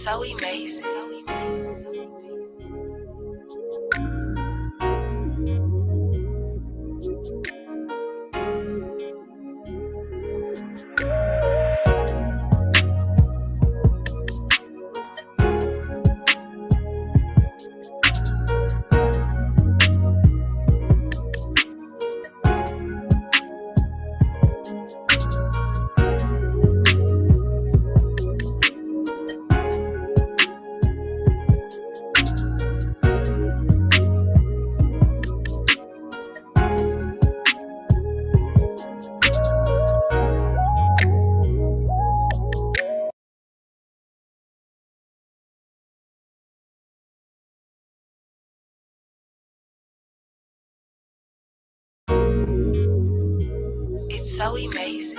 so amazing. It's so amazing.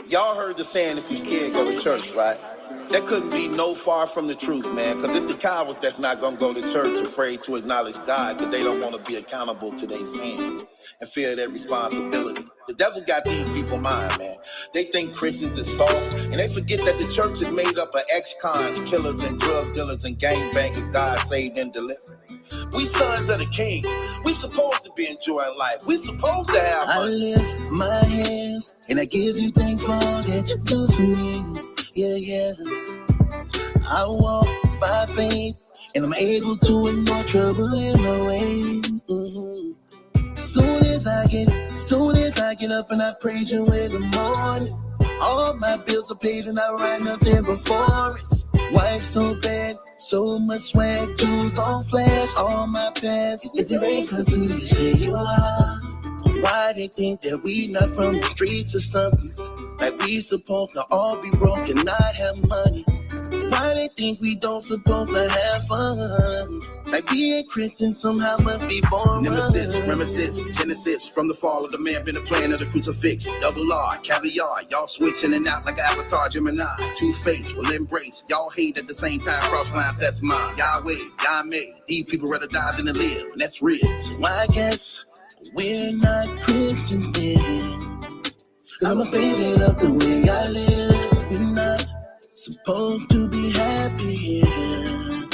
Y'all heard the saying, if you're scared, go to church, right? That couldn't be no far from the truth, man, because it's the cowards that's not going to go to church afraid to acknowledge God because they don't want to be accountable to their sins and feel their responsibility. The devil got these people mind, man. They think Christians is soft, and they forget that the church is made up of ex-cons, killers, and drug dealers, and gangbangers God saved and delivered. We sons of the king. We supposed to be enjoying life. We supposed to have fun. I lift my hands and I give you thanks for all that you do for me. Yeah, yeah. I walk by faith and I'm able to ignore trouble in my way. Soon as I get up and I praise you in the morning, all my bills are paid and I write nothing before it. Wife so bad, so much swag, jewels on flash, all my pants. Is it ain't cause who you say you are? Why they think that we not from the streets or something? Like we supposed to all be broke and not have money. Why they think we don't supposed to have fun? Like being Christian somehow must be boring. Nemesis, reminisce, Genesis, from the fall of the man, been the plan of the crucifix. Double R, caviar, y'all switching and out like Avatar, Gemini. Two-Face will embrace, y'all hate at the same time, cross lines, that's mine. Yahweh, Yahweh, these people rather die than to live, and that's real. So I guess we're not Christian then. I'm offended of the way I live. We're not supposed to be happy here.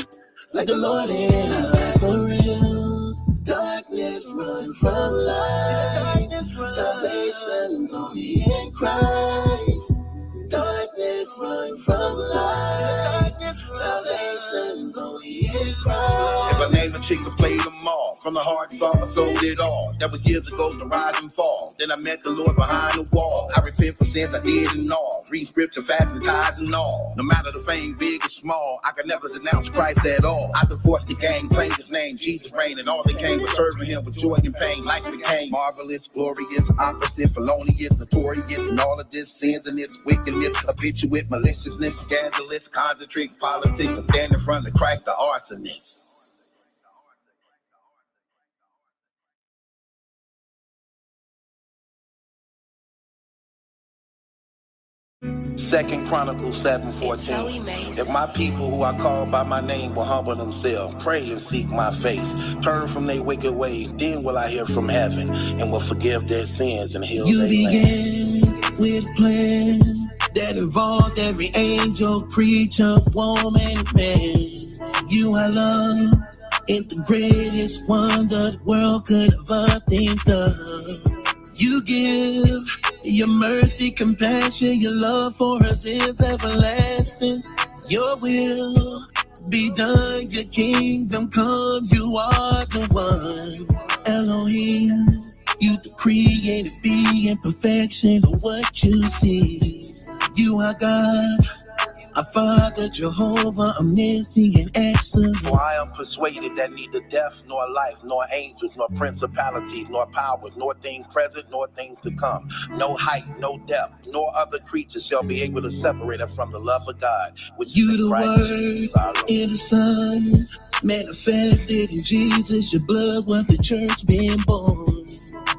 Like the Lord ain't in our life for real. Darkness run from light. Salvation's only in Christ. Darkness run from light. Salvation's only in Christ. If I name the chicks, I played them all. From the heart, saw, I sold it all. That was years ago, the rise and fall. Then I met the Lord behind the wall. I repent for sins I did and all. Read scripture, fast and tithes and all. No matter the fame, big or small, I could never denounce Christ at all. I divorced the gang, claimed his name, Jesus reigned, and all they came was serving him with joy and pain. Life became marvelous, glorious, opposite, felonious, notorious, and all of this sins and this wickedness, habituate, maliciousness, scandalous, concentric, politics, and stand in front of Christ, the arsonist. Second Chronicles 7:14. It's so amazing. If my people who I call by my name will humble themselves, pray and seek my face, turn from their wicked ways, then will I hear from heaven and will forgive their sins and heal You their land. began with a plan that involved every angel, creature, woman, man. You I love, and the greatest wonder the world could ever think of. You give your mercy, compassion, your love for us is everlasting. Your will be done, your kingdom come, you are the one. Elohim, you the created being, perfection of what you see. You are God, our Father, Jehovah, omniscient, excellent. For I am persuaded that neither death, nor life, nor angels, nor principalities, nor powers, nor things present, nor things to come, no height, no depth, nor other creature shall be able to separate us from the love of God, which You is in the Christ Word Jesus our Lord. in the Son, manifested in Jesus. Your blood was the church being born.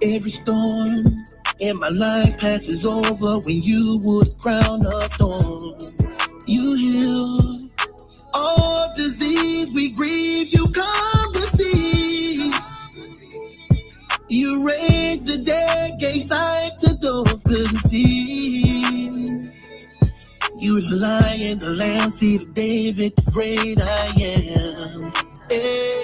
Every storm in my life passes over when you would crown of thorns. You heal all disease, we grieve, you come to cease. You raised the dead, gave sight to those couldn't see. You the Lion, the Lamb, seed of David, the great I am. Hey,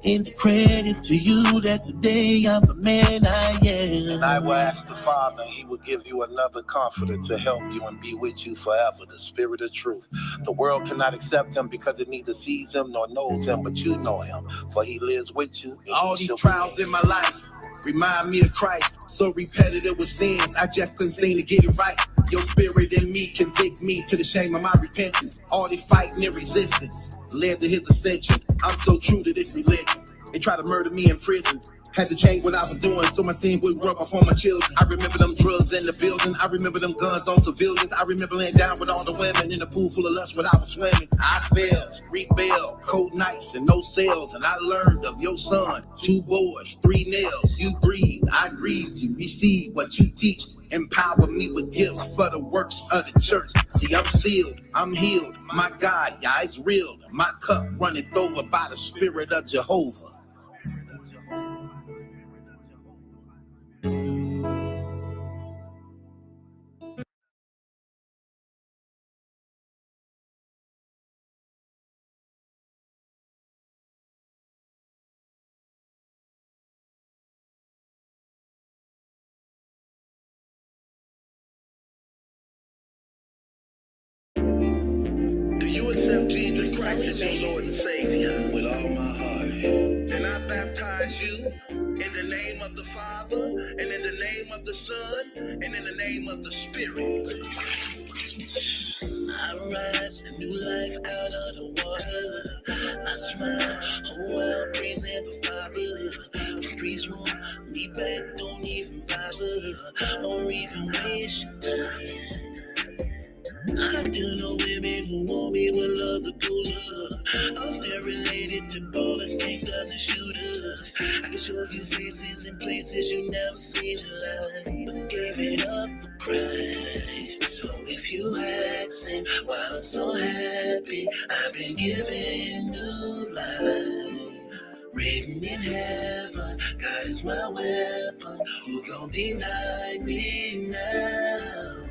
and the credit to you that today I'm the man I am. And I will ask the Father, and he will give you another comforter to help you and be with you forever, the Spirit of truth. The world cannot accept him because it neither sees him nor knows him, but you know him, for he lives with you. All these trials in my life remind me of Christ. So repetitive with sins, I just couldn't seem to get it right. Your spirit in me convict me to the shame of my repentance. All this fighting and resistance led to his ascension. I'm so true to this religion. They tried to murder me in prison. Had to change what I was doing so my sin would rub off on my children. I remember them drugs in the building. I remember them guns on civilians. I remember laying down with all the women in a pool full of lust when I was swimming. I fell, rebelled, cold nights and no cells. And I learned of your son, 2 boys, 3 nails. You breathe, I grieve. You receive what you teach. Empower me with gifts for the works of the church. See, I'm sealed, I'm healed. My God, yeah, it's real. My cup runneth over by the Spirit of Jehovah. Do you accept Jesus Christ as your Lord and Savior with all my heart? Then I baptize you In the name of the Father, and in the name of the Son, and in the name of the Spirit. I rise a new life out of the water. I smile, whole world praising the Father. The streets want me back, don't even bother, or even waste your time. I do know women who want me with love to do love. I'm still related to ballers, gangsters, and shooters. I can show you faces and places you never seen in life, but gave it up for Christ. So if you asking why I'm so happy, I've been given new life. Written in heaven, God is my weapon. Who gon' deny me now?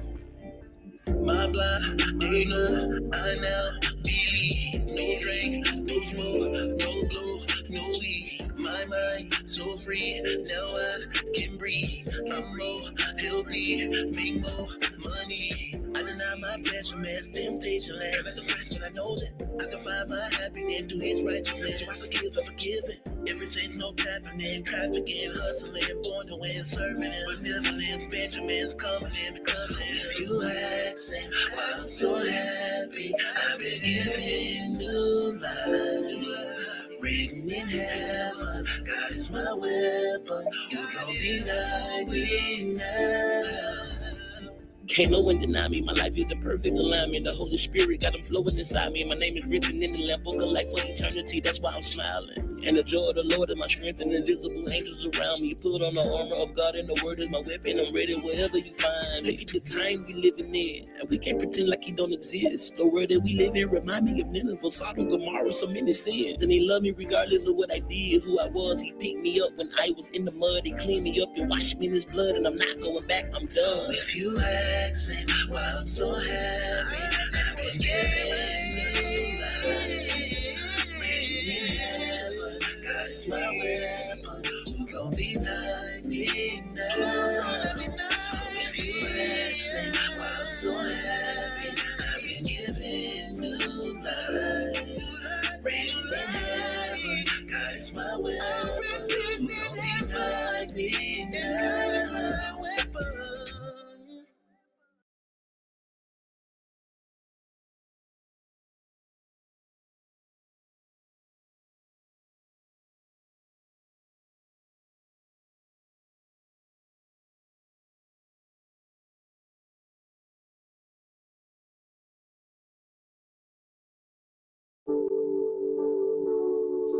My blind, they know I now believe. No drink, no smoke, no blow, no weed. My mind so free, now I can breathe. I'm more healthy, make more money. I deny my flesh, mess, temptation, last. Like the question, I know that I can find my happiness through His righteousness. So I forgive, I forgive it. Ever since no tapping, trafficking, hustling, born to win, serving, and benevolence, Benjamin's coming in because if you asking why I'm so happy, I've been given new life. Written in heaven, God is my weapon. You gon' deny me now. Can't no one deny me, my life is in perfect alignment. The Holy Spirit got them flowing inside me. My name is written in the Lamb Book of Life for eternity, that's why I'm smiling. And the joy of the Lord is my strength, and invisible angels around me. Put on the armor of God, and the word is my weapon. I'm ready wherever you find me. Look at the time we living in, and we can't pretend like He don't exist. The world that we live in remind me of Nineveh, Sodom, Gomorrah, so many sins. And He loved me regardless of what I did, who I was. He picked me up when I was in the mud. He cleaned me up and washed me in His blood, and I'm not going back, I'm done. If you asking why I'm so happy, I've been given new life. Written in heaven, God is my weapon. Who gon' deny me now? So if you asking why I'm so happy, I've been given new life. Written in heaven, God is my weapon. Who gon' deny me now?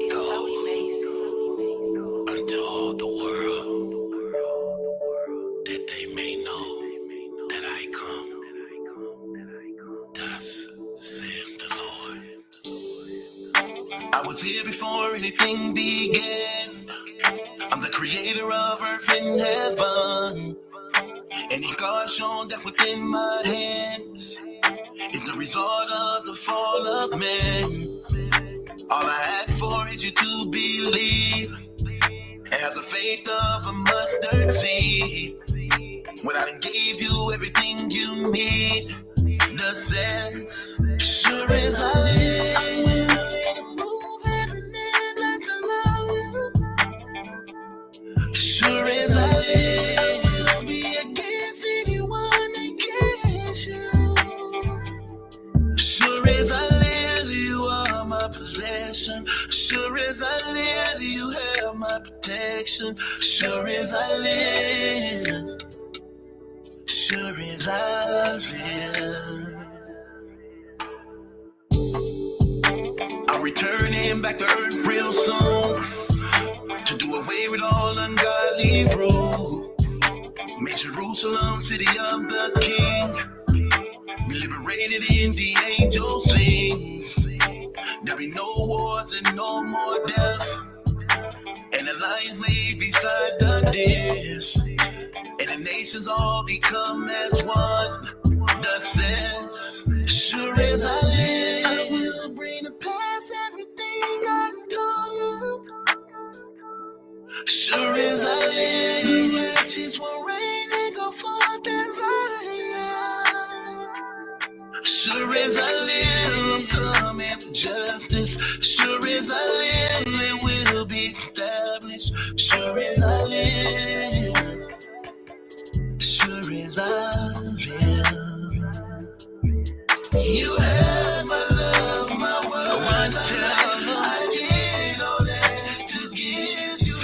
It's so amazing. Unto all the world, that they may know that I come. Thus saith the Lord. I was here before anything began. I'm the creator of earth and heaven. Any God shown that within my hands is the result of the fall of man. All I ask for is you to believe and have the faith of a mustard seed. When I done gave you everything you need, the sense, sure as I live, I will move heaven and earth alone. Sure as I live, I will be against anyone against you. Sure as I live, you are my possession. Sure as I live, you have my protection. Sure as I live. Sure as I live, I'm returning back to earth real soon to do away with all ungodly rule. Make Jerusalem city of the King, be liberated in the angel sings. There'll be no wars and no more death, and the lion lay beside the deers. And the nations all become as one. Thus says, sure as I live, I will bring to pass everything I told you. Sure as I live, the righteous will reign and go forth as I am. Sure as I live, I'm coming for justice. Sure as I live, it will be established. Sure as I You have my love, my word. I did all that to give you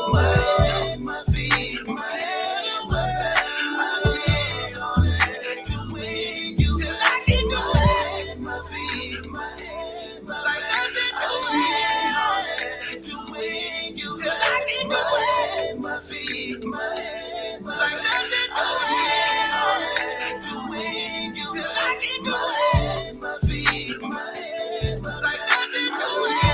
away. My feet, my head away. I did all that to win you. I did away. My feet, my head, like nothing away. To win you. I did away. My feet, my head, like nothing away. To win you. I did away. My feet, my head, like nothing away.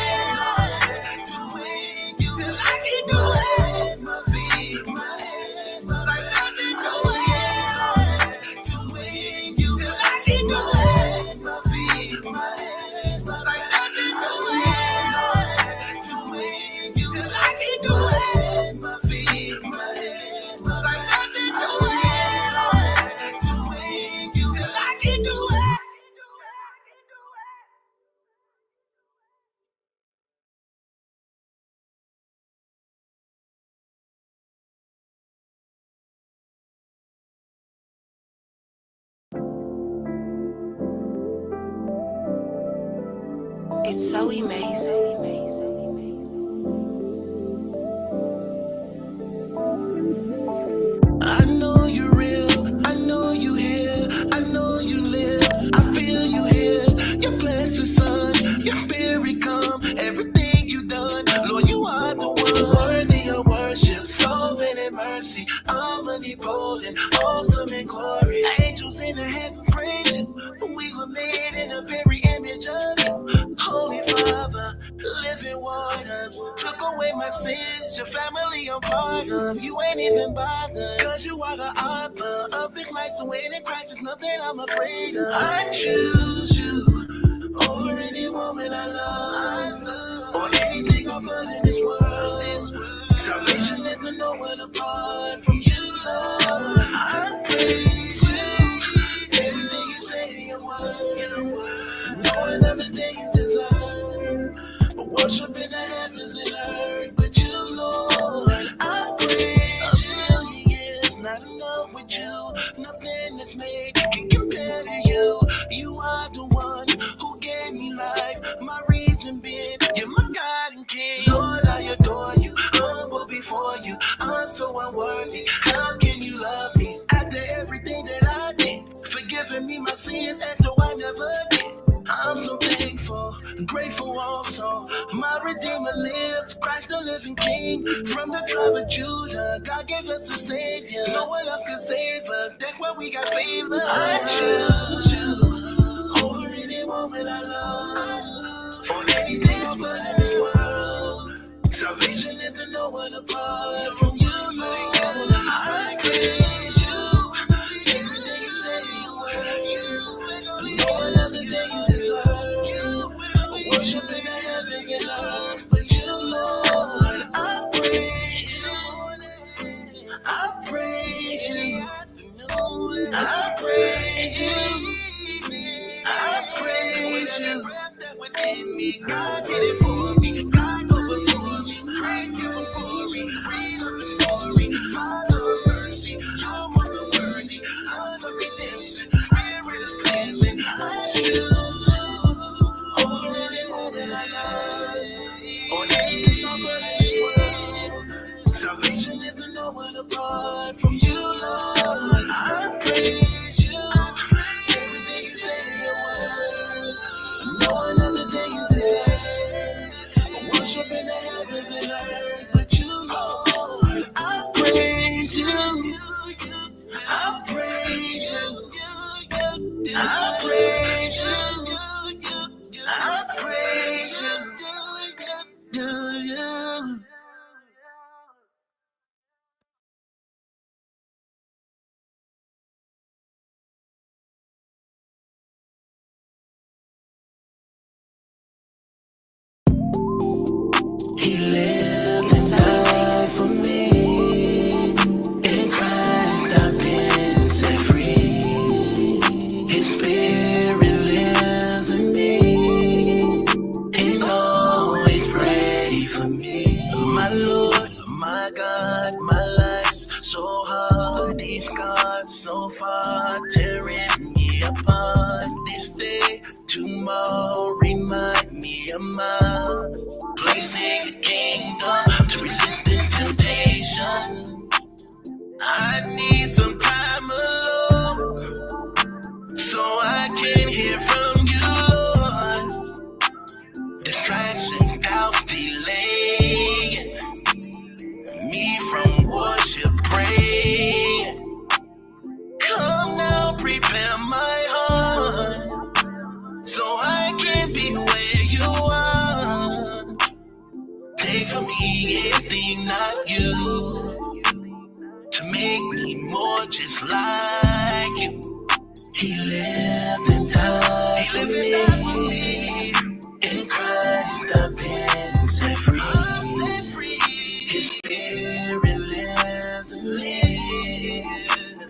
To win you. I did away. My feet, my head, like nothing away. To win you. I did away. My feet, my head, like nothing away. To win you. I did away. My feet, my head, like nothing away. To win you. I did away. It's so amazing. I know you're real, I know you here, I know you live, I feel you here, your blessed son, your spirit come, everything you done, Lord, you are the one, worthy of worship, sovereign in mercy, omnipotent, awesome in glory, angels in the heaven praise you, we were made in the very image of you, Holy Father, living waters, took away my sins, your family I'm part of, you ain't even bothered, cause you are the author of the life, so in Christ is nothing I'm afraid of. I choose you over any woman I love, or anything I find in this world. Salvation is to know it apart from you, Lord. I praise you, everything you say in your word, no another day you deserve. Worship in the heavens and earth, but you, Lord, I praise you. Years not enough with you, nothing that's made can compare to you. You are the one who gave me life, my reason being, you're my God and King. Lord, I adore you, humble before you, I'm so unworthy. How can you love me after everything that I did? Forgiving me my sins as though I never did. I'm so thankful, grateful also. My Redeemer lives, Christ the living King. From the tribe of Judah, God gave us a Savior. No one else can save us, that's why we got favor. I choose you over any woman I love, or anything I find in this world. Salvation is to know it apart from you, Lord. I praise you, everything you say you no another day you deserve. Worship in the heavens and earth, but you, Lord, I praise you. I praise you. I praise you. I praise you. Within me, God did it for me. God go before me. Praise you for glory. Read of the story. Father of mercy. You're more than worthy. Son of redemption. Spirit of cleansing. I choose you over any that I love, or anything over this world. Salvation is to know it apart from you, Lord. I praise you. Everything you say in your word. No another day you deserve. anything not you to make me more just like you. He lived and died for me. In Christ I've been set free. His spirit lives in me.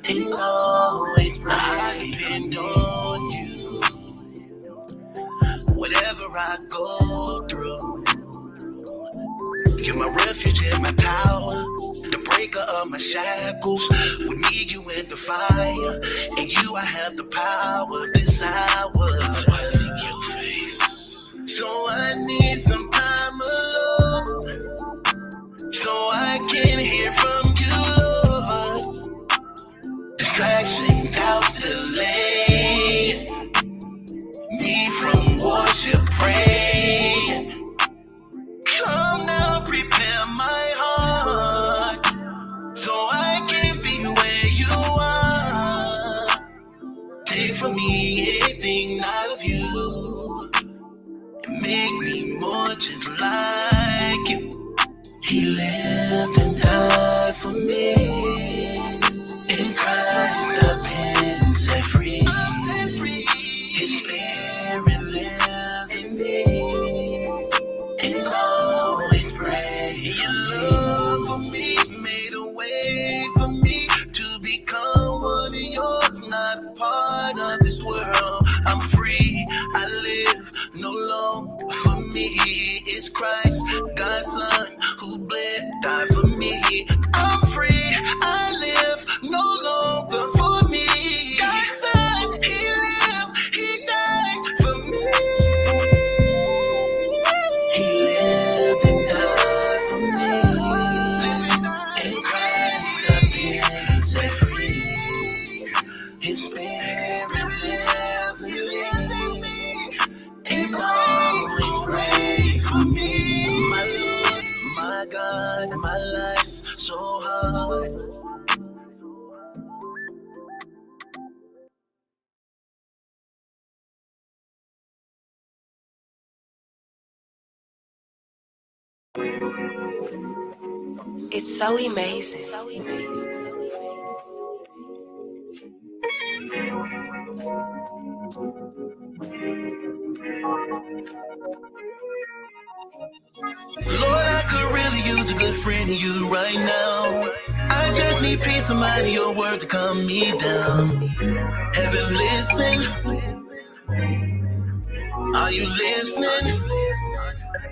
And always I depend on you. Whatever I go through, you're my refuge and my tower, the breaker of my shackles. With me, you in the fire, and you, I have the power this hour. So I seek your face. So I need some time alone, so I can hear from you, Lord. Distraction, doubts, delay me from worship, pray. Come now, prepare my heart, so I can be where you are. Take from me anything not of you, and make me more just like you. He lived and died for me. In Christ I've been set free. His spirit lives in me. And always pray. Your love for me made a way for me to become one of yours, not part of this world. I'm free, I live no longer for me. It's Christ, God's Son, who bled, died for me. I'm free, I live no longer for me. God's Son, He lived, He died for me. He lived and died for me. In Christ I've been set free. His spirit lives in me, and always pray for me. My Lord, my God, my life's so hard. It's so amazing. Lord, I could really use a good friend of you right now. I just need peace of mind and your word to calm me down. Heaven, listen. Are you listening?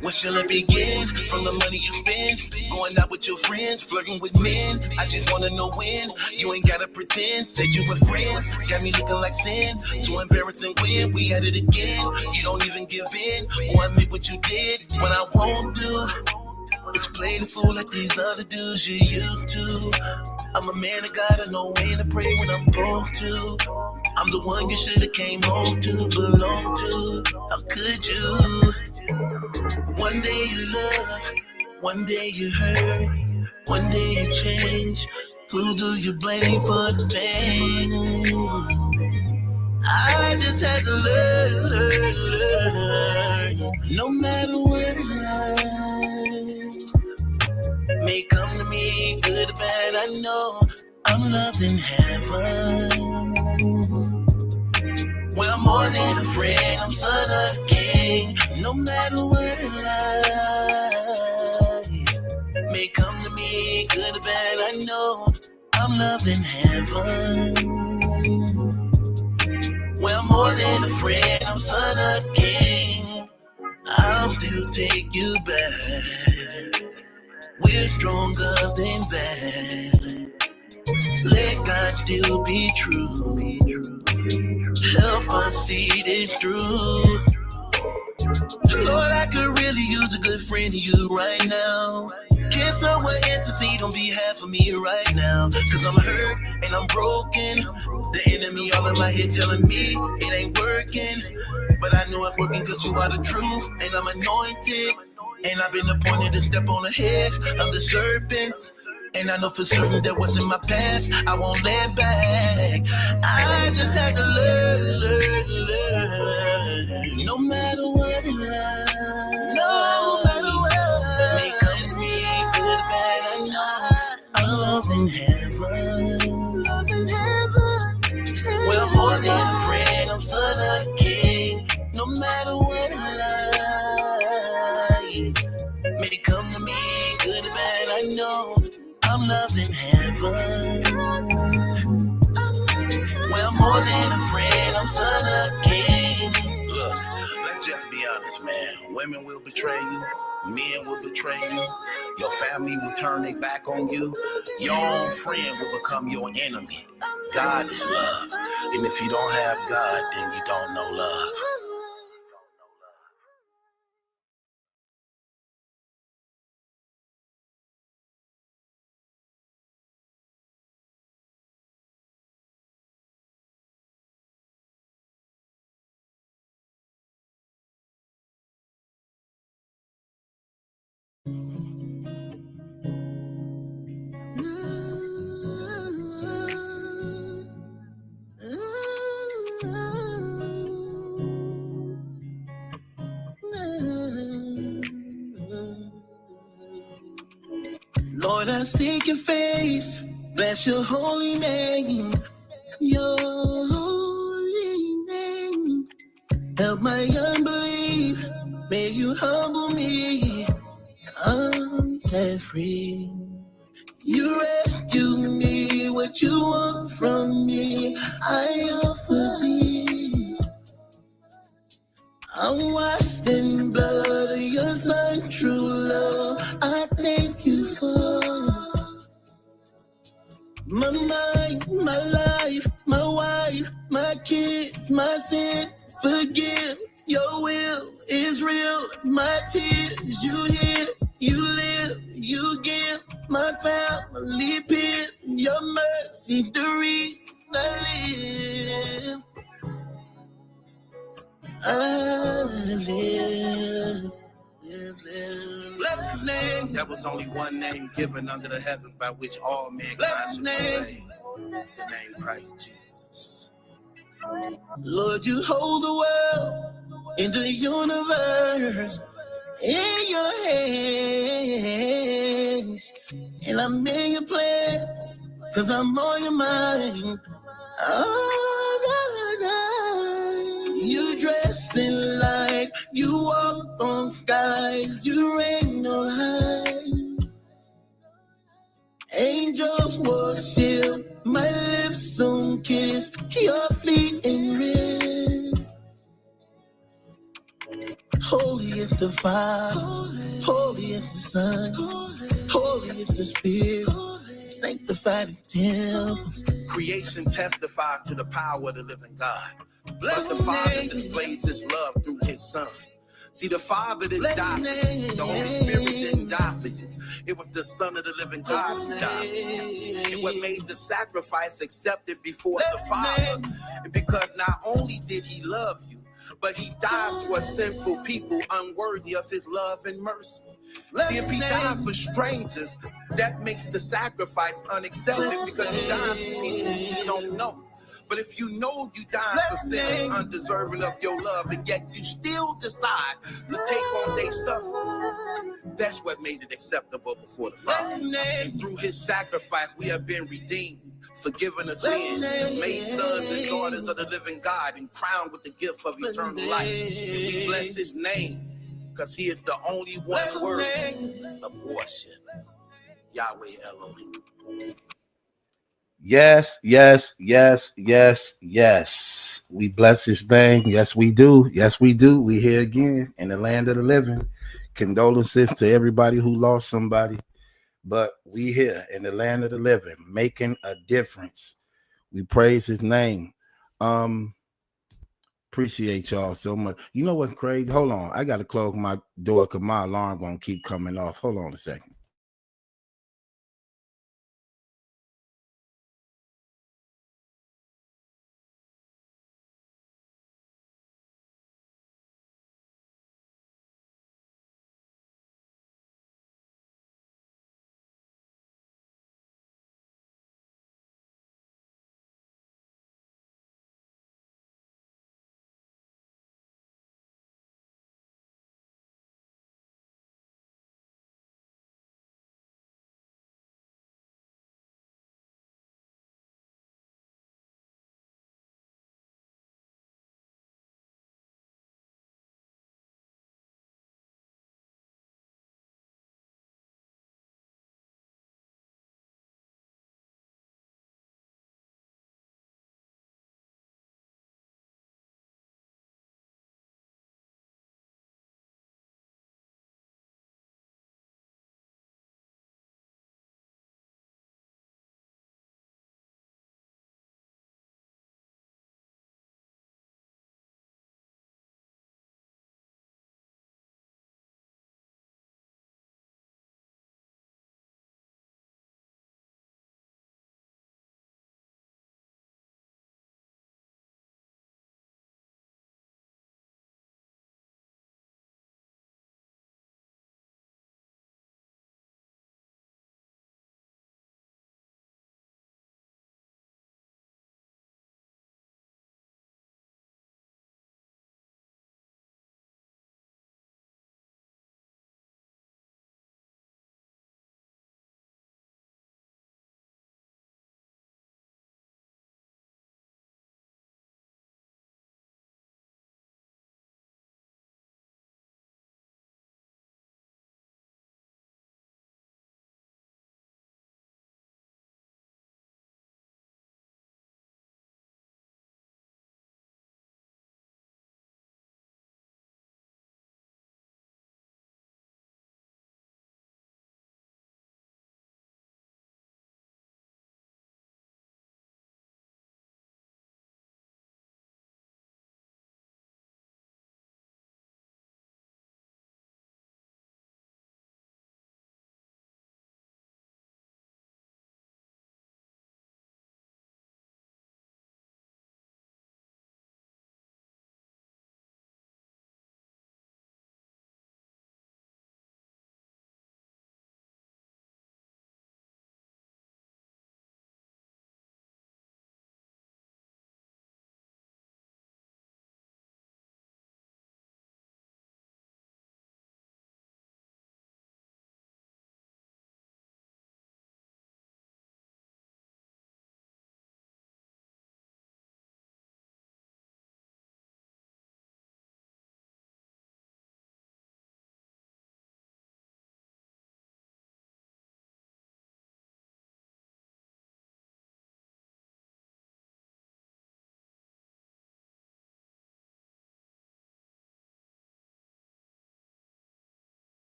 When shall it begin? From the money you spend, going out with your friends, flirting with men. I just wanna know when. You ain't gotta pretend. Said you were friends, got me looking like sin. So embarrassing when we at it again. You don't even give in or admit what you did. What I won't do is play the fool like these other dudes you used to. I'm a man of God, I know when to pray when I'm broke to. I'm the one you should've came home to, belong to. How could you? One day you love, one day you hurt, one day you change. Who do you blame for the pain? I just had to learn. No matter what in life may come to me, good or bad, I know I'm loved in heaven. Well, I'm more than a friend, I'm son of a king. No matter what in life may come to me, good or bad, I know I'm loved in heaven. Well, more than a friend, I'm son of a king. I'll still take you back. We're stronger than that. Let God still be true. Help us see this through. Lord, I could really use a good friend of you right now. Can someone intercede on behalf of me right now? Cause I'm hurt and I'm broken. The enemy all in my head telling me it ain't working. But I know it's working cause you are the truth and I'm anointed. And I've been appointed to step on the head of the serpents. And I know for certain that what's in my past, I won't let back. I just had to learn. No matter what in life, no matter what may come to me, good or bad, No matter what in life may come to me, good or bad, I know I'm loved in heaven. Well, more than a friend, I'm son of king. Look, let's just be honest, man. Women will betray you. Men will betray you. Your family will turn their back on you. Your own friend will become your enemy. God is love. And if you don't have God, then you don't know love. Lord, I seek your face, bless your holy name, your holy name. Help my unbelief, may you humble me, I'm set free. You rescue me, what you want from me, I offer thee. I'm washed in blood of your son, true love, I thank you for my mind, my life, my wife, my kids, my sin, forgive, your will is real, my tears, you hear, you live, you give, my family peace, your mercy, the reason I live, I live. Bless his name. There was only one name given under the heaven by which all mankind should be saved. The name Christ Jesus. Lord, you hold the world in the universe in your hands. And I'm in your plans, cause I'm on your mind. Oh, you dress in light, you walk on skies, you reign on high. Angels worship, my lips soon kiss your feet in rest. Holy is the Father, holy is the Son, holy is the Spirit, sanctified is temple. Creation testified to the power of the living God. Bless the Father displays his love through his Son. See, the Father didn't die for you. The Holy Spirit didn't die for you. It was the Son of the living God who died for you. And what made the sacrifice accepted before the Father, because not only did he love you, but he died for sinful people unworthy of his love and mercy. See, if he died for strangers, that makes the sacrifice unaccepted because he died for people who don't know. But if you know you died for sinners undeserving of your love, and yet you still decide to take on their suffering, that's what made it acceptable before the Father. And through his sacrifice, we have been redeemed, forgiven of sins, made sons and daughters of the living God, and crowned with the gift of eternal life. And we bless his name, because he is the only one worthy of worship. Yahweh Elohim. Yes, yes, yes, yes, yes. We bless his name. Yes, we do. Yes, we do. We here again in the land of the living. Condolences to everybody who lost somebody. But we here in the land of the living, making a difference. We praise his name. Appreciate y'all so much. You know what's crazy? Hold on. I got to close my door because my alarm gonna keep coming off. Hold on a second.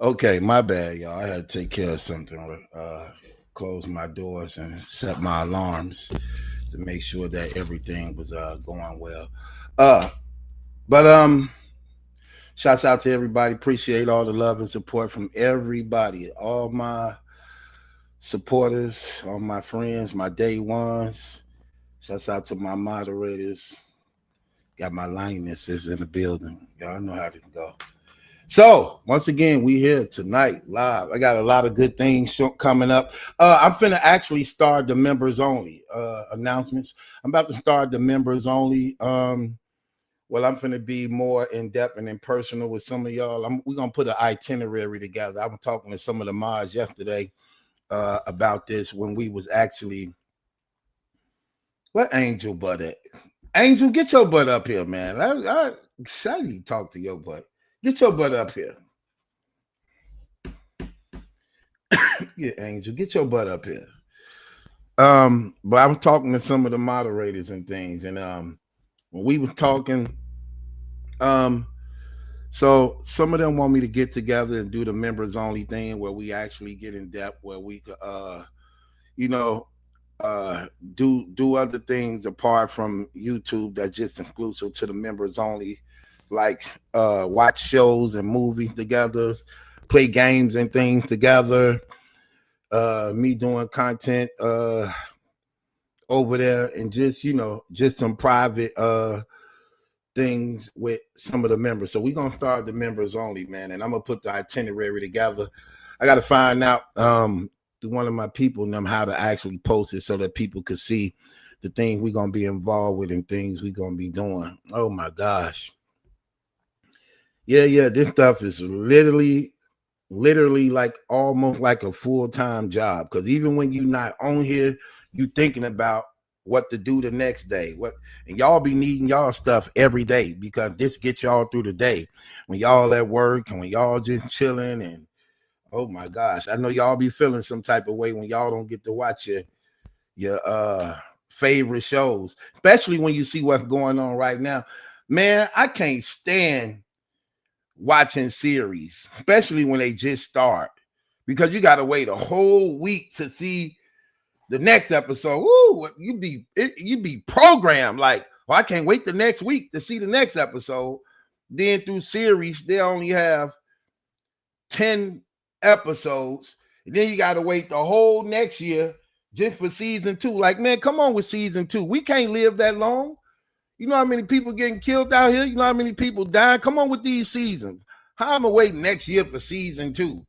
Okay, my bad, y'all. I had to take care of something. Close my doors and set my alarms to make sure that everything was going well. But shouts out to everybody. Appreciate all the love and support from everybody. All my supporters, all my friends, my day ones. Shouts out to my moderators. Got my lionesses in the building. Y'all know how to go. So once again, we here tonight live. I got a lot of good things coming up. I'm finna actually start the members only announcements. I'm about to start the members only. Well, I'm finna be more in depth and impersonal with some of y'all. We're gonna put an itinerary together. I was talking to some of the mods yesterday about this when we was actually. What Angel butt at? Angel, get your butt up here, man. I need to talk to your butt. Get your butt up here. Yeah, Angel, get your butt up here. But I was talking to some of the moderators and things, and when we was talking, so some of them want me to get together and do the members only thing where we actually get in depth, where we could do other things apart from YouTube that's just exclusive to the members only, like watch shows and movies together, play games and things together, me doing content over there, and just some private things with some of the members. So we're gonna start the members only, man, and I'm gonna put the itinerary together. I gotta find out through one of my people and them how to actually post it so that people could see the things we're gonna be involved with and things we're gonna be doing. Oh my gosh. Yeah, this stuff is literally like almost like a full-time job, because even when you're not on here, you thinking about what to do the next day. And y'all be needing y'all stuff every day, because this gets y'all through the day when y'all at work and when y'all just chilling. And oh my gosh, I know y'all be feeling some type of way when y'all don't get to watch your favorite shows, especially when you see what's going on right now. Man, I can't stand watching series, especially when they just start, because you got to wait a whole week to see the next episode. Woo, you be programmed like, well, I can't wait the next week to see the next episode. Then through series, they only have 10 episodes, and then you got to wait the whole next year just for season 2. Like, man, come on with season 2. We can't live that long. You know how many people getting killed out here? You know how many people dying? Come on with these seasons. How am I waiting next year for season 2?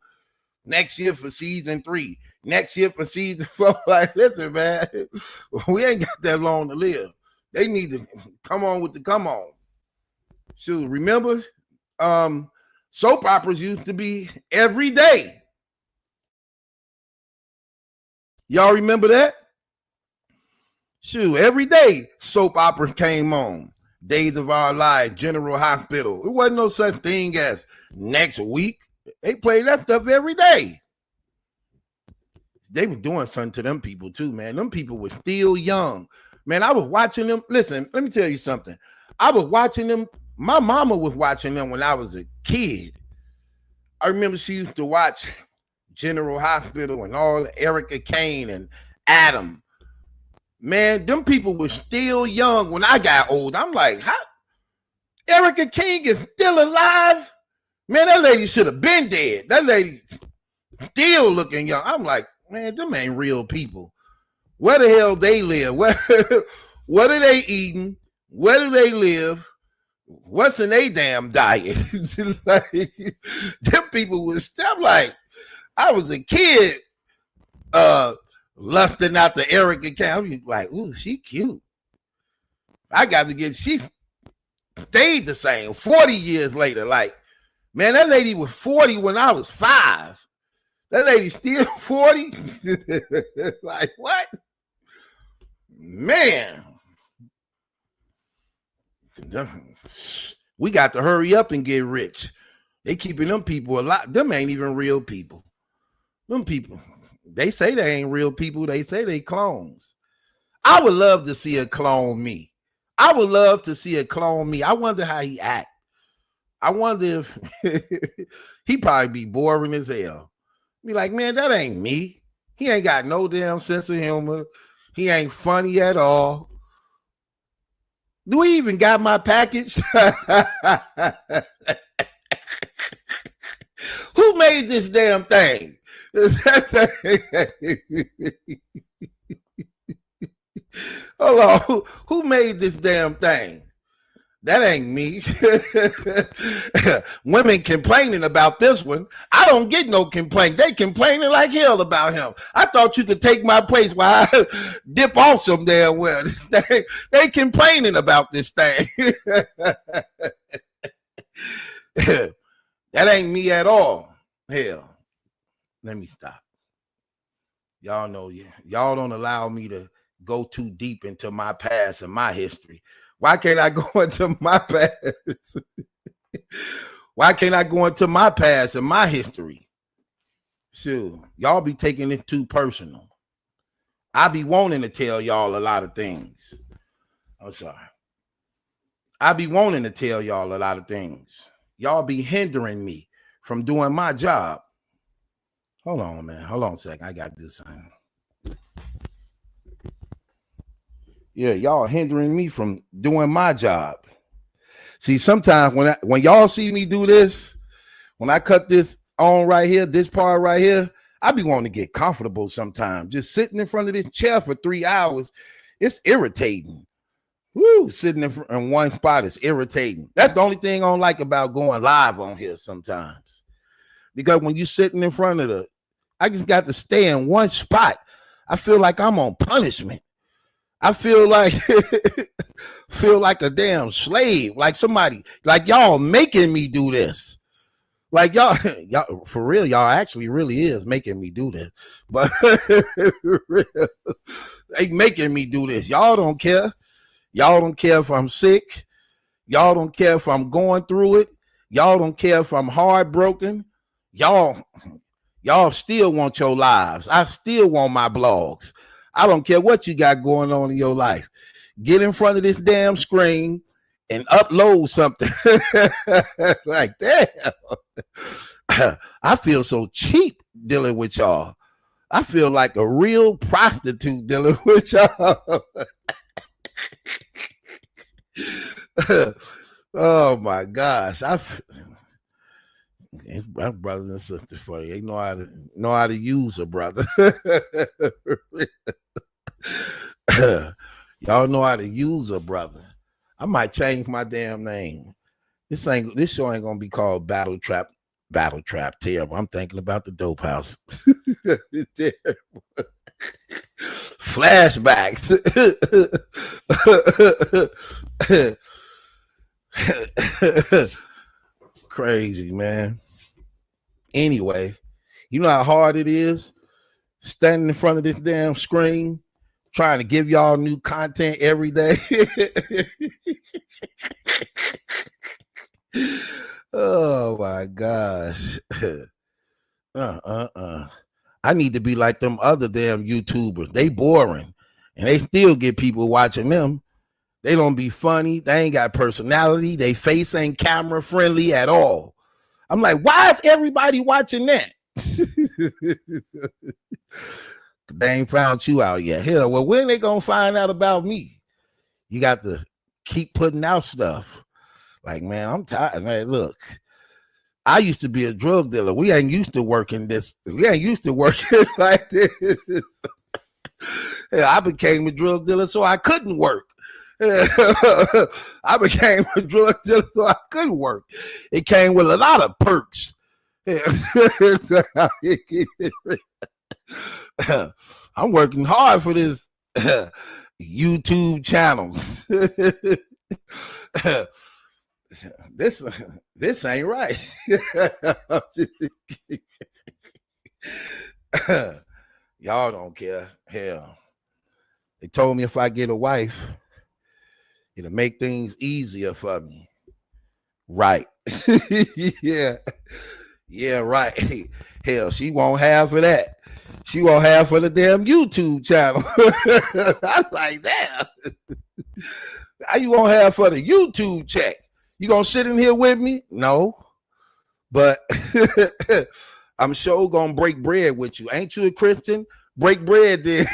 Next year for season 3? Next year for season 4? Like, listen, man, we ain't got that long to live. They need to come on with the come on. Shoot, remember, soap operas used to be every day. Y'all remember that? Shoot, every day soap opera came on. Days of Our Lives, General Hospital. It wasn't no such thing as next week. They played that stuff every day. They were doing something to them people too, man. Them people were still young. Man, I was watching them. Listen, let me tell you something. I was watching them. My mama was watching them when I was a kid. I remember she used to watch General Hospital and all Erica Kane and Adam. Man, them people were still young when I got old. I'm like, how? Erica King is still alive? Man, that lady should have been dead. That lady still looking young. I'm like, man, them ain't real people. Where the hell they live? What are they eating? Where do they live? What's in their damn diet? Like, them people was, I'm like, I was a kid lusting out the Erica Kane. I'm like, ooh, she cute. I got to get, she stayed the same 40 years later. Like, man, that lady was 40 when I was 5. That lady still 40? Like, what? Man. We got to hurry up and get rich. They keeping them people alive. Them ain't even real people. Them people, they say they ain't real people. They say they clones. I would love to see a clone me. I would love to see a clone me. I wonder how he act. I wonder if he probably be boring as hell. Be like, man, that ain't me. He ain't got no damn sense of humor. He ain't funny at all. Do we even got my package? Who made this damn thing? Hold on. Who made this damn thing? That ain't me. Women complaining about this one. I don't get no complaint. They complaining like hell about him. I thought you could take my place while I dip off some damn well. They complaining about this thing. That ain't me at all. Hell, let me stop. Y'all know, y'all don't allow me to go too deep into my past and my history. Why can't I go into my past? Why can't I go into my past and my history? Sure, y'all be taking it too personal. I be wanting to tell y'all a lot of things. I'm sorry. I be wanting to tell y'all a lot of things. Y'all be hindering me from doing my job. Hold on, man. Hold on a second. I got to do something. Yeah, y'all hindering me from doing my job. See, sometimes when y'all see me do this, when I cut this on right here, this part right here, I be wanting to get comfortable sometimes. Just sitting in front of this chair for 3 hours, it's irritating. Woo, sitting in one spot is irritating. That's the only thing I don't like about going live on here sometimes. Because when you're sitting in front of I just got to stay in one spot. I feel like I'm on punishment. I feel like a damn slave, like somebody, like y'all making me do this. Like y'all for real, y'all actually really is making me do this. But they making me do this. Y'all don't care. Y'all don't care if I'm sick. Y'all don't care if I'm going through it. Y'all don't care if I'm heartbroken. Y'all still want your lives. I still want my blogs. I don't care what you got going on in your life. Get in front of this damn screen and upload something. Like that. I feel so cheap dealing with y'all. I feel like a real prostitute dealing with y'all. Oh my gosh. My brothers and sisters for you. They know how to use a brother. Y'all know how to use a brother. I might change my damn name. This show ain't gonna be called Battle Trap. Terrible. I'm thinking about the dope house. Flashbacks. Crazy, man. Anyway, you know how hard it is standing in front of this damn screen trying to give y'all new content every day. Oh my gosh. I need to be like them other damn YouTubers. They boring and they still get people watching them. They don't be funny. They ain't got personality. They face ain't camera friendly at all. I'm like, why is everybody watching that? They ain't found you out yet. Hell, well, when they gonna find out about me? You got to keep putting out stuff. Like, man, I'm tired. Man, look, I used to be a drug dealer. We ain't used to working this. We ain't used to working like this. Hell, I became a drug dealer so I couldn't work. I became a drug dealer so I couldn't work. It came with a lot of perks. I'm working hard for this YouTube channel. This ain't right. Y'all don't care. Hell, they told me if I get a wife, it'll make things easier for me. Right. Yeah, right. Hell, she won't have for that. She won't have for the damn YouTube channel. I'm like, damn. How you won't have for the YouTube check? You gonna sit in here with me? No, but I'm sure gonna break bread with you. Ain't you a Christian? Break bread then.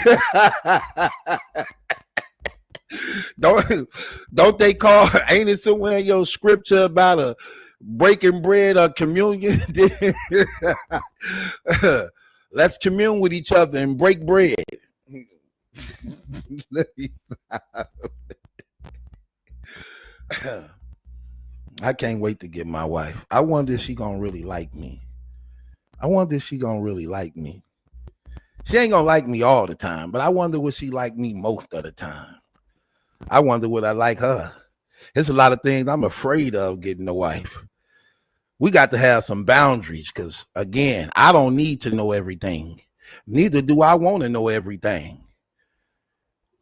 don't they call, ain't it somewhere in your scripture about a breaking bread or communion? Let's commune with each other and break bread. I can't wait to get my wife. I wonder if she gonna really like me. She ain't gonna like me all the time, but I wonder would she like me most of the time. I wonder would I like her. There's a lot of things I'm afraid of getting a wife. We got to have some boundaries because, again, I don't need to know everything. Neither do I want to know everything.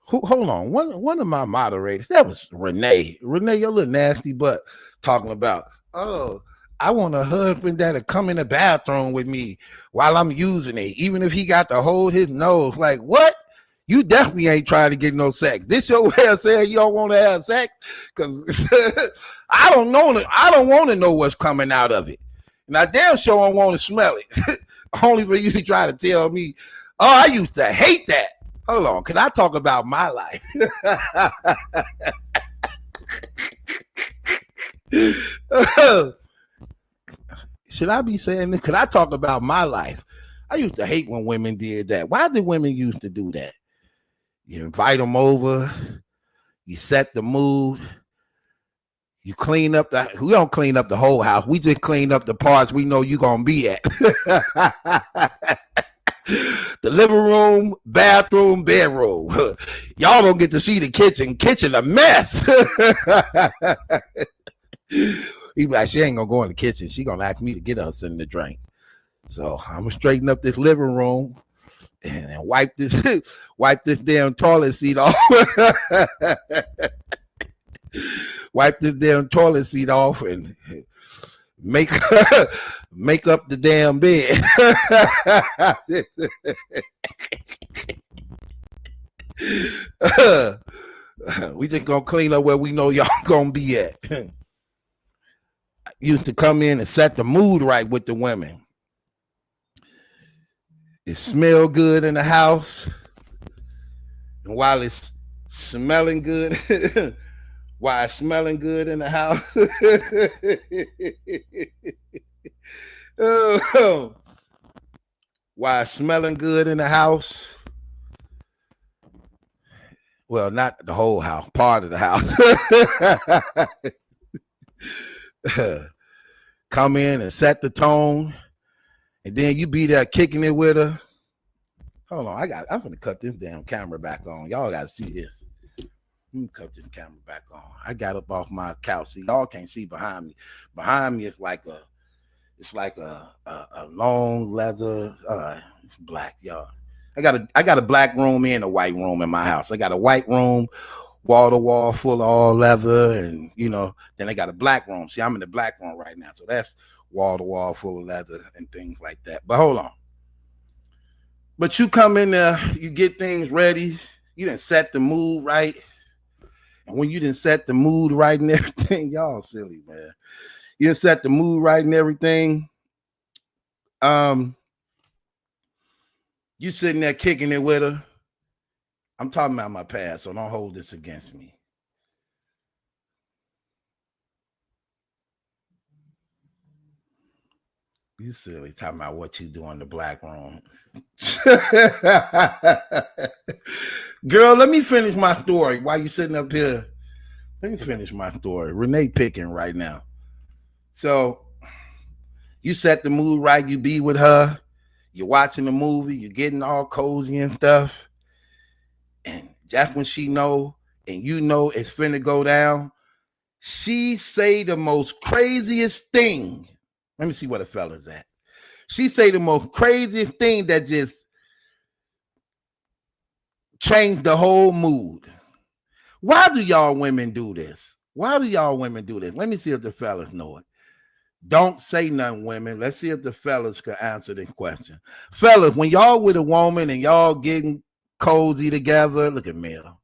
Hold on. One of my moderators, that was Renee. Renee, your little nasty butt talking about, oh, I want a husband that'll come in the bathroom with me while I'm using it, even if he got to hold his nose. Like, what? You definitely ain't trying to get no sex. This your way of saying you don't want to have sex? Because I don't want to know what's coming out of it. And I damn sure don't want to smell it. Only for you to try to tell me, oh, I used to hate that. Hold on, can I talk about my life? Should I be saying this? Could I talk about my life? I used to hate when women did that. Why did women used to do that? You invite them over, you set the mood, you clean up we don't clean up the whole house. We just clean up the parts we know you're going to be at. The living room, bathroom, bedroom. Y'all don't get to see the kitchen. Kitchen a mess. He be like, she ain't gonna go in the kitchen. She gonna ask me to get us in the drink. So I'm gonna straighten up this living room and wipe this damn toilet seat off. Wipe this damn toilet seat off and make up the damn bed. We just gonna clean up where we know y'all gonna be at. Used to come in and set the mood right with the women. It smell good in the house, and while it's smelling good, in the house, while smelling good in the house. Well, not the whole house, part of the house. Come in and set the tone, and then you be there kicking it with her. Hold on, I'm gonna cut this damn camera back on. Y'all gotta see this. Let me cut this camera back on. I got up off my couch. See, y'all can't see behind me. Behind me it's like a long leather. It's black, y'all. I got a black room and a white room in my house. I got a white room, wall to wall, full of all leather, and then I got a black room. See, I'm in the black room right now, so that's wall to wall, full of leather and things like that. But hold on. But you come in there, you get things ready. You done set the mood right, and when you done set the mood right and everything, y'all silly, man. You done set the mood right and everything. You sitting there kicking it with her. I'm talking about my past, so don't hold this against me. You silly, talking about what you do in the black room. Girl, let me finish my story while you sitting up here. Let me finish my story. Renee picking right now. So you set the mood right, you be with her, you're watching the movie, you're getting all cozy and stuff. And just when she know, and you know it's finna go down, she say the most craziest thing. Let me see where the fella's at. She say the most craziest thing that just changed the whole mood. Why do y'all women do this? Let me see if the fellas know it. Don't say nothing, women. Let's see if the fellas can answer this question. Fellas, when y'all with a woman and y'all getting cozy together, look at Mel,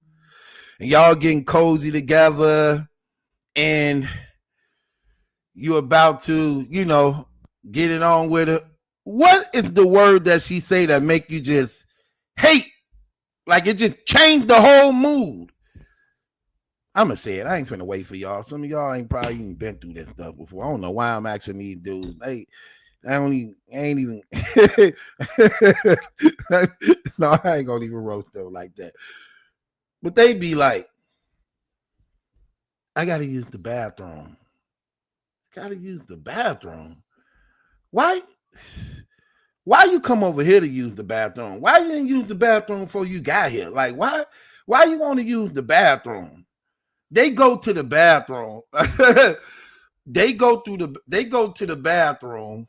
and y'all getting cozy together, and you about to, get it on with her. What is the word that she say that make you just hate? Like it just changed the whole mood. I'ma say it. I ain't finna wait for y'all. Some of y'all ain't probably even been through this stuff before. I don't know why I'm asking these dudes. I ain't even no, I ain't gonna even roast them like that. But they be like, I gotta use the bathroom. Gotta use the bathroom. Why you come over here to use the bathroom? Why you didn't use the bathroom before you got here? Like, why you want to use the bathroom? They go to the bathroom. they go to the bathroom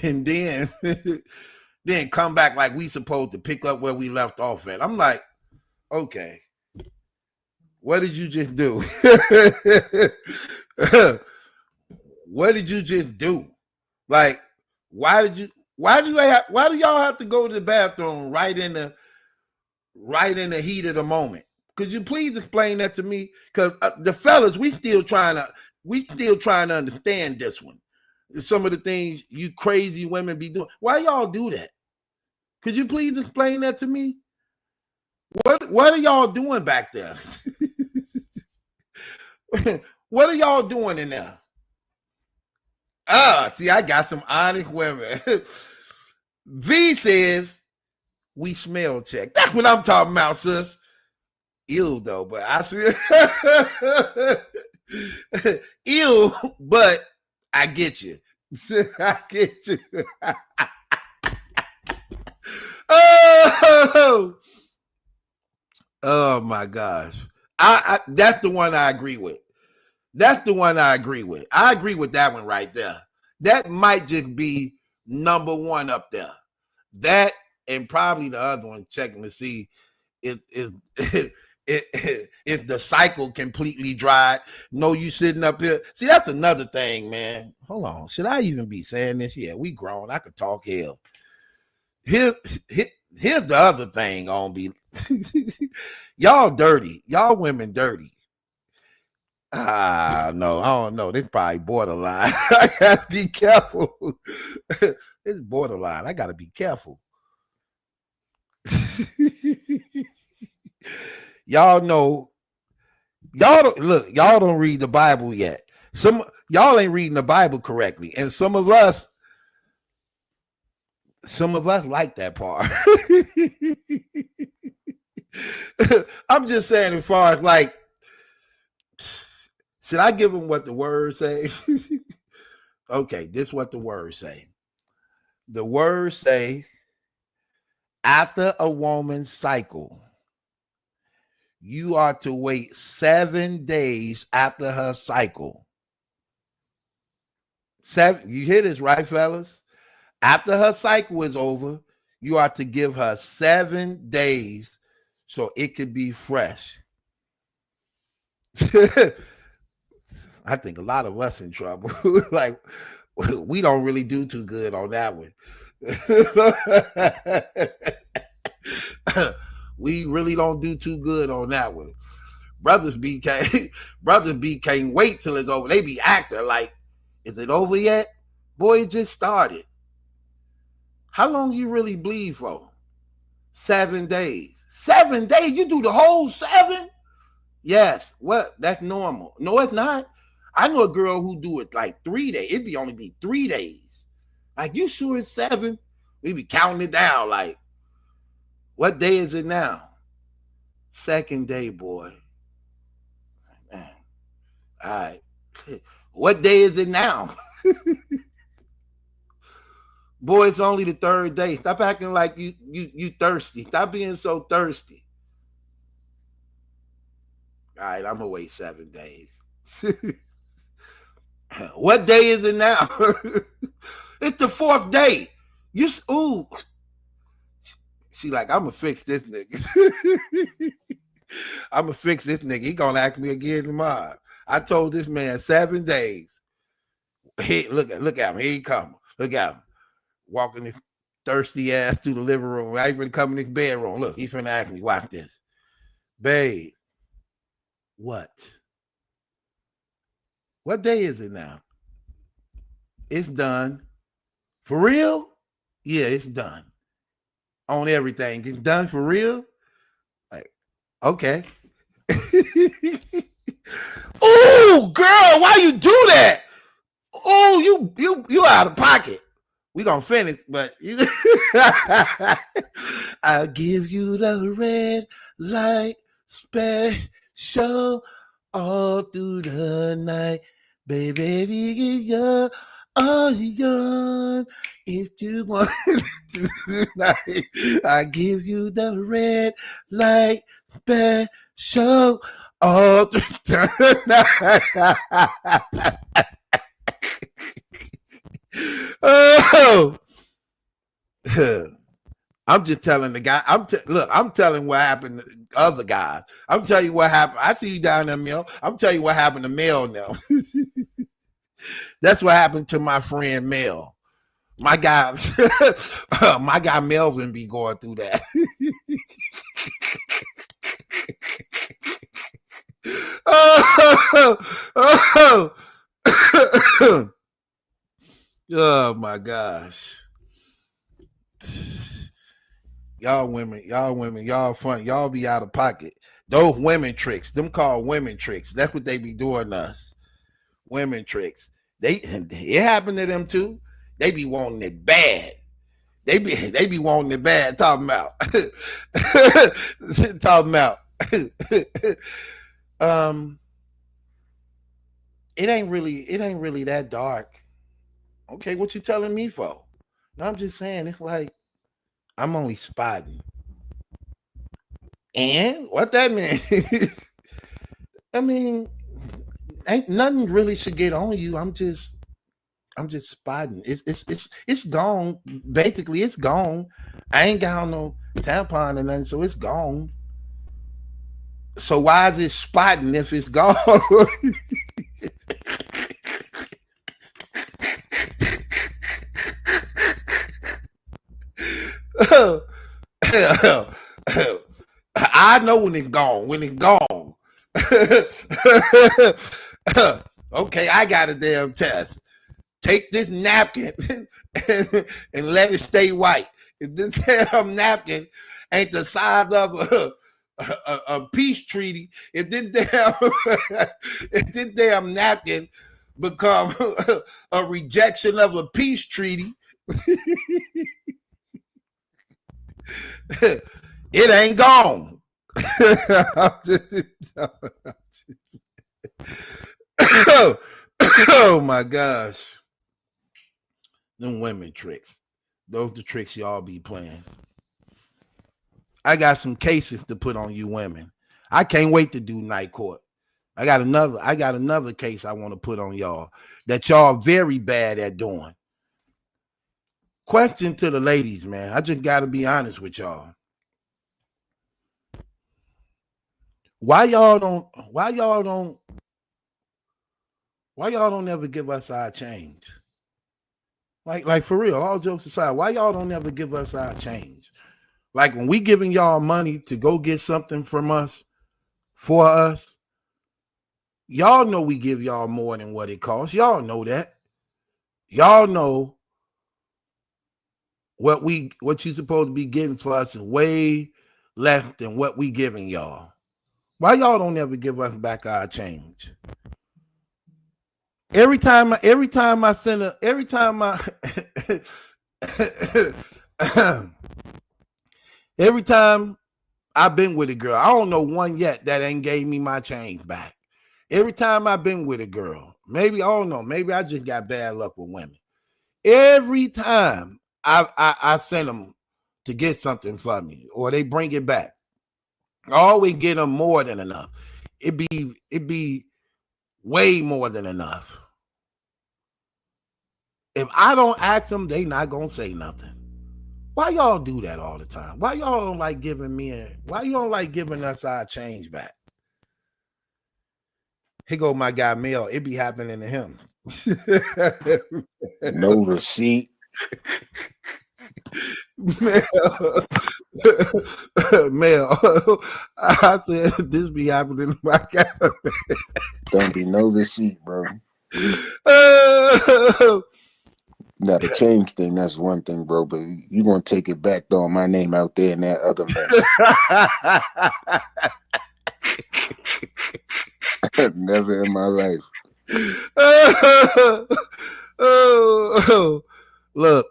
and then come back like we supposed to pick up where we left off at. I'm like, okay, what did you just do? What did you just do? Like, why do y'all have to go to the bathroom right in the heat of the moment? Could you please explain that to me? Because the fellas, we still trying to understand this one. Some of the things you crazy women be doing. Why y'all do that? Could you please explain that to me? What are y'all doing back there? What are y'all doing in there? See, I got some honest women. V says we smell check. That's what I'm talking about, sis. Ew, though, but I swear. Ew, but I get you. I get you. Oh my gosh. I that's the one I agree with. That's the one I agree with. I agree with that one right there. That might just be number one up there. That and probably the other one, checking to see if the cycle completely dried. No, you sitting up here. See, that's another thing, man. Hold on. Should I even be saying this? Yeah, we grown. I could talk hell. Here's the other thing on be y'all dirty. Y'all women dirty. No, I don't know. This probably borderline. I gotta be careful. It's borderline. I gotta be careful. Y'all know. Y'all don't read the Bible yet. Some y'all ain't reading the Bible correctly, and some of us like that part. I'm just saying, as far as like, should I give them what the words say? Okay, this is what the words say. The words say, after a woman's cycle, you are to wait 7 days after her cycle. You hear this, right, fellas? After her cycle is over, you are to give her 7 days so it could be fresh. I think a lot of us in trouble. Like, we don't really do too good on that one. We really don't do too good on that one. Brothers can't wait till it's over. They be asking like, is it over yet? Boy, it just started. How long you really bleed for? 7 days. 7 days? You do the whole 7? Yes. What? That's normal. No, it's not. I know a girl who do it like 3 days. It'd only be 3 days. Like, you sure it's 7? We be counting it down. Like, what day is it now? 2nd day, boy. Man. All right. What day is it now? Boy, it's only the 3rd day. Stop acting like you thirsty. Stop being so thirsty. All right, I'm gonna wait 7 days. What day is it now? It's the 4th day. She like, I'm gonna fix this nigga. I'm gonna fix this nigga. He gonna ask me again tomorrow. I told this man 7 days. Hey, look at him. Here he come. Look at him. Walking his thirsty ass through the living room. I even come in his bedroom. Look, he finna ask me, watch this. Babe, what? What day is it now? It's done. For real? Yeah, it's done. On everything. It's done for real? Like, okay. Oh, girl, why you do that? Oh, you out of pocket. We gonna finish, but you I'll give you the red light special all through the night. Baby, you're all young. If you want tonight, I give you the red light special all through the night. Oh, I'm just telling the guy. I'm telling what happened to other guys. I'm telling you what happened. I see you down there, Mel. I'm telling you what happened to Mel now. That's what happened to my friend Mel. My guy, my guy Melvin be going through that. Oh my gosh. Y'all women, y'all funny. Y'all be out of pocket. Those women tricks, them called women tricks. That's what they be doing to us. Women tricks. It happened to them too. They be wanting it bad. They be wanting it bad. Talking about. It ain't really that dark. Okay, what you telling me for? No, I'm just saying, it's like I'm only spotting. And what that means? I mean, ain't nothing really should get on you. I'm just spotting. It's gone. Basically, it's gone. I ain't got no tampon or nothing, so it's gone. So why is it spotting if it's gone? I know when it's gone. When it's gone. Okay, I got a damn test. Take this napkin and let it stay white. If this damn napkin ain't the size of a peace treaty, if this damn napkin become a rejection of a peace treaty, it ain't gone. Oh my gosh. Them women tricks. Those the tricks y'all be playing. I got some cases to put on you women. I can't wait to do night court. I got another case I want to put on y'all that y'all very bad at doing. Question to the ladies, man. I just got to be honest with y'all. Why y'all don't ever give us our change? Like for real, all jokes aside, why y'all don't ever give us our change? Like when we giving y'all money to go get something from us, for us, y'all know we give y'all more than what it costs. Y'all know that. Y'all know what you supposed to be getting for us is way less than what we giving y'all. Why y'all don't ever give us back our change? Every time I've been with a girl, I don't know one yet that ain't gave me my change back. Every time I've been with a girl, maybe I don't know, maybe I just got bad luck with women. Every time I send them to get something for me, or they bring it back, I always get them more than enough. It be way more than enough. If I don't ask them, they not gonna say nothing. Why y'all do that all the time? Why y'all don't like giving why you don't like giving us our change back? Here go my guy Mel. It be happening to him. No receipt. Mel, I said this be happening to my guy. Don't be no receipt, bro. Now the change thing, that's one thing, bro. But you gonna take it back throwing my name out there in that other mess. Never in my life. Look,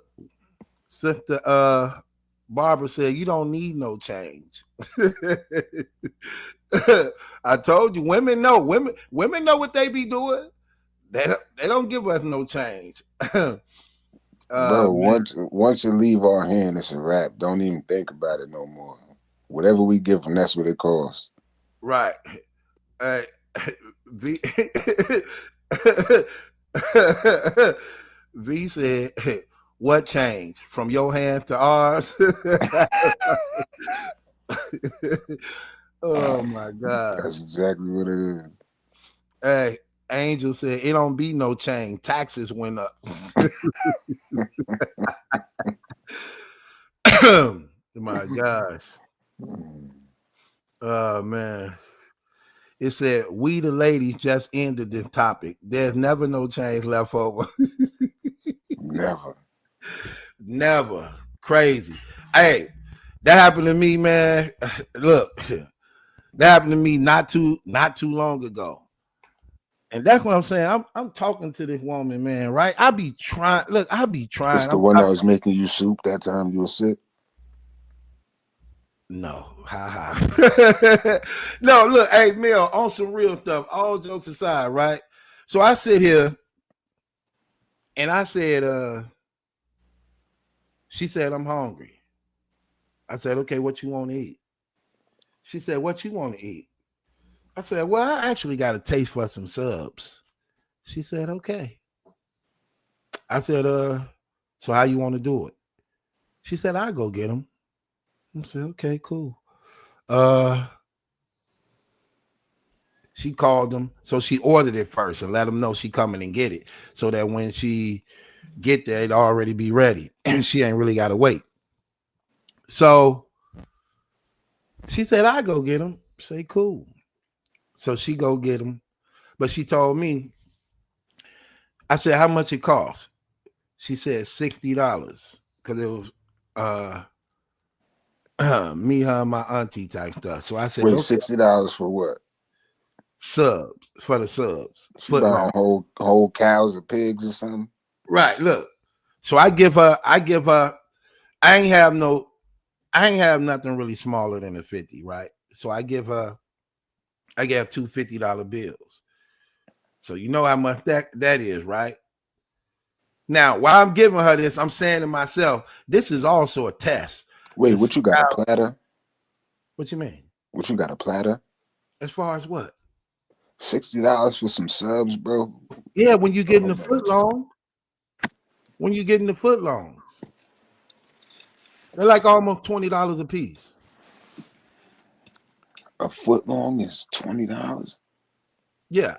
Sister Barbara said you don't need no change. I told you, women know. Women know what they be doing. They don't give us no change. Bro, once it leave our hand, it's a wrap. Don't even think about it no more. Whatever we give them, that's what it costs. Right. V said, what changed from your hand to ours? Oh my God. That's exactly what it is. Hey, Angel said it don't be no change. Taxes went up. My gosh. Oh man. It said, we the ladies just ended this topic. There's never no change left over. Never. Crazy. Hey, that happened to me, man. Look, that happened to me not too long ago. And that's what I'm saying. I'm talking to this woman, man, right? I be trying. Look, I be trying. It's the one that was making you soup that time you were sick? No. No, look, hey, Mel, on some real stuff, all jokes aside, right? So I sit here and I said, she said, I'm hungry. I said, okay, what you want to eat? She said, what you want to eat? I said, well, I actually got a taste for some subs. She said, okay. I said, so how you want to do it? She said, I'll go get them. I said, okay, cool. She called them. So she ordered it first and let them know she coming and get it. So that when she get there, it'll already be ready. And she ain't really got to wait. So she said, I go get them. Say, cool. So she go get them. But she told me, I said, how much it cost? She said $60 because it was me, her, and my auntie type stuff. So I said, wait, okay. $60 for what? Subs, for the subs. She bought whole cows or pigs or something? Right, look. So I give her, I ain't have nothing really smaller than a 50, right? So I gave two $50 bills. So you know how much that is, right? Now, while I'm giving her this, I'm saying to myself, this is also a test. Wait, what you got, a platter? What you mean? What you got, a platter? As far as what? $60 for some subs, bro? Yeah, when you get in the foot long. When you get in the foot longs. They're like almost $20 a piece. A foot long is $20? Yeah,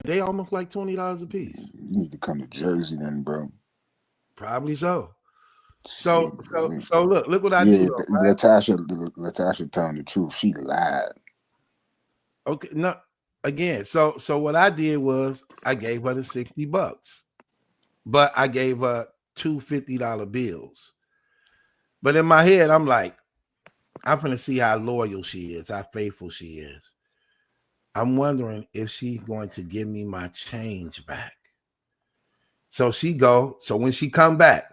they almost like $20 a piece. You need to come to Jersey then, bro. Probably so. So look what I do. Though, right? Latasha telling the truth. She lied. Okay, no, again. So what I did was I gave her the $60, but I gave her two $50 bills. But in my head, I'm like, I'm finna see how loyal she is, how faithful she is. I'm wondering if she's going to give me my change back. So when she come back,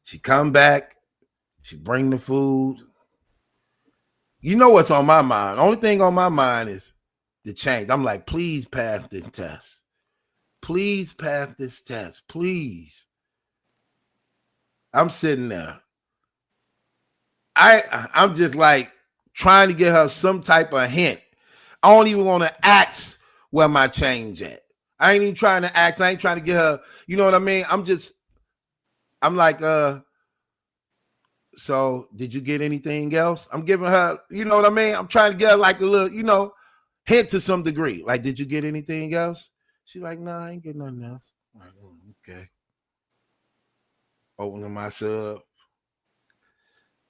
she bring the food. You know what's on my mind? Only thing on my mind is the change. I'm like, please pass this test. Please pass this test. Please. I'm sitting there. I'm just like trying to get her some type of hint. I don't even want to ask where my change at. I ain't even trying to ask. I ain't trying to get her, you know what I mean? I'm like, so did you get anything else? I'm giving her, you know what I mean? I'm trying to get her like a little, hint to some degree. Like, did you get anything else? She's like, no, I ain't getting nothing else. I'm like, okay. Opening my sub.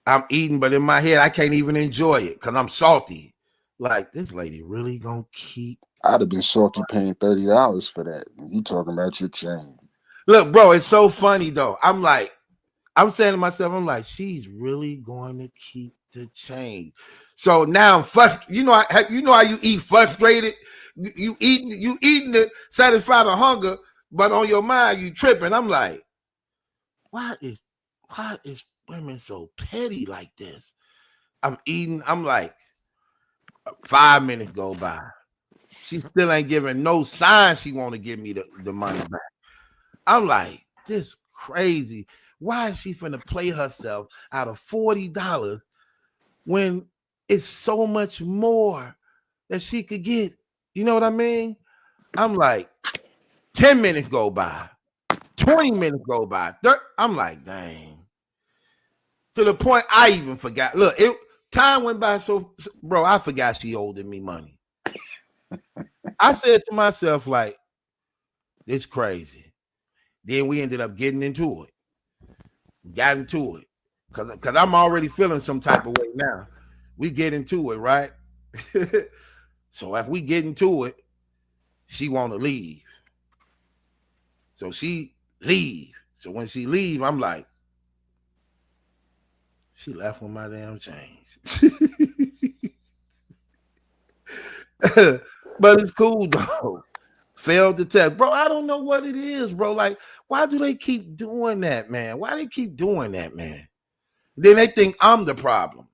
I'm eating, but in my head, I can't even enjoy it because I'm salty. Like, this lady really gonna keep I'd have been salty paying $30 for that. You talking about your chain? Look, bro, it's so funny though. I'm saying to myself, I'm like, she's really going to keep the chain. So now I'm frustrated. You know how you eat frustrated. You eating to satisfy the hunger, but on your mind you tripping. I'm like, why is women so petty like this? I'm eating. I'm like, 5 minutes go by. She still ain't giving no sign she want to give me the money back. I'm like, this crazy. Why is she finna play herself out of $40 when it's so much more that she could get? You know what I mean? I'm like, 10 minutes go by, 20 minutes go by. I'm like, dang. To the point I even forgot. Look, time went by so bro, I forgot she owed me money. I said to myself, like, it's crazy. Then we ended up getting into it. Got into it. Cause I'm already feeling some type of way now. We get into it, right? So if we get into it, she want to leave. So she leave. So when she leave, I'm like, she left with my damn change. But it's cool though. Failed the test. Bro, I don't know what it is, bro. Like, why do they keep doing that, man? Why they keep doing that, man? Then they think I'm the problem.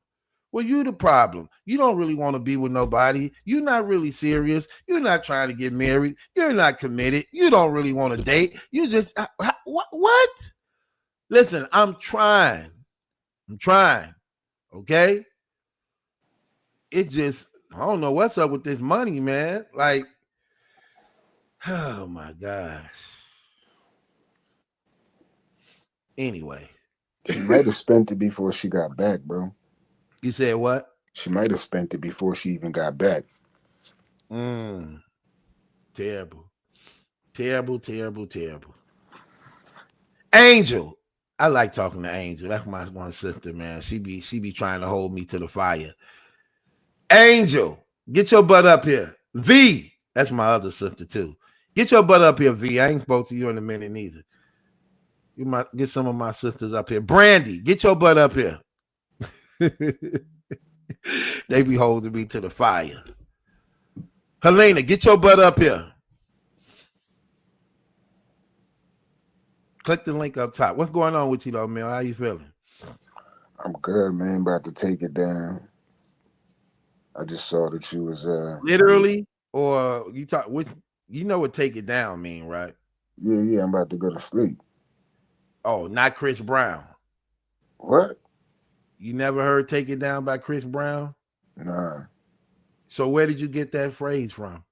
Well, you the problem. You don't really want to be with nobody. You're not really serious. You're not trying to get married. You're not committed. You don't really want to date. You just what? Listen, I'm trying. Okay? It just, I don't know what's up with this money, man. Like, oh my gosh. Anyway. She might have spent it before she got back, bro. You said what? She might have spent it before she even got back. Terrible. Terrible. Angel. I like talking to Angel. That's my one sister, man. She be trying to hold me to the fire. Angel, get your butt up here. V, that's my other sister too. Get your butt up here, V. I ain't spoke to you in a minute neither. You might get some of my sisters up here. Brandy, get your butt up here. They be holding me to the fire. Helena, get your butt up here. Click the link up top. What's going on with you though, man? How you feeling? I'm good, man. About to take it down. I just saw that you was literally, or you talk with, you know what take it down mean, right? Yeah, I'm about to go to sleep. Oh, not Chris Brown. What? You never heard Take It Down by Chris Brown? Nah. So where did you get that phrase from?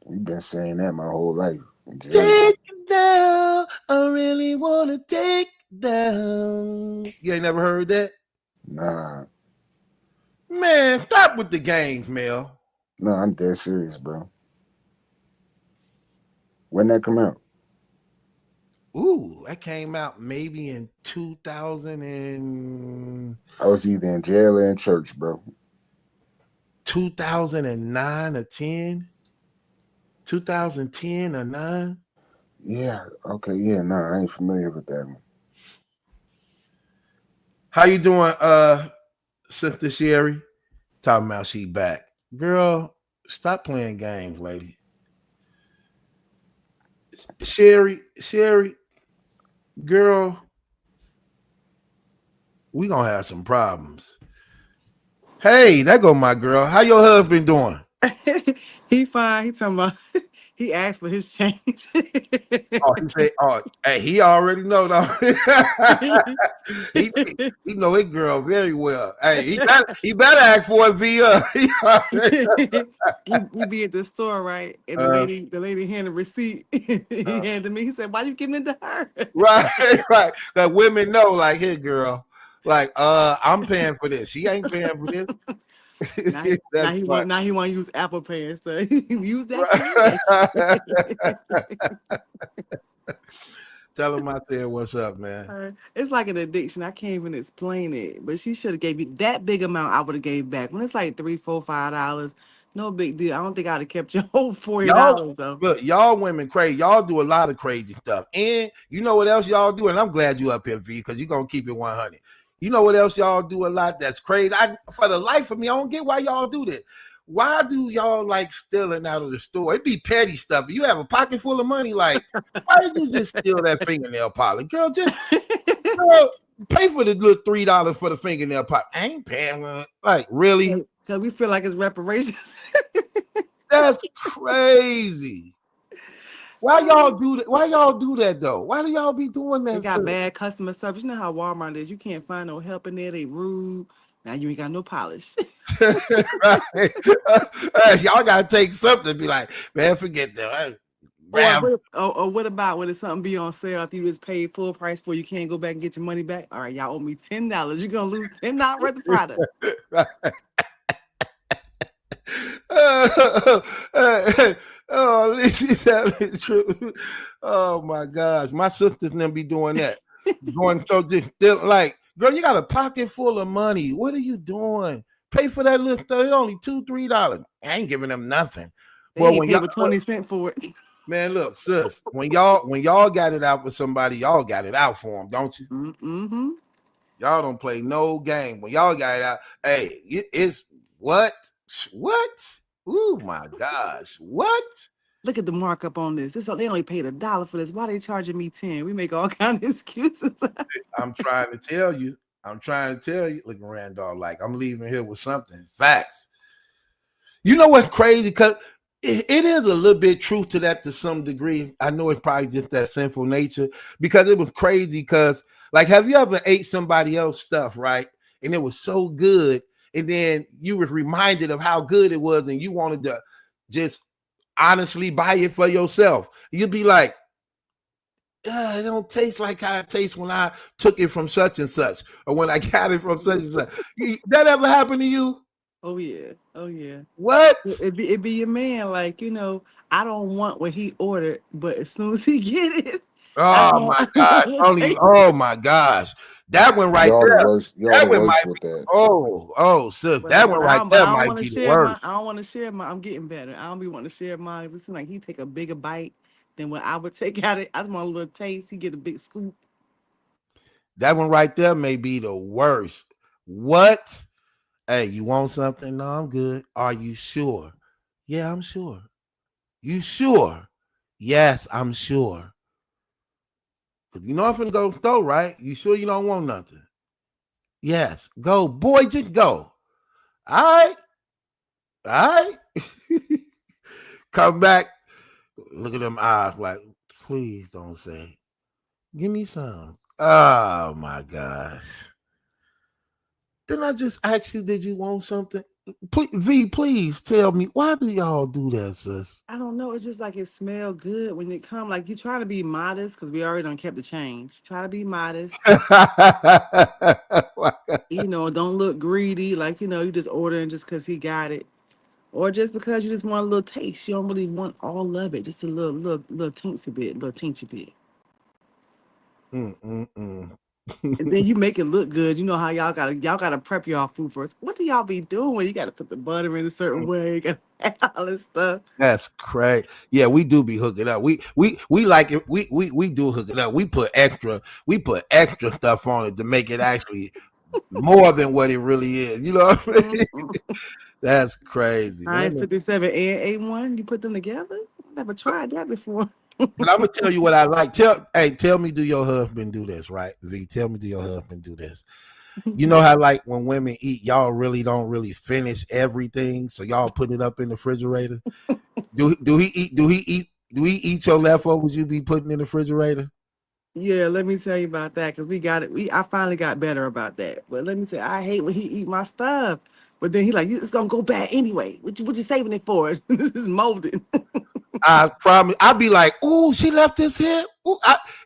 We've been saying that my whole life. Take it down. I really want to take it down. You ain't never heard that? Nah. Man, stop with the games, Mel. No, I'm dead serious, bro. When that come out? Ooh, that came out maybe in 2000 and... I was either in jail or in church, bro. 2009 or 10? 2010 or 9? Yeah, okay, yeah, no, I ain't familiar with that one. How you doing, Sister Sherry? Talking about she back. Girl, stop playing games, lady. Sherry, girl, we gonna have some problems. Hey, there go my girl. How your husband doing? He fine. He talking about he asked for his change. Oh, he said, oh, hey, he already know though. he know his girl very well. Hey, he better ask for it via. he be at the store, right? And the lady handed a receipt. He handed me. He said, "Why you giving it to her?" Right. That women know, like, here, girl. Like, I'm paying for this. She ain't paying for this. Now he want to use Apple Pay and stuff. Use that cash. Tell him I said, what's up, man? It's like an addiction. I can't even explain it. But she should have gave you that big amount. I would have gave back. When it's like $3, $4, $5 No big deal. I don't think I'd have kept your whole Y'all, $40 though. look, y'all women crazy. Y'all do a lot of crazy stuff. And you know what else y'all do? And I'm glad you up here, V, because you're gonna keep it 100. You know what else y'all do a lot that's crazy? For the life of me, I don't get why y'all do this. Why do y'all like stealing out of the store? It be petty stuff. You have a pocket full of money. Like, why did you just steal that fingernail polish? Girl, just pay for the little $3 for the fingernail polish. I ain't paying. Like, really? So we feel like it's reparations. That's crazy. Why y'all do that? Why y'all do that though? Why do y'all be doing that? They got bad customer service. You know how Walmart is. You can't find no help in there. They rude. Now you ain't got no polish. Right. Y'all gotta take something. Be like, man, forget that. Or what about when it's something be on sale after you just paid full price for? You can't go back and get your money back. All right, y'all owe me $10. You're gonna lose $10 worth of product. Oh, she's telling true. Oh my gosh, my sisters never be doing that. Going so just still like, girl, you got a pocket full of money. What are you doing? Pay for that little stuff. It's only $2-3. I ain't giving them nothing. They ain't paid but 20 cents for it. Man, look, sis, when y'all got it out for somebody, y'all got it out for them, don't you? Mm-hmm. Y'all don't play no game. When y'all got it out, hey, it's what? Oh my gosh, what? Look at the markup on this. They only paid $1 for this. Why they charging me 10? We make all kind of excuses. I'm trying to tell you. Look, Randolph, like I'm leaving here with something. Facts. You know what's crazy? Because it is a little bit truth to that to some degree. I know it's probably just that sinful nature because it was crazy. Because, like, have you ever ate somebody else's stuff, right? And it was so good. And then you were reminded of how good it was and you wanted to just honestly buy it for yourself. You'd be like, it don't taste like how it tastes when I took it from such and such or when I got it from such and such. That ever happened to you? Oh yeah. What? It be your man, like, I don't want what he ordered, but as soon as he get it, oh my gosh. Oh my gosh. That one right y'all there. The worst, y'all that the one worst might with be, that. Oh, sis, that one right there might be the worst. I don't want to share my. I'm getting better. I don't be wanting to share mine. It seems like he take a bigger bite than what I would take out it. I just want a little taste. He get a big scoop. That one right there may be the worst. What? Hey, you want something? No, I'm good. Are you sure? Yeah, I'm sure. You sure? Yes, I'm sure. You know I'm finna go store, right? You sure you don't want nothing? Yes, go, boy, just go. All right. Come back. Look at them eyes like, please don't say. Give me some. Oh my gosh. Didn't I just ask you, did you want something? Please tell me, why do y'all do that, sis? I don't know. It's just like it smell good when it come. Like you try to be modest because we already done kept the change. Try to be modest. Don't look greedy. Like, you just ordering just because he got it. Or just because you just want a little taste. You don't really want all of it. Just a little teensy bit, little teensy bit. And then you make it look good. You know how y'all gotta prep y'all food first. What do y'all be doing? You gotta put the butter in a certain way. You gotta have all this stuff. That's crazy. Yeah, we do be hooking up. We like it. We do hook it up. We put extra stuff on it to make it actually more than what it really is. You know what I mean? That's crazy. 957 and A1, you put them together? Never tried that before. But I'm gonna tell you what I like. Tell me, do your husband do this, right? V, tell me, do your husband do this? You know how like when women eat, y'all really don't really finish everything, so y'all put it up in the refrigerator. Do he eat your leftovers you be putting in the refrigerator? Yeah, let me tell you about that because we got it. I finally got better about that. But let me say, I hate when he eat my stuff. But then he like, it's gonna go bad anyway. What you saving it for? This is molded. I promise. I'd be like, "Ooh, she left this here." Ooh,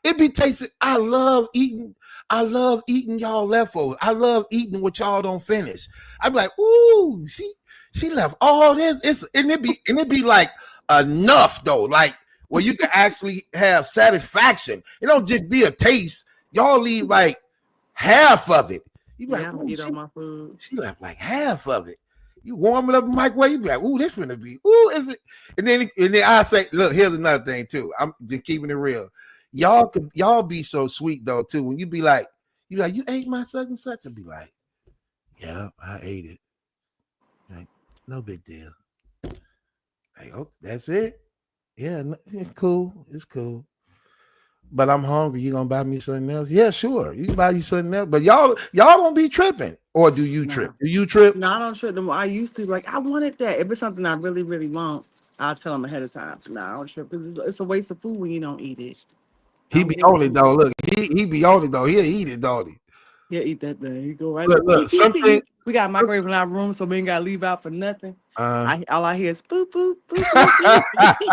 it be tasting. I love eating y'all leftovers. I love eating what y'all don't finish. I'd be like, "Ooh, she left all this." And it be like enough though, like where you can actually have satisfaction. It don't just be a taste. Y'all leave like half of it. You Yeah, I like, don't eat all my food. she left like half of it. You warm it up in the microwave, you be like, ooh, this finna be, ooh, is it? And then I say, look, here's another thing too. I'm just keeping it real. Y'all be so sweet though too. When you be like, you ate my such and such, and be like, yeah, I ate it. Like, no big deal. Like, oh, that's it. Yeah, it's cool. It's cool. But I'm hungry. You gonna buy me something else? Yeah, sure. You can buy you something else. But y'all don't be tripping. Or do you trip? No. Do you trip? No, I don't trip no more. I used to like I wanted that. If it's something I really, really want, I'll tell them ahead of time. No, I don't trip because it's a waste of food when you don't eat it. He I'm be good on it too. though. Look, he be on it though. He'll eat it, don't he? Yeah, eat that thing. You go right. Look, Beep, beep, something. beep. We got a microwave in our room, so we ain't gotta leave out for nothing. Uh, All I hear is boop boop boop boop boop.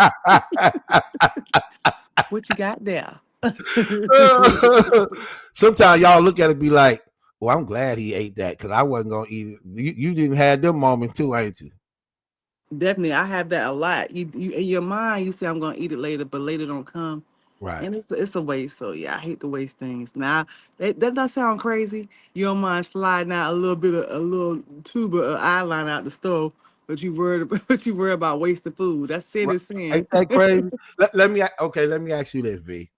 What you got there? sometimes y'all look at it and be like, well, I'm glad he ate that because I wasn't gonna eat it. You didn't have them moments too, ain't you? Definitely, I have that a lot. You in your mind, you say I'm gonna eat it later, but later don't come, Right. and it's a waste. So yeah, I hate to waste things. Now that does sound crazy. You don't mind sliding out a little tube of eyeliner out the stove, but you worried but you worry about wasting food. That's sin Right. is sin. Ain't that crazy? Let me let me ask you this, V.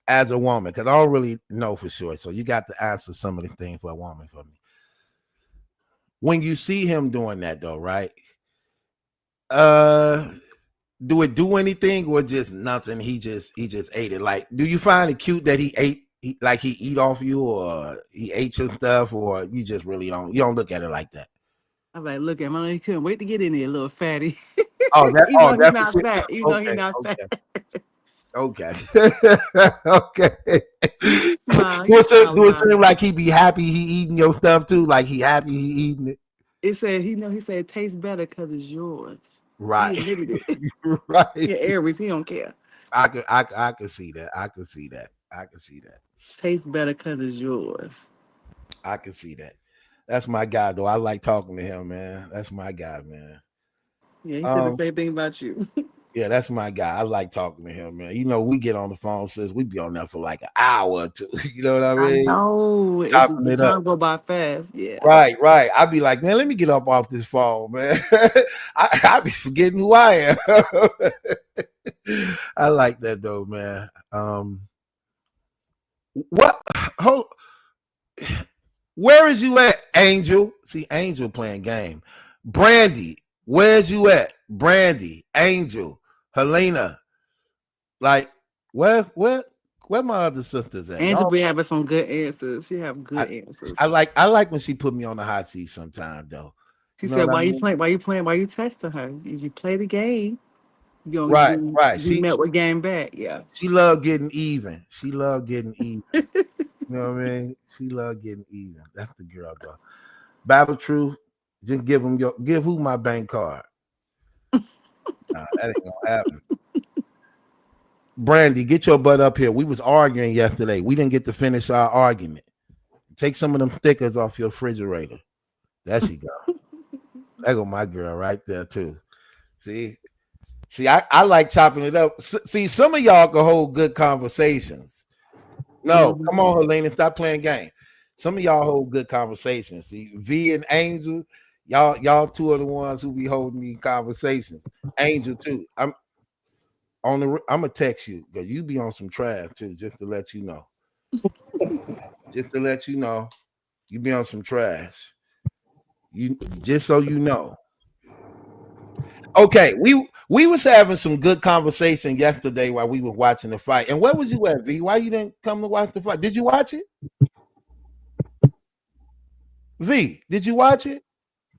As a woman, because I don't really know for sure. So you got to answer some of the things for a woman for me. When you see him doing that though, right? Uh do it do anything or just nothing? He just ate it. Like, do you find it cute that like he eat off you or he ate your stuff or you just really don't look at it like that? I'm like, look at him. He couldn't wait to get in there, little fatty. Oh, Even though he's that's not what fat. Even though he's okay, not fat. okay. Okay. You smile. Do You it smile do it about seem it. like he be happy he eating your stuff too? Like he happy he eating it? It said he said it tastes better because it's yours. He Right. admitted it. Right. Yeah, Aries, he don't care. I could see that. I could see that. I could see that. Tastes better because it's yours. I can see that. That's my guy, though. I like talking to him, man. That's my guy, man. Yeah, he said the Um, same thing about you. yeah, that's my guy. I like talking to him, man. You know, we get on the phone since we be on there for like an hour or two. You know what I I mean? know. Chopping The it up. time go by fast. Yeah. Right, right. I'd be like, man, let me get up off this phone, man. I be forgetting who I am. I like that though, man. What? Hold. Where is you at, Angel? See, Angel playing game. Brandy, where's you at? Brandy, Angel, Helena. Like, where my other sisters at? Angel Y'all, be having some good answers. She have I, good answers. I like when she put me on the hot seat sometime though. She You know said, what I "Why you mean? playing? Why you playing? Why you testing her? If you play the game, you gonna Right, right. be met with game back." Yeah. She loved getting even. She loved getting even. You know what I mean? She loved getting even. That's the girl though. Battle Truth, just give who my bank card. Nah, that ain't gonna happen. Brandy, get your butt up here. We was arguing yesterday. We didn't get to finish our argument. Take some of them stickers off your refrigerator. There she go. There go my girl right there too. See, I like chopping it up. See, some of y'all can hold good conversations. No, Mhm. come on, Helena, stop playing game. Some of y'all hold good conversations. See, V and Angel, y'all two are the ones who be holding these conversations. Angel too. I'm gonna text you because you be on some trash too, just to let you know. Just to let you know, you be on some trash. You just so you know. Okay, we was having some good conversation yesterday while we were watching the fight. And where was you at, V? Why you didn't come to watch the fight? Did you watch it? V, did you watch it?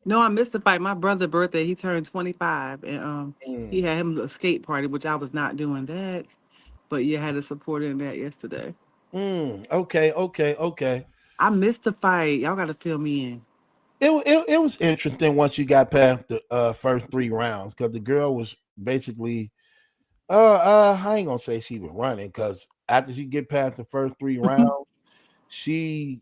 No, I missed the fight. My brother's birthday, he turned 25, and he Mm, had him a skate party, which I was not doing that. But you had to support in that yesterday. okay, okay, okay. I missed the fight. Y'all got to fill me in. It was interesting once you got past the first 3 rounds because the girl was basically I ain't gonna say she was running because after she get past the first 3 rounds, she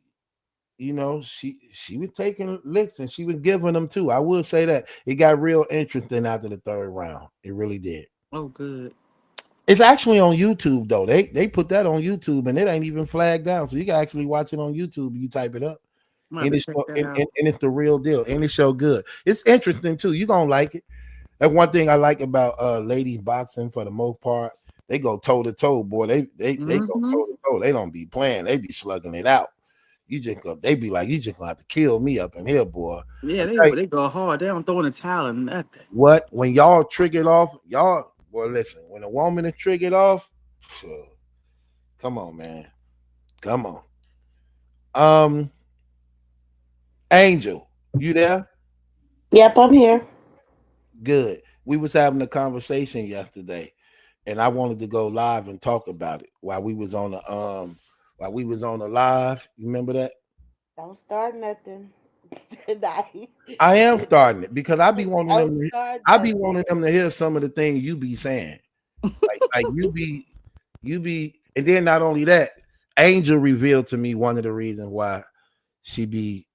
she was taking licks and she was giving them too. I will say that it got real interesting after the third round. It really did. Oh, good. It's actually on YouTube though. They put that on YouTube and it ain't even flagged down, so you can actually watch it on YouTube. You type it up. I'm And gonna it's check so- that out. and it's the real deal. And it's so good. It's interesting too. You're gonna like it. That's one thing I like about ladies boxing for the most part. They go toe to toe, boy. They go Mm-hmm. toe to toe. They don't be playing. They be slugging it out. They be like, you just gonna have to kill me up in here, boy. Yeah, I'm telling you they go hard. They don't throw in the towel or nothing. what, when y'all triggered off, y'all, boy, listen, when a woman is triggered off, phew, come on, man. Come on. Um, Angel, you there? Yep, I'm here. Good. We was having a conversation yesterday, and I wanted to go live and talk about it while we was on the live. You remember that? Don't start nothing tonight. I am starting it because Don't start I be nothing. wanting them to hear some of the things you be saying. Like you be, and then not only that, Angel revealed to me one of the reasons why she be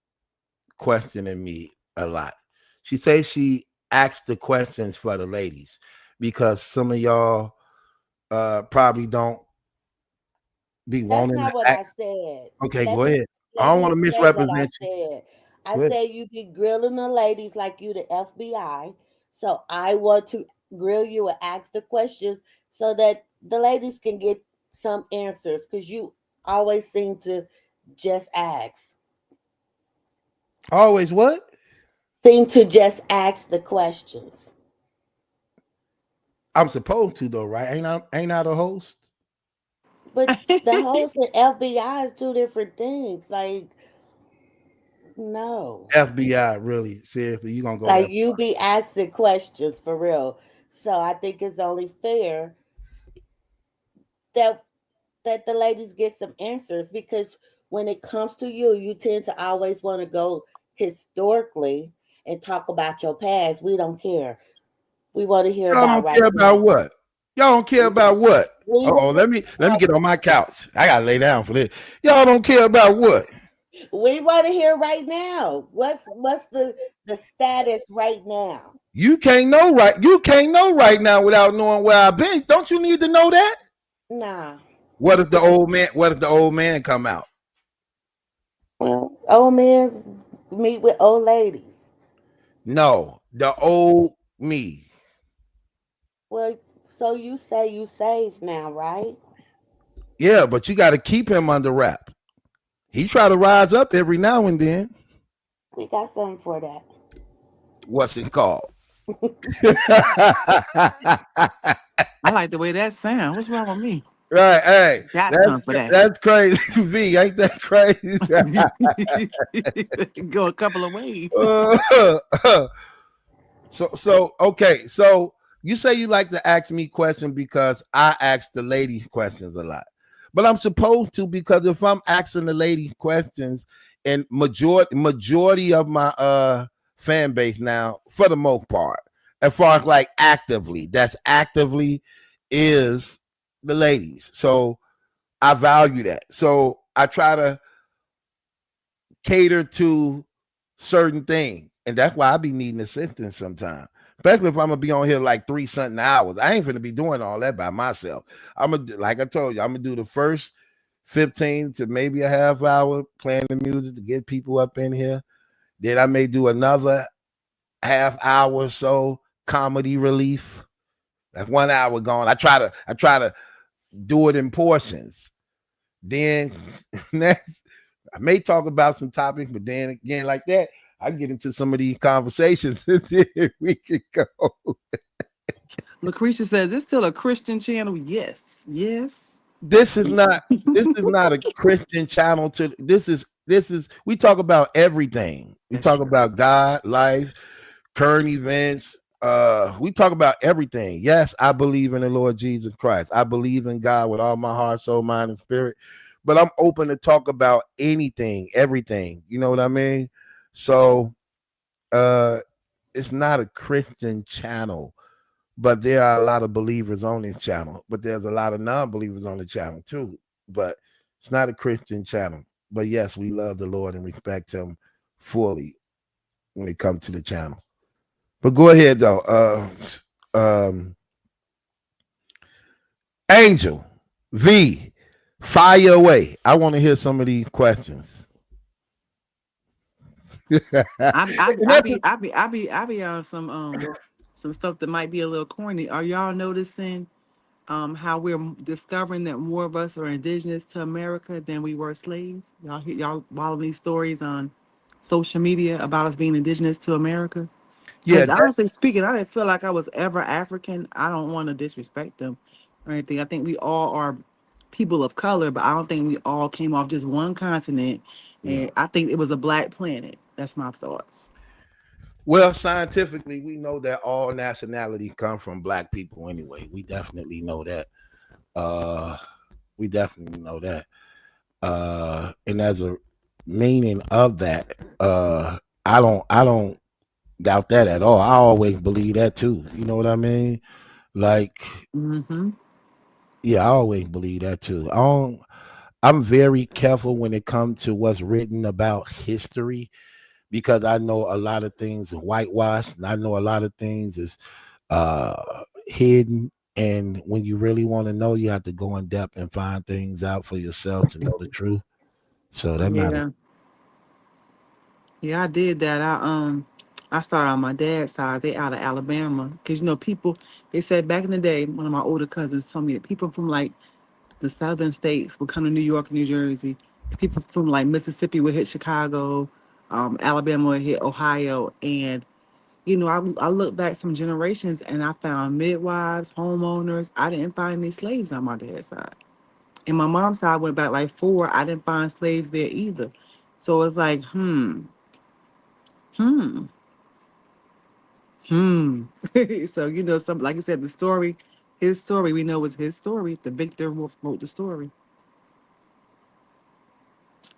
questioning me a lot. She says she asks the questions for the ladies because some of y'all probably don't be That's wanting to not what I ask. said. Okay, go Let me ahead. I let don't me want to say what I misrepresent you. said. I Go ahead. said you be grilling the ladies like you the FBI. So I want to grill you and ask the questions so that the ladies can get some answers because you always seem to just ask. Always what? Seem to just ask the questions. I'm supposed to though, right? Ain't I the host? But the host and FBI is two different things. Like, no. FBI, really? Seriously, you gonna go Like that you be asking questions for real. So I think it's only fair that the ladies get some answers because when it comes to you, you tend to always want to go historically and talk about your past. We don't care. We want to hear Y'all about don't right care now. about what? Y'all don't care about what? We Oh, let me get on my couch. I gotta lay down for this. Y'all don't care about what? we want to hear right now. What's the status right now? You can't know right now without knowing where I've been. Don't you need to know that? Nah. What if the old man come out? Well, old men meet with old ladies. No, the old me. Well, so you say you saved now, right? Yeah, but you gotta keep him under wrap. He try to rise up every now and then. We got something for that. What's it called? I like the way that sounds. What's wrong with me? Right, hey, Got something for that. that's crazy. V, ain't that crazy? Go a couple of ways. So okay, so you say you like to ask me questions because I ask the ladies questions a lot, but I'm supposed to because if I'm asking the ladies questions, and majority of my fan base now, for the most part, as far as like actively, that's actively is the ladies. So I value that. So I try to cater to certain things. And that's why I be needing assistance sometimes. Especially if I'm gonna be on here like 3 something hours. I ain't gonna be doing all that by myself. I'm gonna, like I told you, I'm gonna do the first 15 to maybe a half hour playing the music to get people up in here. Then I may do another half hour or so comedy relief. That's 1 hour gone. I try to do it in portions. Then next I may talk about some topics, but then again, like that, I get into some of these conversations. We could go. Lucretia says, "It's still a Christian channel." Yes. Yes. This is not. This is not a Christian channel. This is. We talk about everything. We That's talk true. about God, life, current events. We talk about everything. Yes, I believe in the Lord Jesus Christ. I believe in God with all my heart, soul, mind, and spirit. But I'm open to talk about anything, everything. You know what I mean? So uh it's not a Christian channel, but there are a lot of believers on this channel. But there's a lot of non-believers on the channel too. But it's not a Christian channel. But yes, we love the Lord and respect him fully when it comes to the channel. But go ahead though. Angel V, fire away. I want to hear some of these questions. And that's I be on some stuff that might be a little corny. Are y'all noticing how we're discovering that more of us are indigenous to America than we were slaves? Y'all follow these stories on social media about us being indigenous to America? yeah, Because honestly speaking, I didn't feel like I was ever African. I don't want to disrespect them or anything. I think we all are people of color, but I don't think we all came off just one continent. yeah. And I think it was a black planet. That's my thoughts. Well, scientifically, we know that all nationalities come from black people anyway. We definitely know that. Uh, we definitely know that. And as a meaning of that, I don't doubt that at all. I always believe that too. You know what I mean? Like, Mm-hmm. yeah, I always believe that too. I'm very careful when it comes to what's written about history because I know a lot of things are whitewashed and I know a lot of things is hidden. And when you really want to know, you have to go in depth and find things out for yourself to know the truth. So that matters. Yeah. Yeah, I did that. I started on my dad's side. They out of Alabama. Cause people they said back in the day, one of my older cousins told me that people from like the southern states would come to New York and New Jersey. People from like Mississippi would hit Chicago, Alabama would hit Ohio. And, I look back some generations and I found midwives, homeowners. I didn't find any slaves on my dad's side. And my mom's side went back like four. I didn't find slaves there either. So it's like, hmm, hmm. So, some like I said, his story, we know was his story. The Victor wrote the story.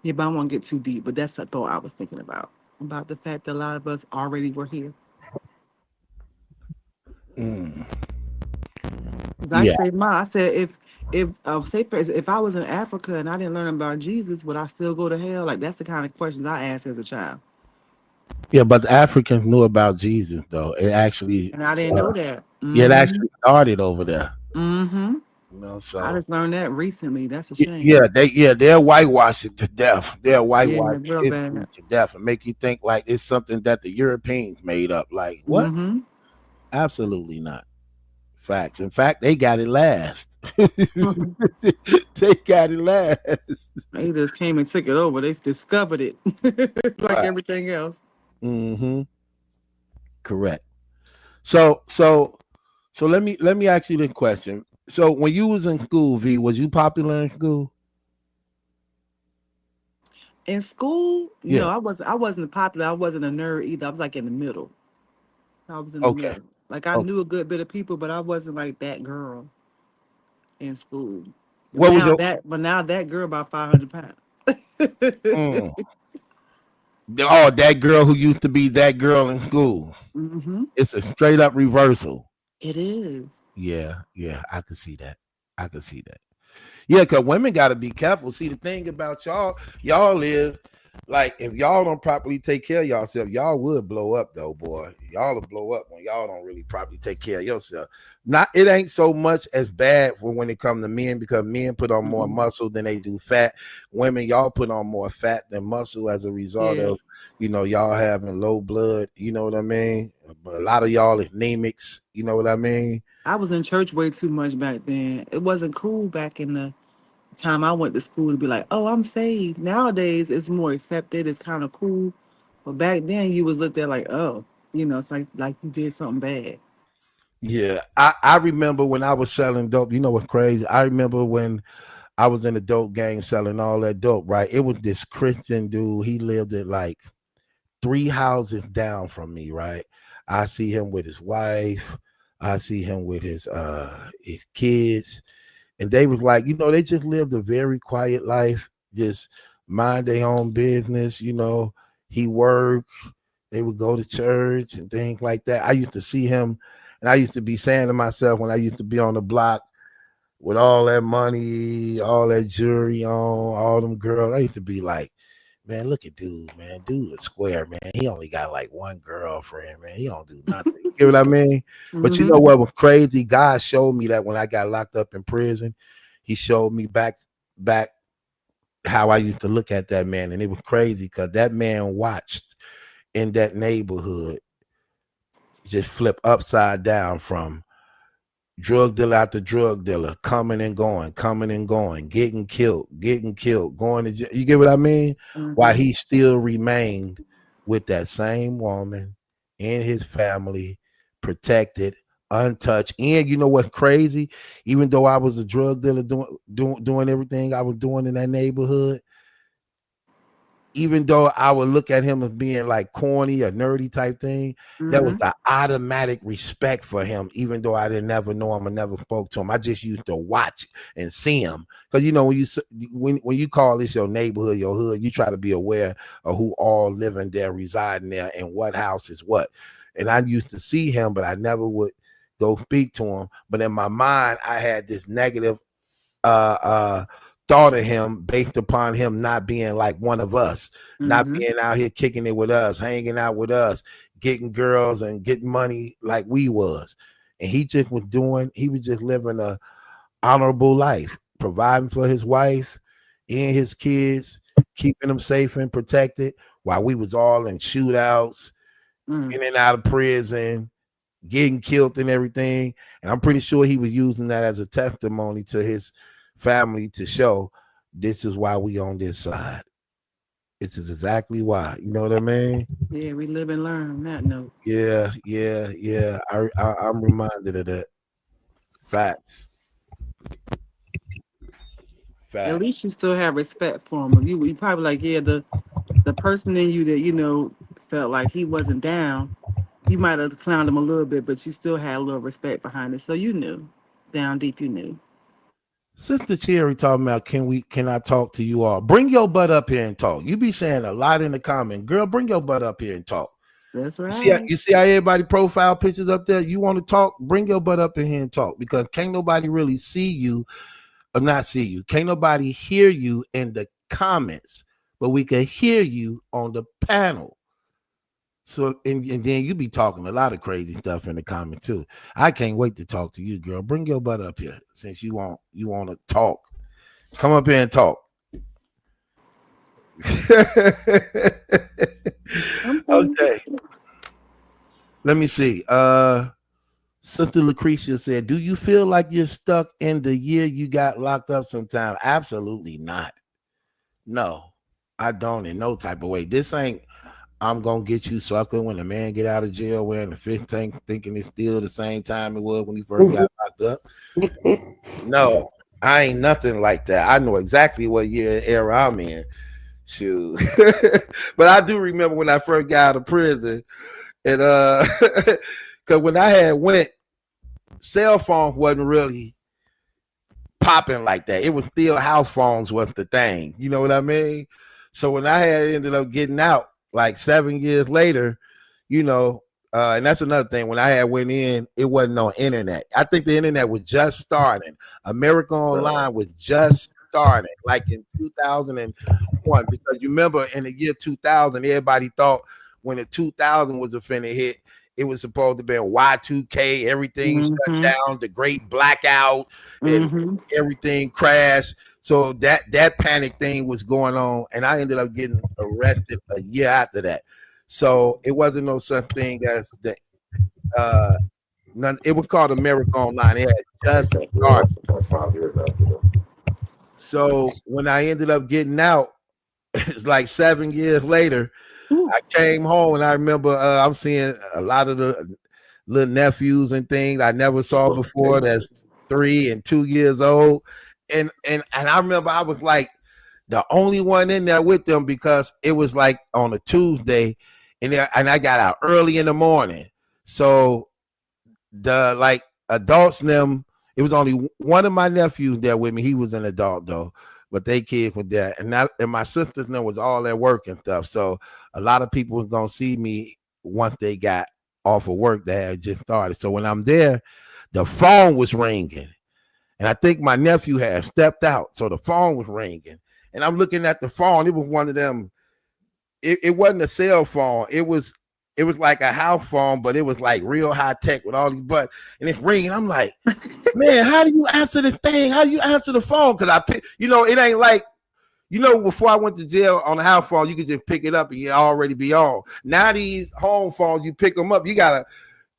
Yeah, but I won't get too deep. But that's a thought I was thinking about the fact that a lot of us already were here. Mm. Because I Yeah, say, I said, say for instance, if I was in Africa and I didn't learn about Jesus, would I still go to hell? Like that's the kind of questions I asked as a child, yeah, but the Africans knew about Jesus though. It actually, and I didn't know that. yeah, it Mm-hmm. actually started over there. Mm-hmm. I So just learned that recently. That's a shame. they'll whitewash it to death. They'll Yeah, whitewash real history bad. to death and make you think like it's something that the Europeans made up. Like what? Mm-hmm. Absolutely not. Facts. In fact, they got it last. They got it last. They just came and took it over. They discovered it, like Right. everything else. Mm-hmm. Correct. So let me ask you the question. So when you was in school, V, was you popular in school? In school, Yeah. I wasn't popular. I wasn't a nerd either. I was like in the middle. I was in the Okay. middle. Like I Okay. knew a good bit of people, but I wasn't like that girl in school. But What was now your that girl about 500 pounds. mm. Oh, that girl who used to be that girl in school? Mm-hmm. It's a straight up reversal. It is. Yeah, yeah, I can see that. I can see that. Yeah, because women got to be careful. See, the thing about y'all is like if y'all don't properly take care of yourself, y'all would blow up though, boy. Y'all will blow up when y'all don't really properly take care of yourself. Not it ain't so much as bad for when it comes to men because men put on more Mm-hmm. muscle than they do fat. Women, y'all put on more fat than muscle as a result Yeah, of y'all having low blood. You know what I mean? But a lot of y'all is anemics. You know what I mean? I was in church way too much back then. It wasn't cool back in the time I went to school to be like, "Oh, I'm saved." Nowadays, it's more accepted. It's kind of cool, but back then, you was looked at like, "Oh, it's like you did something bad." Yeah, I remember when I was selling dope. You know what's crazy? I remember when I was in the dope game selling all that dope. Right? It was this Christian dude. He lived at like 3 houses down from me. Right? I see him with his wife. I see him with his kids, and they was like, they just lived a very quiet life, just mind their own business. He worked. They would go to church and things like that. I used to see him, and I used to be saying to myself when I used to be on the block with all that money, all that jewelry on, all them girls. I used to be like, man, look at dude, man. Dude is square, man. He only got like one girlfriend, man. He don't do nothing. You get what I mean? But you Mm-hmm. know what was crazy? God showed me that when I got locked up in prison, he showed me back how I used to look at that man. And it was crazy because that man watched in that neighborhood just flip upside down from drug dealer after drug dealer, coming and going, getting killed, going to jail. You get what I mean? While he still remained with that same woman in his family, protected, untouched. And you know what's crazy? Even though I was a drug dealer doing everything I was doing in that neighborhood, even though I would look at him as being like corny or nerdy type thing, there was an automatic respect for him, even though I didn't never know him or never spoke to him. I just used to watch and see him. Because you know, when you call this your neighborhood, your hood, you try to be aware of who all living there, residing there, and what house is what. And I used to see him, but I never would go speak to him. But in my mind, I had this negative thought of him based upon him not being like one of us, not being out here kicking it with us, hanging out with us, getting girls and getting money like we was. And he just was just living a honorable life, providing for his wife and his kids, keeping them safe and protected while we was all in shootouts, in and out of prison, getting killed and everything. And I'm pretty sure he was using that as a testimony to his family to show this is why we on this side. This is exactly why. You know what I mean? Yeah, we live and learn on that note. Yeah. I'm reminded of that. Facts. At least you still have respect for him. You probably like, yeah, the person in you that, you know, felt like he wasn't down, you might have clowned him a little bit, but you still had a little respect behind it. So you knew. Down deep, you knew. Sister Cherry talking about can I talk to you all? Bring your butt up here and talk. You be saying a lot in the comment. Girl, bring your butt up here and talk. That's right. You see how everybody profile pictures up there? You want to talk? Bring your butt up in here and talk, because can't nobody really see you or not see you. Can't nobody hear you in the comments, but we can hear you on the panel. So and then you be talking a lot of crazy stuff in the comment too. I can't wait to talk to you, girl. Bring your butt up here since you want to talk. Come up here and talk. Okay. Let me see. Sister Lucretia said, "Do you feel like you're stuck in the year you got locked up sometime?" Absolutely not. No, I don't in no type of way. This ain't I'm gonna get you sucker when a man get out of jail wearing a fish tank thinking it's still the same time it was when he first got locked up. No, I ain't nothing like that. I know exactly what year era I'm in. Shoot. But I do remember when I first got out of prison, and because when I had went, cell phone wasn't really popping like that. It was still house phones was the thing. You know what I mean? So when I had ended up getting out, like 7 years later, you know, and that's another thing. When I had went in, it wasn't no internet. I think the internet was just starting. America Online was just starting, like in 2001. Because you remember in the year 2000, everybody thought when the 2000 was a finna hit, it was supposed to be Y2K, everything shut down, the great blackout, and everything crashed. So that panic thing was going on, and I ended up getting arrested a year after that. So it wasn't no such thing as the it was called America Online. It had just started. So when I ended up getting out, it's like 7 years later. I came home and I remember I'm seeing a lot of the little nephews and things I never saw before. That's 3 and 2 years old. And I remember I was like the only one in there with them because it was like on a Tuesday, and I got out early in the morning. So the like adults them, it was only one of my nephews there with me. He was an adult though, but they kids were there, and my sisters them was all at work and stuff. So a lot of people was gonna see me once they got off of work that had just started. So when I'm there, the phone was ringing. And I think my nephew had stepped out. So the phone was ringing. And I'm looking at the phone. It was one of them. It wasn't a cell phone. It was like a house phone, but it was like real high tech with all these buttons. And it's ringing. I'm like, man, how do you answer this thing? How do you answer the phone? Because it ain't like You know, before I went to jail on the house phone, you could just pick it up and you already be on. Now these home phones, you pick them up, you gotta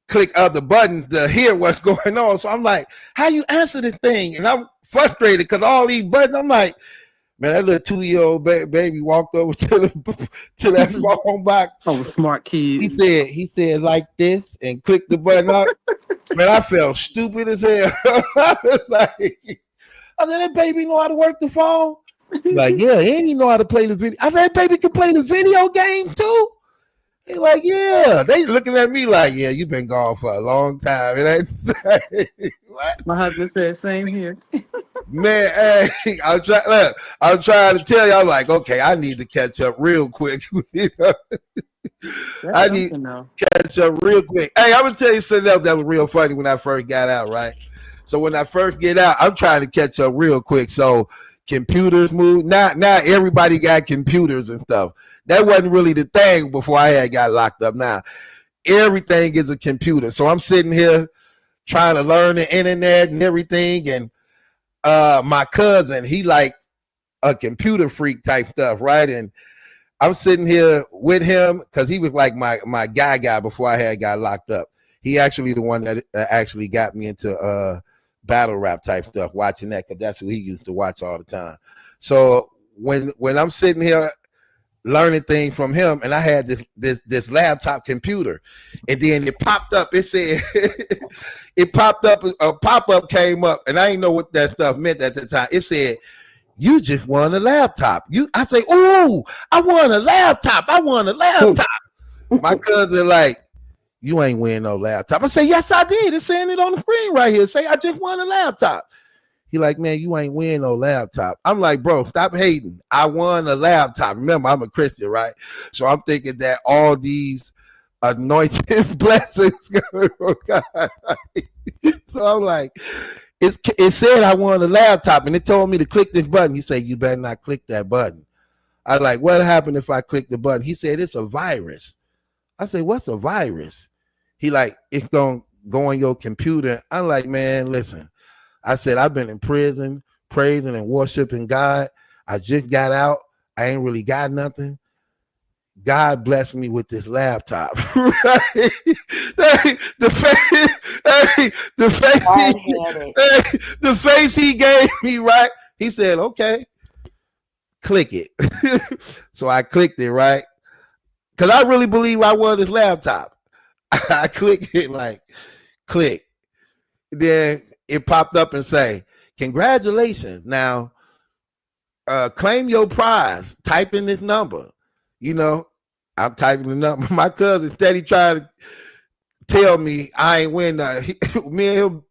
click other buttons to hear what's going on. So I'm like, how you answer this thing? And I'm frustrated because all these buttons, I'm like, man, that little 2-year-old baby walked over to that phone box. Oh, smart kids. He said like this and clicked the button out. Man, I felt stupid as hell. Like, I said, that baby know how to work the phone. Like, yeah, and he know how to play the video. I said, that baby can play the video game too. They like, yeah. They looking at me like, yeah, you've been gone for a long time. And what? My husband said, same here. Man, hey, I'm trying to tell you, I'm like, okay, I need to catch up real quick. You know? I need to catch up real quick. Hey, I'm gonna tell you something else that was real funny when I first got out, right? So when I first get out, I'm trying to catch up real quick. So computers move. Now everybody got computers and stuff. That wasn't really the thing before I had got locked up. Now everything is a computer. So I'm sitting here trying to learn the internet and everything. And my cousin, he like a computer freak type stuff, right? And I'm sitting here with him because he was like my guy before I had got locked up. He actually the one that actually got me into battle rap type stuff, watching that because that's what he used to watch all the time. So when I'm sitting here learning things from him, and I had this laptop computer, and then it popped up. It said it popped up. A pop-up came up, and I didn't know what that stuff meant at the time. It said, "You just won a laptop." I say, "Oh, I won a laptop. I won a laptop." My cousin like, "You ain't win no laptop." I say, "Yes, I did. It's saying it on the screen right here. Say I just won a laptop." He like, "Man, you ain't win no laptop." I'm like, "Bro, stop hating. I won a laptop." Remember, I'm a Christian, right? So I'm thinking that all these anointed blessings go from God. So I'm like, it said I won a laptop, and it told me to click this button. He said, "You better not click that button." I was like, "What happened if I click the button?" He said, "It's a virus." I said, "What's a virus?" He like, "It's gonna go on your computer." I'm like, "Man, listen." I said, "I've been in prison, praising and worshiping God. I just got out. I ain't really got nothing. God blessed me with this laptop." Right? The face he gave me, right? He said, "Okay, click it." So I clicked it, right? Because I really believe I won this laptop. I clicked it, like, click. Then it popped up and say, "Congratulations. Now, claim your prize. Type in this number." You know, I'm typing the number. My cousin steady trying to tell me I ain't win. Me and him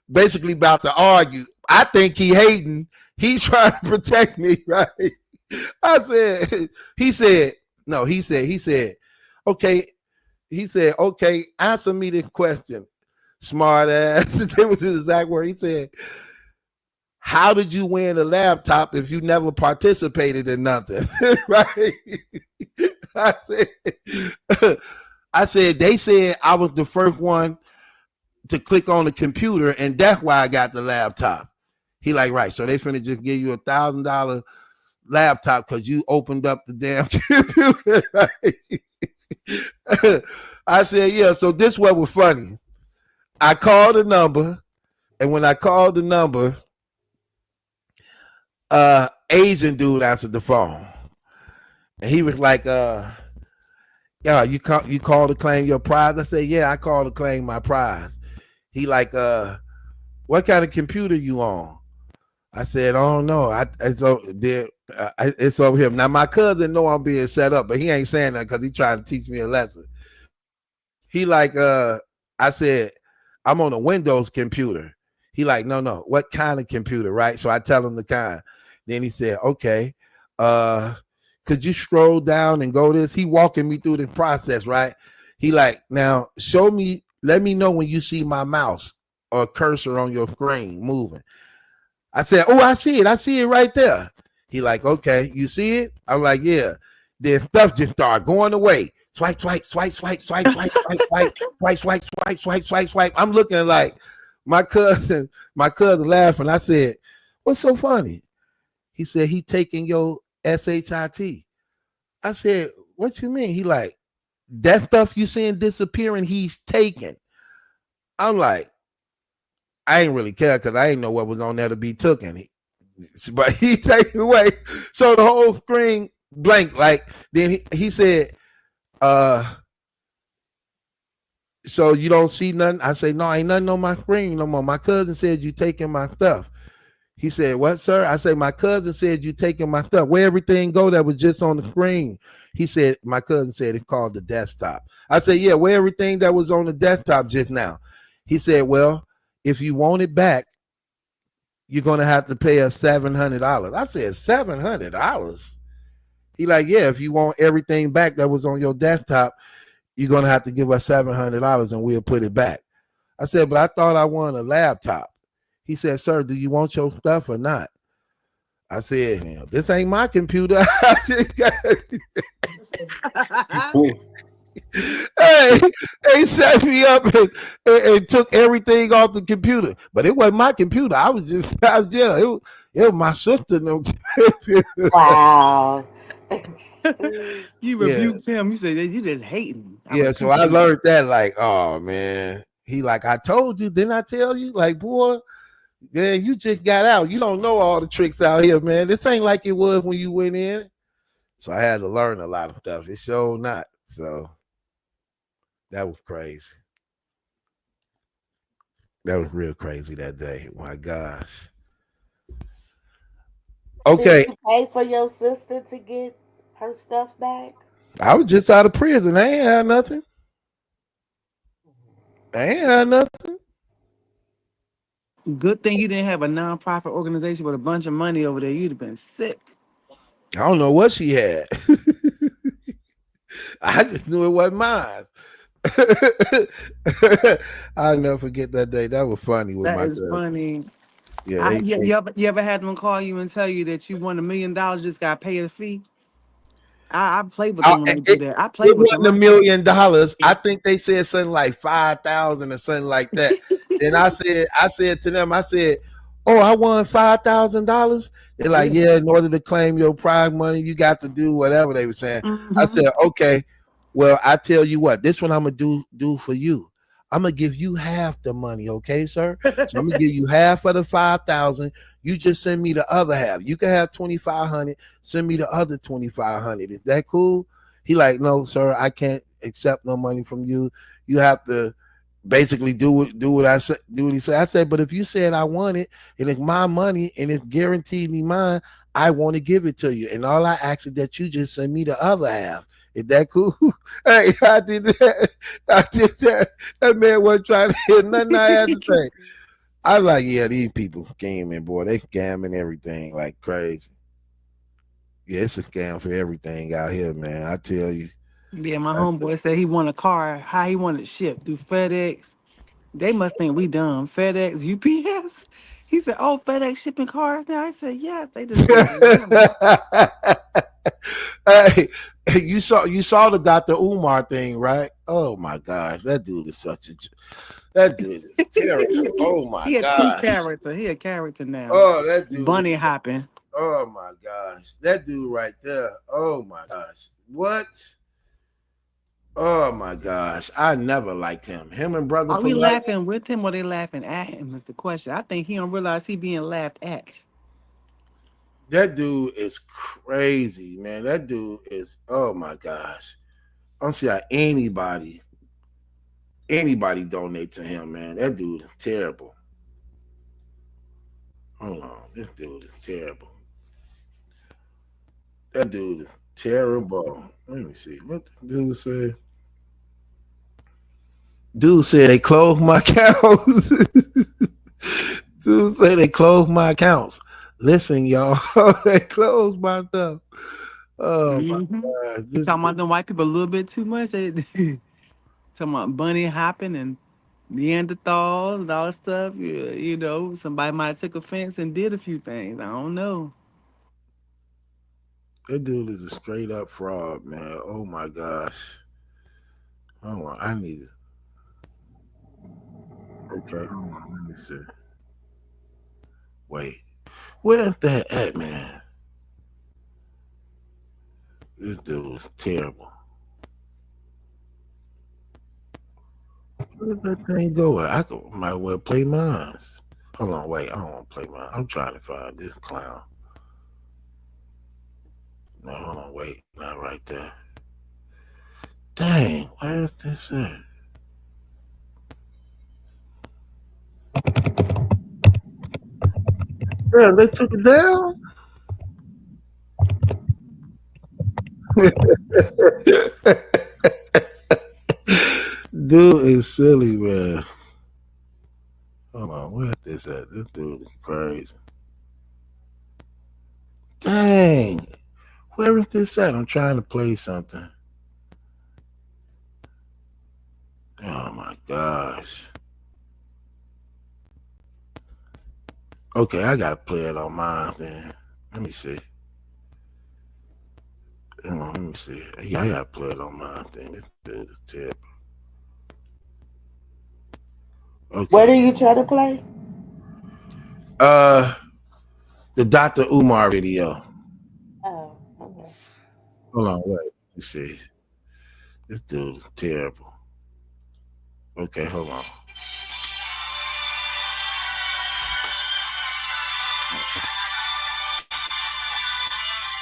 basically about to argue. I think he hating. He trying to protect me, right? He said, "Okay." He said, "Okay, answer me this question, smart ass." That was his exact word. He said, "How did you win a laptop if you never participated in nothing?" Right? I said, "They said I was the first one to click on the computer, and that's why I got the laptop." He like, "Right, so they finna just give you $1,000 laptop because you opened up the damn computer." Right? I said, "Yeah." So this what was funny. I called the number, and when I called the number, Asian dude answered the phone, and he was like, "Yeah, you called to claim your prize?" I said, "Yeah, I called to claim my prize." He like, "What kind of computer you on?" I said, "Oh no, it's over here." Now my cousin know I'm being set up, but he ain't saying that because he trying to teach me a lesson. He like, I said, "I'm on a Windows computer." He like, no, what kind of computer, right? So I tell him the kind. Then he said, "Okay, could you scroll down and go this?" He walking me through the process, right? He like, "Now show me, let me know when you see my mouse or cursor on your screen moving." I said, "Oh, I see it right there." He like, "Okay, you see it?" I'm like, "Yeah." Then stuff just started going away. Swipe, swipe, swipe, swipe, swipe, swipe, swipe, swipe, swipe, swipe, swipe, swipe, swipe, swipe. I'm looking like my cousin laughing. I said, "What's so funny?" He said, "He taking your SHIT. I said, what you mean? He like, that stuff you seeing disappearing, he's taking. I'm like, I ain't really care because I ain't know what was on there to be taken. But he taken away. So the whole screen blank. Like, then he said, so you don't see nothing? I say, no, ain't nothing on my screen no more. My cousin said you taking my stuff. He said, what, sir? I say, my cousin said you taking my stuff. Where everything go that was just on the screen? He said, my cousin said it's called the desktop. I said, yeah, where everything that was on the desktop just now? He said, well, if you want it back, you're going to have to pay us $700. I said, $700? He like, yeah, if you want everything back that was on your desktop, you're going to have to give us $700 and we'll put it back. I said, but I thought I wanted a laptop. He said, sir, do you want your stuff or not? I said, this ain't my computer. Hey, they set me up and took everything off the computer. But it wasn't my computer. I was it was my sister. Wow. You Yeah. rebuked him. You said you just hating. I Yeah. was So too I cute. learned that, like, oh man. He like, I told you, didn't I tell you? Like, boy, yeah, you just got out. You don't know all the tricks out here, man. This ain't like it was when you went in. So I had to learn a lot of stuff. It showed not. So that was crazy. That was real crazy that day. My gosh. Did Okay. you pay for your sister to get her stuff back? I was just out of prison. I ain't had nothing. I ain't had nothing. Good thing you didn't have a nonprofit organization with a bunch of money over there. You'd have been sick. I don't know what she had. I just knew it wasn't mine. I'll never forget that day. That was funny with That my is cousin. funny. Yeah, they You ever had them call you and tell you that you won $1 million, just got to pay the fee? I played with them when they do it, that. I played it with them wasn't myself. $1 million. I think they said something like 5,000 or something like that. Then I said to them, I said, "Oh, I won $5,000." They're like, Yeah. "Yeah, in order to claim your prize money, you got to do whatever they were saying." I Hmm. said, "Okay, well, I tell you what, this one I'm gonna do for you. I'm gonna give you half the money, okay, sir? So I'm gonna give you half of the 5,000. You just send me the other half. You can have 2,500. Send me the other 2,500. Is that cool?" He like, "No, sir, I can't accept no money from you. You have to basically do what I said, do what he said." I said, "But if you said I want it and it's my money and it's guaranteed me mine, I want to give it to you. And all I ask is that you just send me the other half. Is that cool?" Hey, I did that. I did that. That man wasn't trying to hear nothing I had to say. I was like, yeah, these people scamming, boy. They scamming everything like crazy. Yeah, it's a scam for everything out here, man. I tell you. Yeah, my That's homeboy said he want a car. How he want it shipped through FedEx? They must think we dumb. FedEx, UPS. He said, "Oh, FedEx shipping cars now." I said, "Yes." They just be dumb. Hey, you saw the Dr. Umar thing, right? Oh my gosh, that dude is that dude is terrible. Oh my He a true gosh. character. He a character now. Oh, that dude Bunny is hopping. oh my gosh. That dude right there. Oh my gosh. What? Oh my gosh. I never liked him. Him and Brother Are we Polite. laughing with him or they laughing at him? Is the question. I think he don't realize he being laughed at. That dude is crazy, man. That dude is oh my gosh. I don't see how anybody donate to him, man. That dude is terrible. Hold on. This dude is terrible. That dude is terrible. Let me see. What the dude said? Dude said they closed my accounts. Dude said they closed my accounts. Listen, y'all, they closed my stuff. Oh my Mm-hmm. god. He talking about them white people a little bit too much. They talking about bunny hopping and Neanderthals and all that stuff. Yeah, somebody might have took offense and did a few things. I don't know. That dude is a straight up fraud, man. Oh my gosh. Hold on. I need it. Okay, hold on. Let me see. Wait. Where's that at, man? This dude was terrible. Where did that thing go? Might well play mine. Hold on, wait. I don't want to play mine. I'm trying to find this clown. No, hold on, wait. Not right there. Dang, where's this at? Yeah, they took it down. Dude is silly, man. Hold on, where's this at? This dude is crazy. Dang, where is this at? I'm trying to play something. Oh my gosh. Okay, I gotta play it on mine then. Let me see. Hang on, let me see. Yeah, I gotta play it on mine then. This dude is terrible. Okay. What are you trying to play? The Dr. Umar video. Oh, okay. Hold on, wait. Let me see. This dude is terrible. Okay, hold on.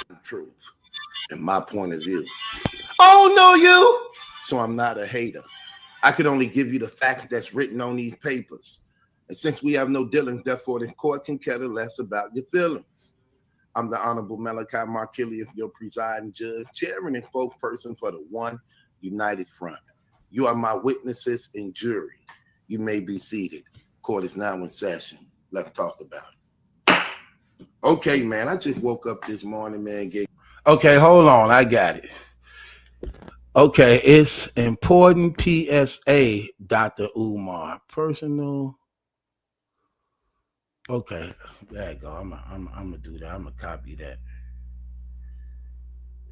The truth, in my point of view. Oh, no, you. So I'm not a hater. I could only give you the fact that's written on these papers. And since we have no dealings, therefore the court can care less about your feelings. I'm the Honorable Malachi Markelius, your presiding judge, chairman and spokesperson for the One United Front. You are my witnesses and jury. You may be seated. Court is now in session. Let's talk about it. Okay, man, I just woke up this morning, man. Okay, hold on. I got it. Okay, it's important PSA, Dr. Umar. Personal. Okay, there you go. I'm gonna do that. I'm gonna copy that.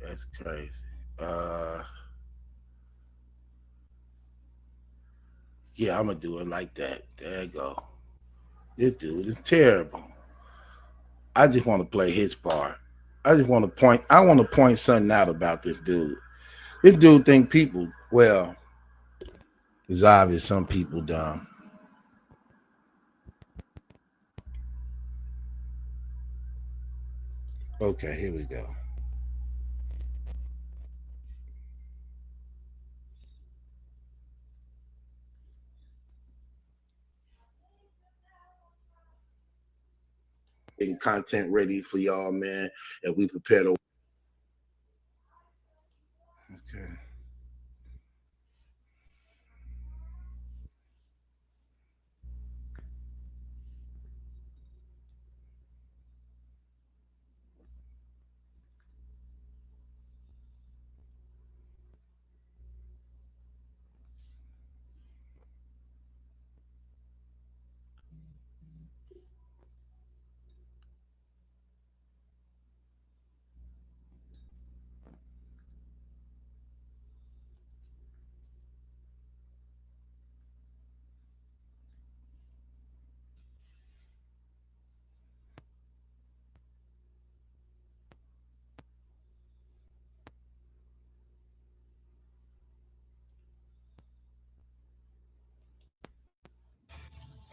That's crazy. Yeah, I'm gonna do it like that. There you go. This dude is terrible. I just want to play his part. I want to point something out about this dude. This dude think people, well, it's obvious some people dumb. Okay, here we go. Getting content ready for y'all, man, and we prepare to. Okay.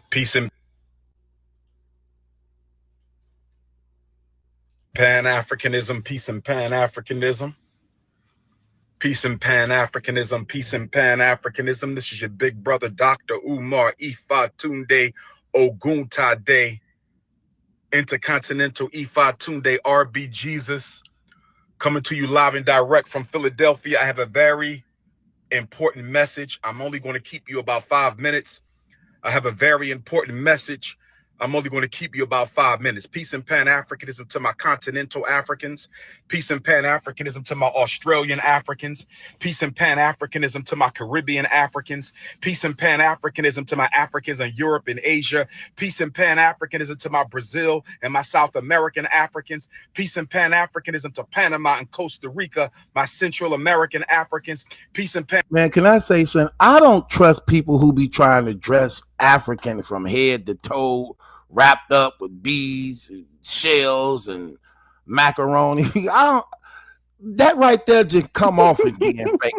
Peace and Pan-Africanism, peace and Pan-Africanism. Peace and Pan-Africanism, peace and Pan-Africanism. This is your big brother, Dr. Umar Ifa Tunde Oguntade, Intercontinental Ifa Tunde RB Jesus, coming to you live and direct from Philadelphia. I have a very important message. I'm only going to keep you about 5 minutes. I have a very important message. I'm only going to keep you about 5 minutes. Peace and Pan-Africanism to my continental Africans. Peace and Pan-Africanism to my Australian Africans. Peace and Pan-Africanism to my Caribbean Africans. Peace and Pan-Africanism to my Africans in Europe and Asia. Peace and Pan-Africanism to my Brazil and my South American Africans. Peace and Pan-Africanism to Panama and Costa Rica, my Central American Africans. Peace and Pan. Man, can I say something? I don't trust people who be trying to dress African from head to toe, wrapped up with bees and shells and macaroni. that right there just come off as being fake.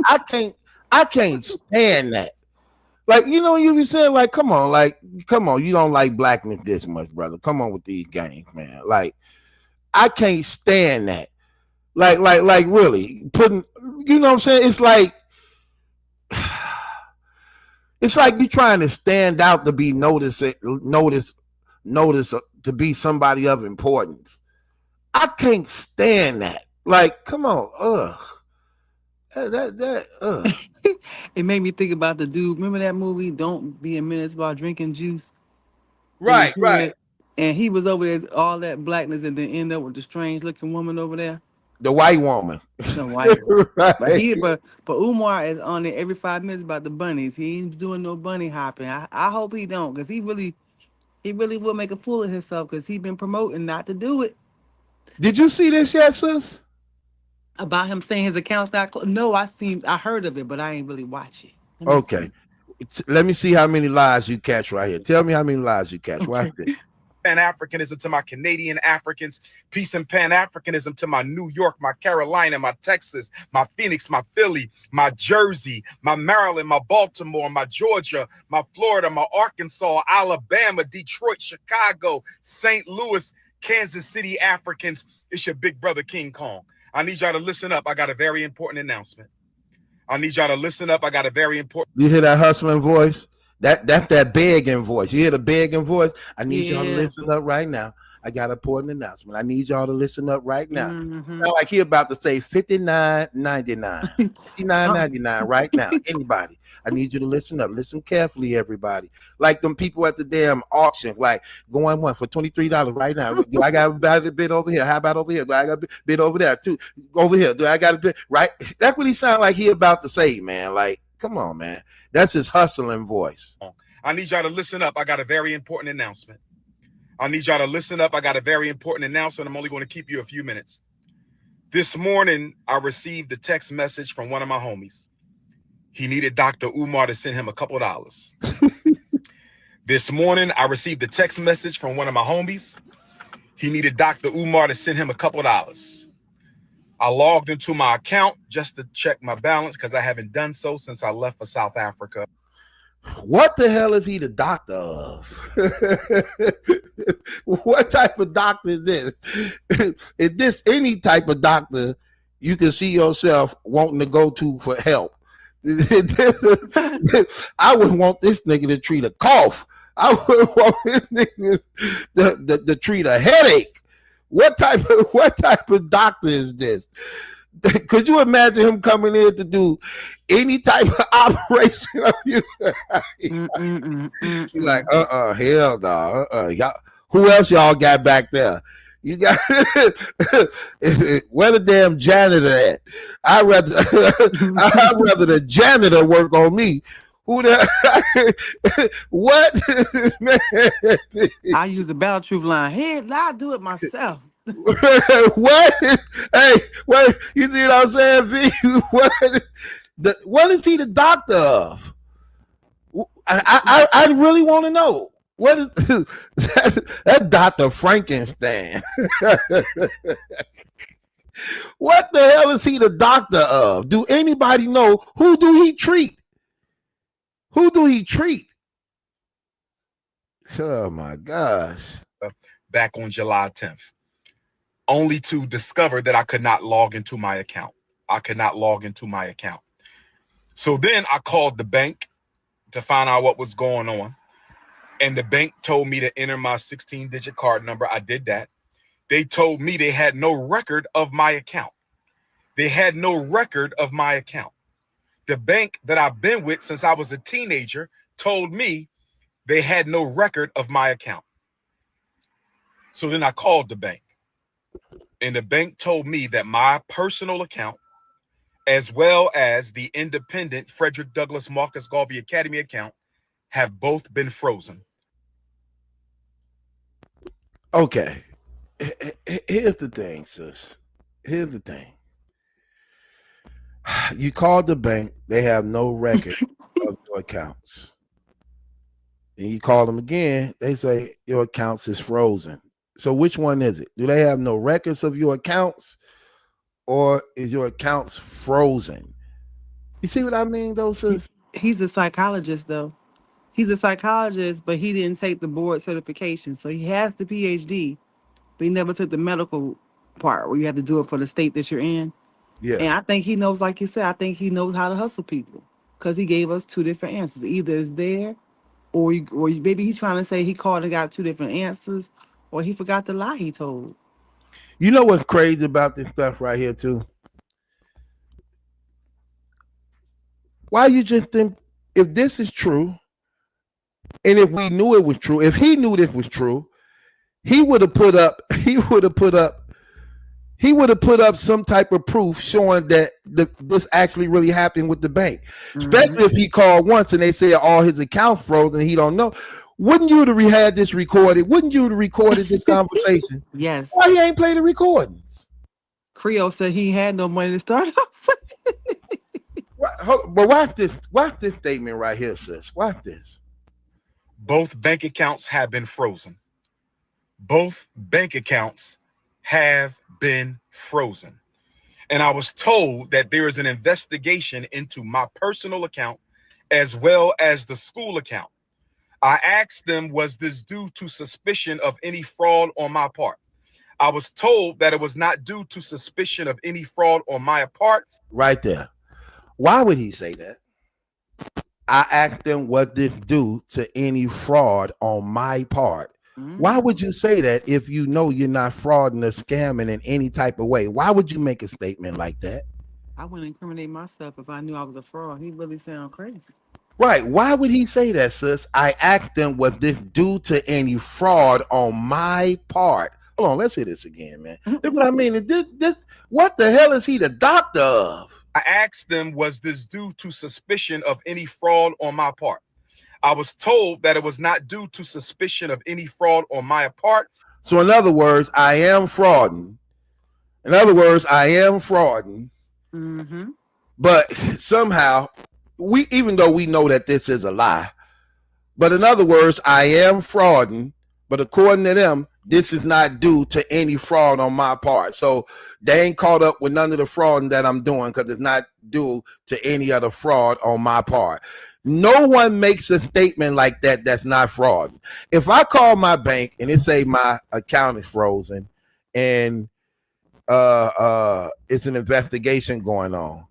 I can't stand that. Like, you be saying, like, come on, you don't like blackness this much, brother. Come on with these games, man. Like, I can't stand that. Like really putting, you know what I'm saying? It's like you trying to stand out to be notice to be somebody of importance. I can't stand that. Like, come on, It made me think about the dude. Remember that movie, Don't Be a Menace, about drinking juice? right, right. And he was over there, all that blackness, and then end up with the strange looking woman over there. The white woman, The white one. But right? but Umar is on there every 5 minutes about the bunnies. He ain't doing no bunny hopping. I hope he don't, because he really will make a fool of himself, because he been promoting not to do it. Did you see this yet, sis? About him saying his account's not closed. No, I heard of it, but I ain't really watch it. Let me Okay. see. Let me see how many lies you catch right here. Tell me how many lies you catch. Watch Okay. this. Pan-Africanism to my Canadian Africans, peace and Pan-Africanism to my New York, my Carolina, my Texas, my Phoenix, my Philly, my Jersey, my Maryland, my Baltimore, my Georgia, my Florida, my Arkansas, Alabama, Detroit, Chicago, St. Louis, Kansas City Africans. It's your big brother King Kong. I need y'all to listen up. I got a very important announcement. I need y'all to listen up. I got a very important. You hear that hustling voice? That's that begging voice. You hear the begging voice? I need y'all to Yeah. listen up right now. I got an important announcement. I need y'all to listen up right now. Mm-hmm. Sound like he about to say $59.99. $59.99 right now. Anybody, I need you to listen up. Listen carefully, everybody. Like them people at the damn auction, like going one for $23 right now. Do I got a bid over here? How about over here? Do I got a bid over there too? Over here? Do I got a bid right? That's what he sound like he about to say, man. Like, come on, man. That's his hustling voice. I need y'all to listen up. I got a very important announcement. I need y'all to listen up. I got a very important announcement. I'm only going to keep you a few minutes. This morning, I received a text message from one of my homies. He needed Dr. Umar to send him a couple of dollars. This morning, I received a text message from one of my homies. He needed Dr. Umar to send him a couple of dollars. I logged into my account just to check my balance, because I haven't done so since I left for South Africa. What the hell is he the doctor of? What type of doctor is this? Is this any type of doctor you can see yourself wanting to go to for help? I would want this nigga to treat a cough. I would want this nigga to treat a headache. What type of doctor is this? Could you imagine him coming in to do any type of operation on you? He's like, hell no, y'all. Who else y'all got back there? You got where the damn janitor at? I'd rather the janitor work on me. Who the what? I use the Battle Truth line. Hey, I do it myself. What? Hey, wait, you see what I'm saying, V? What is he the doctor of? I really want to know. What is that Dr. Frankenstein? What the hell is he the doctor of? Do anybody know? Who do he treat? Who do he treat? Oh my gosh. Back on July 10th. Only to discover that I could not log into my account. So then I called the bank to find out what was going on. And the bank told me to enter my 16-digit card number. I did that. They told me they had no record of my account. The bank that I've been with since I was a teenager told me they had no record of my account. So then I called the bank. And the bank told me that my personal account, as well as the independent Frederick Douglass Marcus Garvey Academy account, have both been frozen. Okay. Here's the thing, sis. Here's the thing. You called the bank. They have no record of your accounts. And you call them again. They say your accounts is frozen. So which one is it? Do they have no records of your accounts, or is your accounts frozen? You see what I mean, though, sis? He's a psychologist, though. He's a psychologist, but he didn't take the board certification. So he has the PhD, but he never took the medical part where you have to do it for the state that you're in. Yeah. And I think he knows, like you said, I think he knows how to hustle people because he gave us two different answers. Either it's there, or maybe he's trying to say he called and got two different answers, or he forgot the lie he told. You know what's crazy about this stuff right here, too? Why you just think if this is true, and if we knew it was true, if he knew this was true, he would have put up some type of proof showing that this actually really happened with the bank. Especially if he called once and they said all his accounts froze and he don't know. Wouldn't you have had this recorded? Wouldn't you have recorded this conversation? Yes. Why he ain't play the recordings? Creole said he had no money to start off. But watch this statement right here, sis. Watch this. Both bank accounts have been frozen. Both bank accounts have been frozen. And I was told that there is an investigation into my personal account as well as the school account. I asked them, was this due to suspicion of any fraud on my part? I was told that it was not due to suspicion of any fraud on my part. Right there. Why would he say that? I asked them, was this due to any fraud on my part? Why would you say that if you know you're not frauding or scamming in any type of way? Why would you make a statement like that? I wouldn't incriminate myself if I knew I was a fraud. He really sound crazy. Right. Why would he say that, sis? I asked them, was this due to any fraud on my part? Hold on, let's hear this again, man. That's what I mean. What the hell is he the doctor of? I asked them, was this due to suspicion of any fraud on my part? I was told that it was not due to suspicion of any fraud on my part. So in other words, I am frauding. But somehow, even though we know that this is a lie, but in other words, I am frauding, but according to them, this is not due to any fraud on my part. So they ain't caught up with none of the fraud that I'm doing because it's not due to any other fraud on my part. No one makes a statement like that that's not fraud. If I call my bank and it say my account is frozen and it's an investigation going on,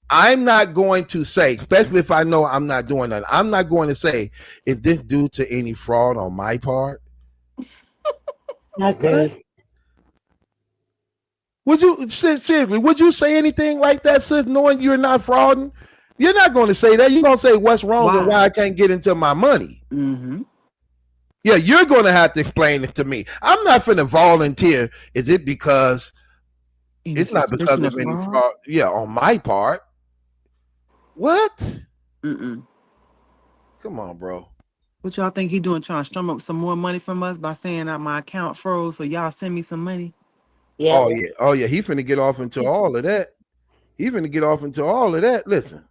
I'm not going to say, especially if I know I'm not doing that, I'm not going to say, is this due to any fraud on my part? Not good. Would you seriously? Would you say anything like that, sis? Knowing you're not frauding, you're not going to say that. You're going to say what's wrong and why I can't get into my money. Yeah, you're going to have to explain it to me. I'm not finna volunteer. Is it because it's not because of any fraud? Yeah, on my part. What? Come on, bro. What y'all think he doing? Trying to strum up some more money from us by saying that my account froze, so y'all send me some money? Yeah. Oh yeah. He finna get off into all of that. Listen.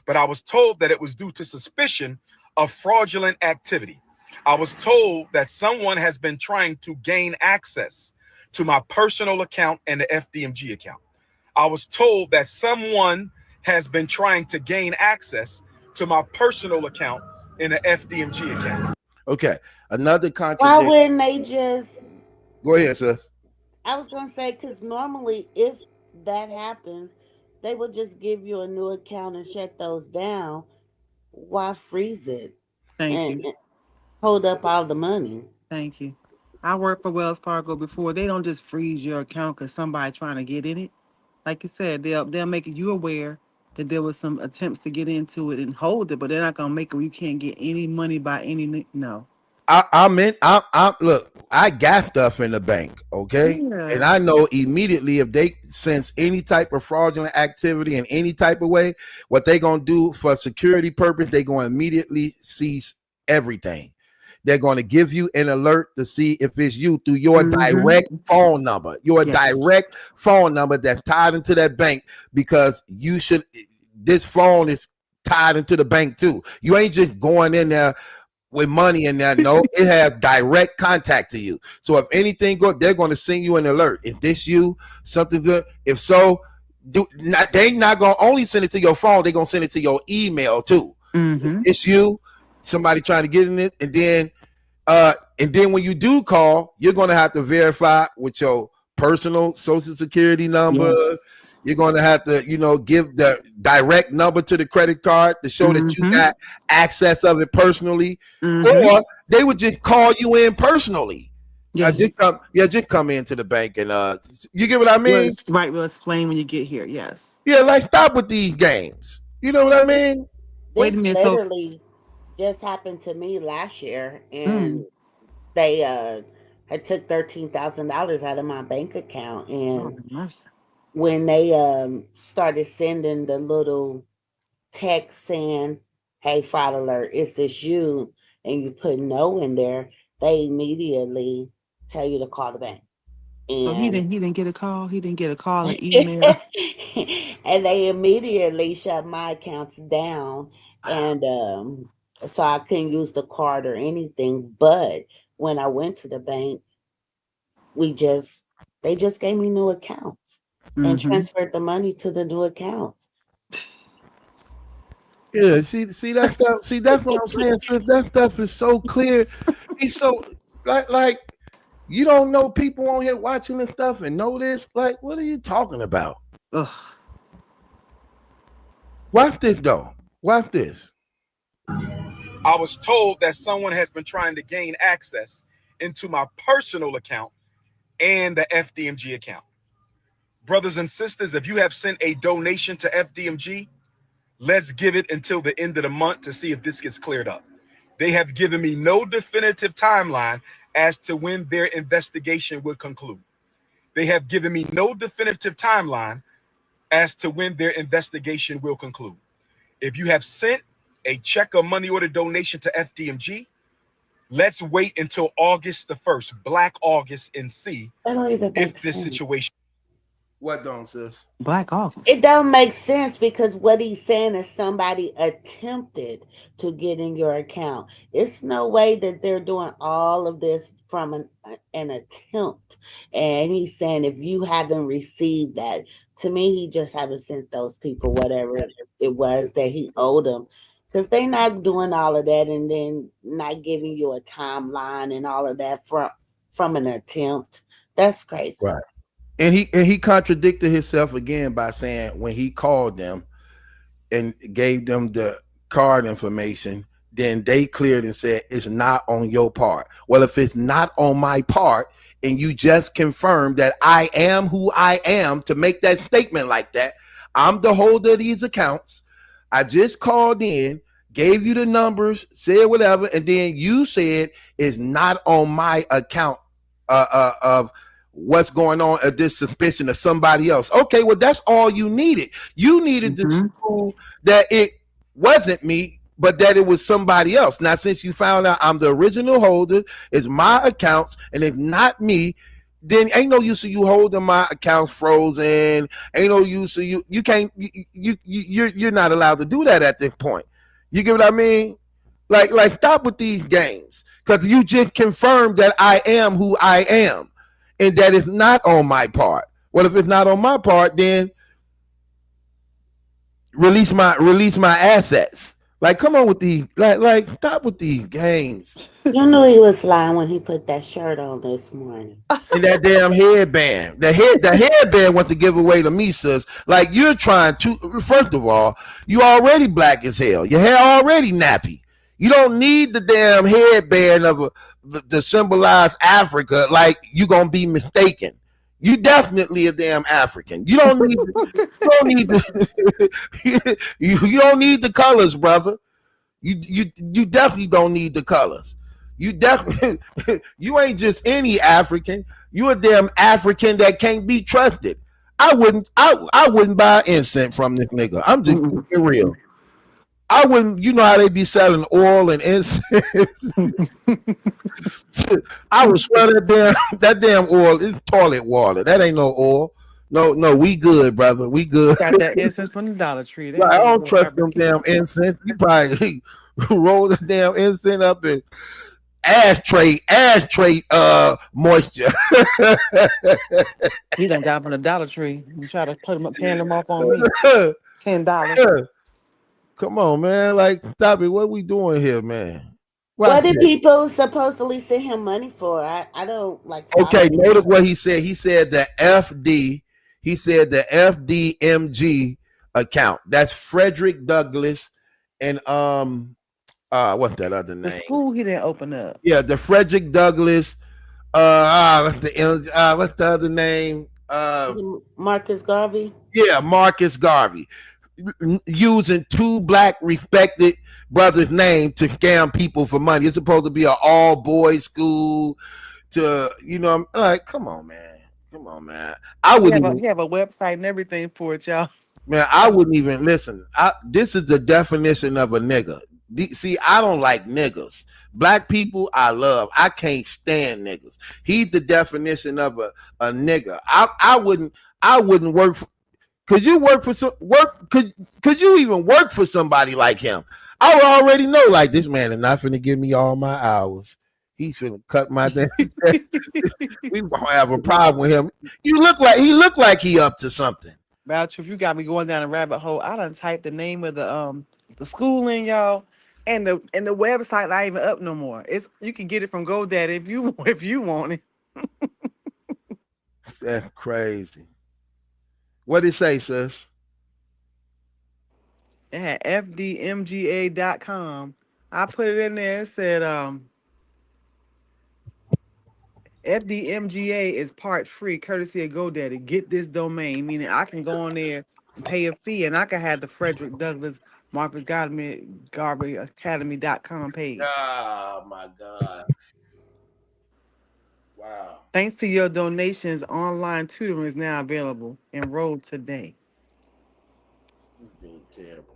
But I was told that it was due to suspicion of fraudulent activity. I was told that someone has been trying to gain access to my personal account and the FDMG account. I was told that someone has been trying to gain access to my personal account in the FDMG account. Okay, another contradiction. Why wouldn't they just... Go ahead, sis. I was going to say, because normally if that happens, they would just give you a new account and shut those down. Why freeze it? Thank you. Hold up all the money. Thank you. I worked for Wells Fargo before. They don't just freeze your account because somebody trying to get in it. Like you said, they'll make you aware that there was some attempts to get into it and hold it, but they're not gonna make it where you can't get any money by any. No. Look, I got stuff in the bank, okay? Yeah. And I know immediately if they sense any type of fraudulent activity in any type of way, what they gonna do for security purpose, they gonna immediately seize everything. They're going to give you an alert to see if it's you through your direct phone number, direct phone number that's tied into that bank, because this phone is tied into the bank too. You ain't just going in there with money in that note, it has direct contact to you. So if anything good, they're going to send you an alert. Is this you? Something good? If so, they not going to only send it to your phone. They're going to send it to your email too. Mm-hmm. It's you, somebody trying to get in it, and then when you do call, you're going to have to verify with your personal social security number. Yes. You're going to have to, give the direct number to the credit card to show that you got access of it personally, or they would just call you in personally. Yes. Just come into the bank and you get what I mean? Right. We'll explain when you get here. Yes. Yeah, like stop with these games. You know what I mean? Wait a minute. Literally just happened to me last year, and they I took $13,000 out of my bank account, and when they started sending the little text saying, "Hey, fraud alert, is this you?" and you put no in there, they immediately tell you to call the bank. And so he didn't get a call. He didn't get a call, an email, and they immediately shut my accounts down, and so I couldn't use the card or anything. But when I went to the bank, they just gave me new accounts and transferred the money to the new accounts. Yeah, see that stuff. See, that's what I'm saying. So that stuff is so clear. It's so like you don't know people on here watching this stuff and know this. Like, what are you talking about? Ugh. Watch this though. Watch this. I was told that someone has been trying to gain access into my personal account and the FDMG account. Brothers and sisters, if you have sent a donation to FDMG, let's give it until the end of the month to see if this gets cleared up. They have given me no definitive timeline as to when their investigation will conclude. They have given me no definitive timeline as to when their investigation will conclude. If you have sent a check or money order donation to FDMG, let's wait until August the 1st, Black August, and see if this situation. What don't, sis? Black August. It don't make sense, because what he's saying is somebody attempted to get in your account. It's no way that they're doing all of this from an attempt. And he's saying if you haven't received that, to me, he just haven't sent those people whatever it was that he owed them. Because they're not doing all of that and then not giving you a timeline and all of that from an attempt. That's crazy. Right. And he contradicted himself again by saying when he called them and gave them the card information, then they cleared and said it's not on your part. Well, if it's not on my part, and you just confirmed that I am who I am to make that statement like that, I'm the holder of these accounts. I just called in, gave you the numbers, said whatever, and then you said it's not on my account of what's going on at this suspicion of somebody else. Okay, well, that's all you needed. You needed to prove that it wasn't me, but that it was somebody else. Now, since you found out I'm the original holder, it's my accounts, and it's not me, then ain't no use of you holding my accounts frozen. Ain't no use of you can't you're not allowed to do that at this point. You get what I mean? Like stop with these games, because you just confirmed that I am who I am, and that it's not on my part. Well, if it's not on my part, then release my assets. Like, come on with these, like stop with these games. You knew he was lying when he put that shirt on this morning. And that damn headband. The headband went to give away to me, sis. Like, you're trying to, first of all, you already black as hell. Your hair already nappy. You don't need the damn headband of to symbolize Africa. Like, you gonna be mistaken. You definitely a damn African. You don't need you don't need the colors, brother. You definitely don't need the colors. You definitely you ain't just any African. You a damn African that can't be trusted. I wouldn't buy incense from this nigga. I'm just keeping real. I wouldn't, you know how they be selling oil and incense. I would swear that damn oil is toilet water. That ain't no oil. No, we good, brother. We good. Got that incense from the Dollar Tree. Right, I don't trust them damn incense. You probably roll the damn incense up and ashtray moisture. He done got from the Dollar Tree and try to put him paying them off on me. $10. Come on, man. Like, stop it. What we doing here, man? What did Watch people supposedly send him money for? I don't like follow Okay, him. notice what he said. He said the FD. He said the FDMG account. That's Frederick Douglass and what's that other The name? school he didn't open up. Yeah, the Frederick Douglass. What's the other name? Marcus Garvey. Yeah, Marcus Garvey. Using two black respected brothers' name to scam people for money. It's supposed to be an all boys school. To I'm like, come on, man. I wouldn't even. He have a website and everything for it, y'all. Man, I wouldn't even listen. This is the definition of a nigga. See, I don't like niggas. Black people, I love. I can't stand niggas. He's the definition of a nigga. I wouldn't work for. Could you work for some work? Could you even work for somebody like him? I would already know. Like, this man is not finna give me all my hours. He's finna cut my damn. We gonna have a problem with him. He look like he up to something. Vouch, if you got me going down a rabbit hole, I done typed the name of the school in, y'all, and the website not even up no more. You can get it from GoDaddy if you want it. That's crazy. What did it say, sis? It had fdmga.com. I put it in there. It said FDMGA is part free, courtesy of GoDaddy. Get this domain, meaning I can go on there and pay a fee, and I can have the Frederick Douglass Marcus Garvey Academy.com page. Oh my God. Wow. Thanks to your donations, online tutoring is now available. Enroll today. This dude's terrible.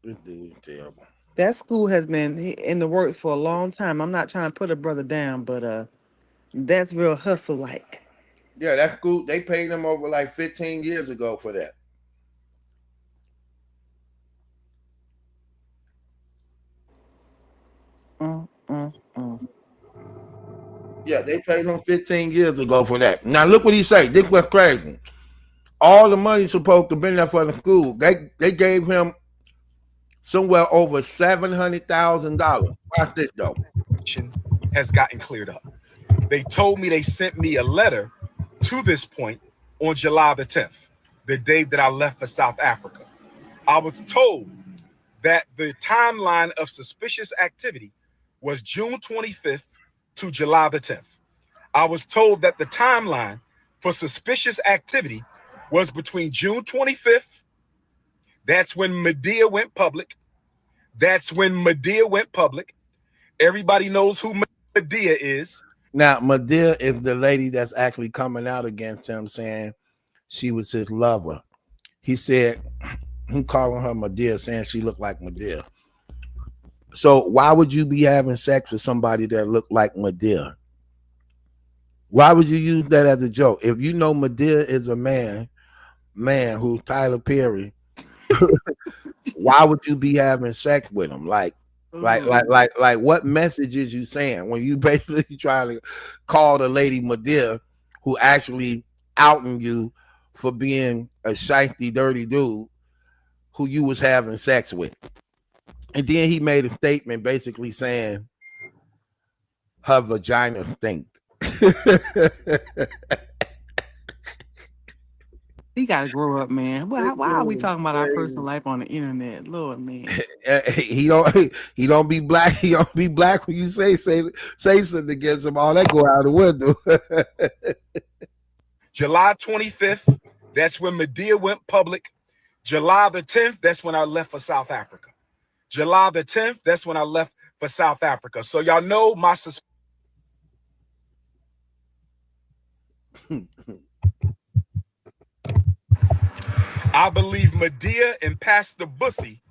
This dude's terrible. That school has been in the works for a long time. I'm not trying to put a brother down, but that's real hustle like. Yeah, that school, they paid him over like 15 years ago for that. Yeah, they paid him 15 years ago for that. Now look what he say. This was crazy. All the money supposed to be there for the school. They gave him somewhere over $700,000. Watch this though. Has gotten cleared up. They told me they sent me a letter to this point on July the 10th, the day that I left for South Africa. I was told that the timeline of suspicious activity was June 25th to July the 10th. I was told that the timeline for suspicious activity was between June 25th. That's when Medea went public. Everybody knows who Medea is. Now, Medea is the lady that's actually coming out against him, saying she was his lover. He said, he calling her Medea, saying she looked like Medea. So why would you be having sex with somebody that looked like Medea? Why would you use that as a joke? If you know Medea is a man who's Tyler Perry, why would you be having sex with him? Like what message is you saying when you basically trying to call the lady Medea, who actually outing you for being a shifty, dirty dude who you was having sex with? And then he made a statement basically saying her vagina stinked. He gotta grow up, man. Why are we talking about our personal life on the internet? Lord, man. He don't be black. He don't be black when you say something against him. All that go out the window. July 25th, that's when Medea went public. July the 10th, that's when I left for South Africa. July the 10th, that's when I left for South Africa. So y'all know my I believe Medea and Pastor Bussy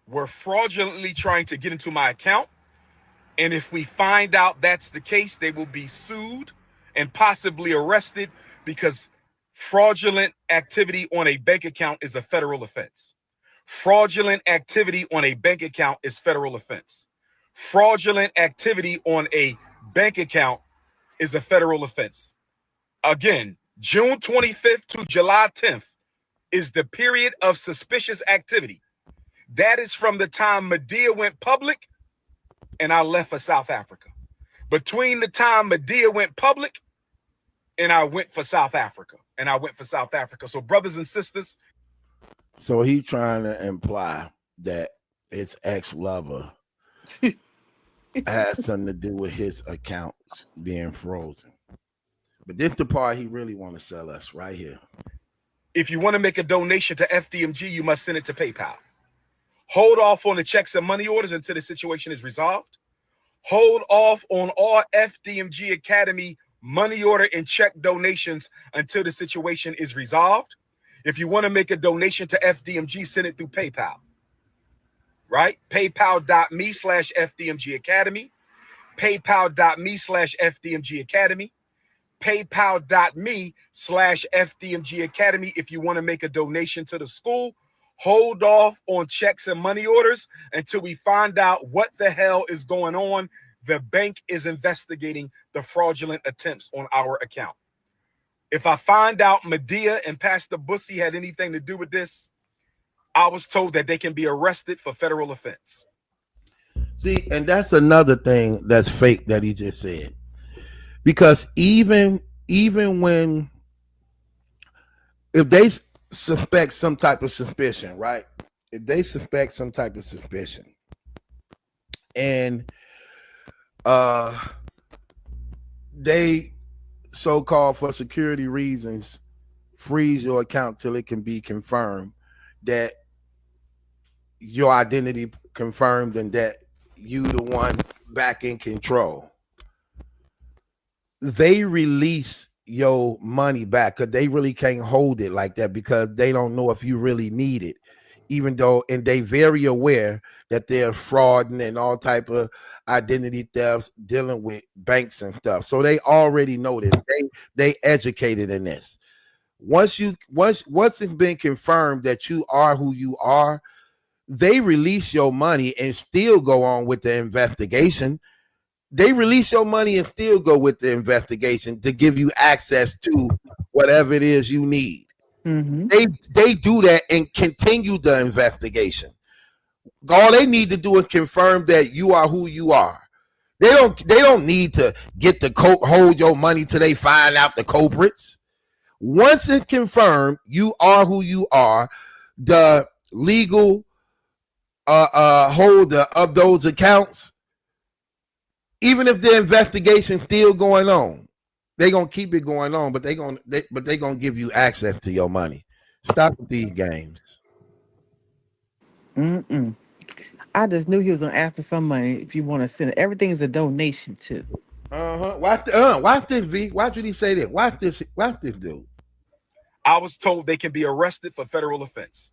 were fraudulently trying to get into my account. And if we find out that's the case, they will be sued and possibly arrested, because fraudulent activity on a bank account is a federal offense. Fraudulent activity on a bank account is federal offense. Fraudulent activity on a bank account is a federal offense. Again, June 25th to July 10th is the period of suspicious activity. That is from the time Medea went public and I left for South Africa. Between the time Medea went public and I went for South Africa. So brothers and sisters. So he trying to imply that his ex-lover has something to do with his accounts being frozen. But this the part he really want to sell us right here. If you want to make a donation to FDMG, you must send it to PayPal. Hold off on the checks and money orders until the situation is resolved. Hold off on all FDMG Academy money order and check donations until the situation is resolved. If you want to make a donation to FDMG, send it through PayPal. Right? PayPal.me/FDMG Academy. PayPal.me/FDMG Academy. PayPal.me/FDMG Academy. If you want to make a donation to the school, hold off on checks and money orders until we find out what the hell is going on. The bank is investigating the fraudulent attempts on our account. If I find out Medea and Pastor Bussy had anything to do with this, I was told that they can be arrested for federal offense. See, and that's another thing that's fake that he just said. Because even when, if they suspect some type of suspicion, right? If they suspect some type of suspicion and they so-called for security reasons freeze your account till it can be confirmed that your identity confirmed and that you the one back in control, they release your money back because they really can't hold it like that because they don't know if you really need it, even though, and they very aware that they're frauding and all type of identity thefts dealing with banks and stuff. So they already know this. They educated in this. Once it's been confirmed that you are who you are, they release your money and still go on with the investigation. They release your money and still go with the investigation to give you access to whatever it is you need. Mm-hmm. They do that and continue the investigation. All they need to do is confirm that you are who you are. They don't need to get the hold your money till they find out the culprits. Once it's confirmed you are who you are, the legal holder of those accounts, even if the investigation's still going on, they're gonna keep it going on, but they're gonna give you access to your money. Stop with these games. I just knew he was gonna ask for some money if you want to send it. Everything is a donation too. Watch this, V. Why did he say that? Watch this dude. I was told they can be arrested for federal offense.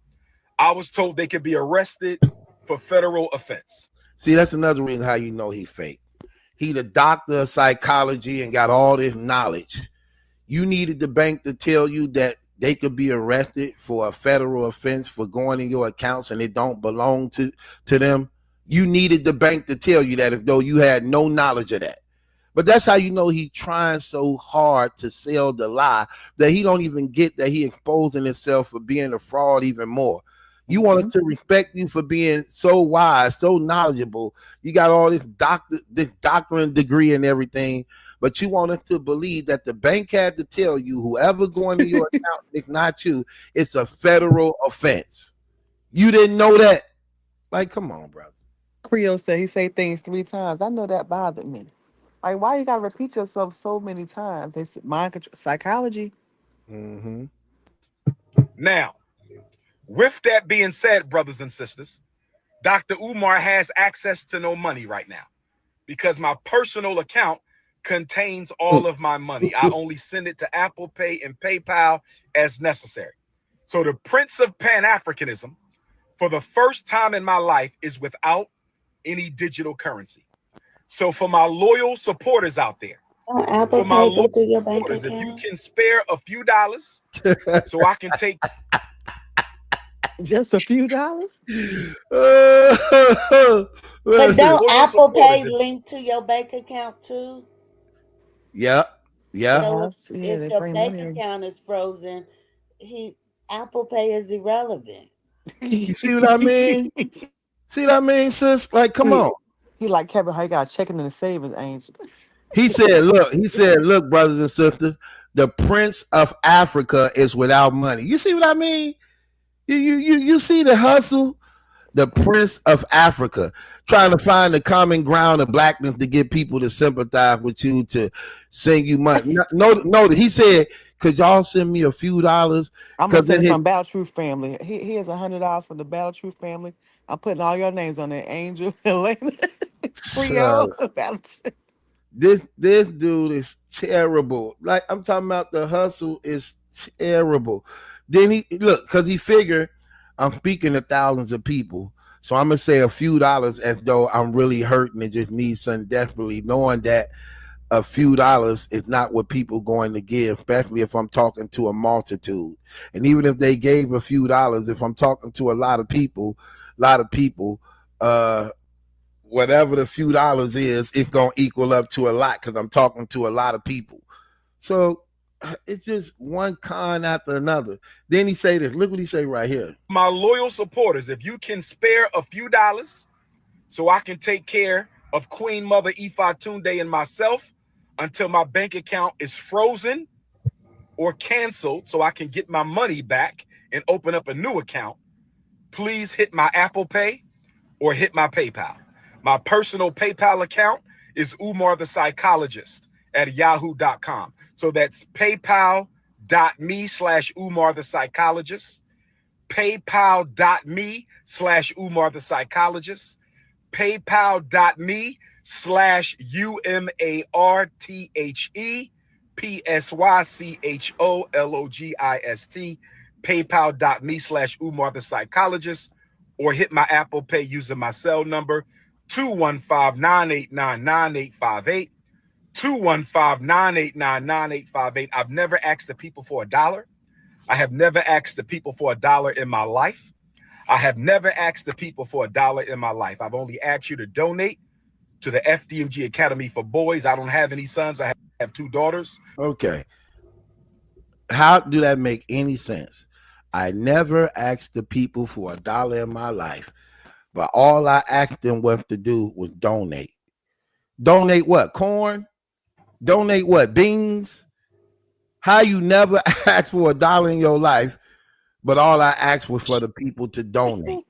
See, that's another reason how you know he fake. He the doctor of psychology and got all this knowledge. You needed the bank to tell you that they could be arrested for a federal offense for going in your accounts and it don't belong to them. You needed the bank to tell you that as though you had no knowledge of that. But that's how you know he trying so hard to sell the lie that he don't even get that he exposing himself for being a fraud even more. You wanted to respect you for being so wise, so knowledgeable. You got all this doctorate degree and everything, but you wanted to believe that the bank had to tell you whoever going to your account, if not you, it's a federal offense. You didn't know that? Like, come on, brother. Creole said he say things 3 times. I know that bothered me. Like, why you gotta repeat yourself so many times? It's mind control, psychology. Mm-hmm. Now, with that being said, brothers and sisters, Dr. Umar has access to no money right now because my personal account contains all of my money. I only send it to Apple Pay and PayPal as necessary. So the Prince of Pan-Africanism, for the first time in my life, is without any digital currency. So for my loyal supporters out there, Apple Pay go through your bank account. If you can spare a few dollars so I can take Just a few dollars? But don't Loyal Apple supporters, Pay if link to your bank account too? Yep. Yep. So Yeah, if they your bring bank money. account is frozen, he Apple Pay is irrelevant. You see what I mean? See what I mean, sis? Like, come he, on. he like Kevin, how you got checking in the savings, angel. He said, look, brothers and sisters, the Prince of Africa is without money. You see what I mean? You see the hustle? The Prince of Africa, trying to find the common ground of blackness to get people to sympathize with you, to send you money. No, he said, could y'all send me a few dollars? I'm gonna Because send in it his from Battle Truth family. Here's $100 from the Battle Truth family. I'm putting all your names on there. Angel, Elena, Creole, Battle Truth. this dude is terrible. Like, I'm talking about, the hustle is terrible. Then he look, because he figured I'm speaking to thousands of people, so I'm gonna say a few dollars as though I'm really hurting and just need something desperately, knowing that a few dollars is not what people going to give, especially if I'm talking to a multitude. And even if they gave a few dollars, if I'm talking to a lot of people, uh, whatever the few dollars is, it's gonna equal up to a lot because I'm talking to a lot of people. So it's just one con after another. Then he say this. Look what he say right here. my loyal supporters, if you can spare a few dollars so I can take care of Queen Mother Ep.5 and myself until my bank account is frozen or canceled so I can get my money back and open up a new account, please hit my Apple Pay or hit my PayPal. My personal PayPal account is Umar the Psychologist at yahoo.com. So that's paypal.me/Umar the Psychologist, paypal.me/Umar the Psychologist, paypal.me/UMARTHEPSYCHOLOGIST, paypal.me/Umar the Psychologist, or hit my Apple Pay using my cell number 215-989-9858. 215-989-9858. I've never asked the people for a dollar. I have never asked the people for a dollar in my life. I have never asked the people for a dollar in my life. I've only asked you to donate to the FDMG Academy for Boys. I don't have any sons. I have 2 daughters. Okay. How do that make any sense? I never asked the people for a dollar in my life, but all I asked them what to do was donate. Donate what? Corn? Donate what? Beans? How you never asked for a dollar in your life, but all I asked was for the people to donate?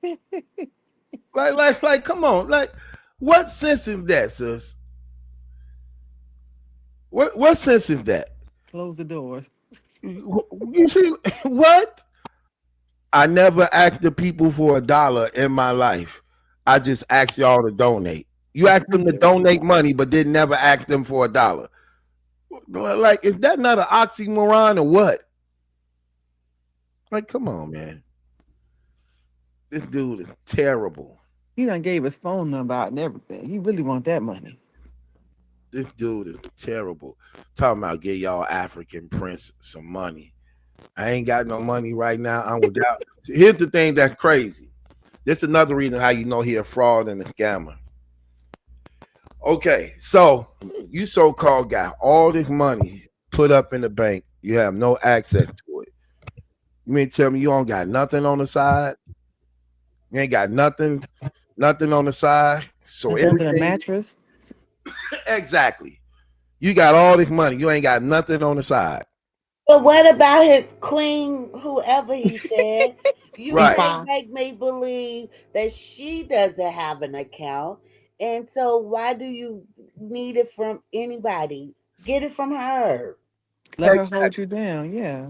Like, come on. Like, what sense is that, sis? What sense is that? Close the doors. You see what? I never asked the people for a dollar in my life. I just asked y'all to donate. You asked them to donate money, but did never ask them for a dollar. Like, is that not an oxymoron or what? Like, come on, man. This dude is terrible. He done gave his phone number out and everything. He really want that money. This dude is terrible. Talking about get y'all African prince some money. I ain't got no money right now. I'm without. Here's the thing that's crazy. This is another reason how you know he a fraud and a scammer. Okay, so you so-called got all this money put up in the bank. You have no access to it. You mean tell me you don't got nothing on the side? You ain't got nothing on the side. So Nothing under the everything mattress. exactly. You got all this money. You ain't got nothing on the side. But what about his queen, whoever he said? You Right. can't E5. make me believe that she doesn't have an account. And so why do you need it from anybody? Get it from her. Let her hold you down. Yeah.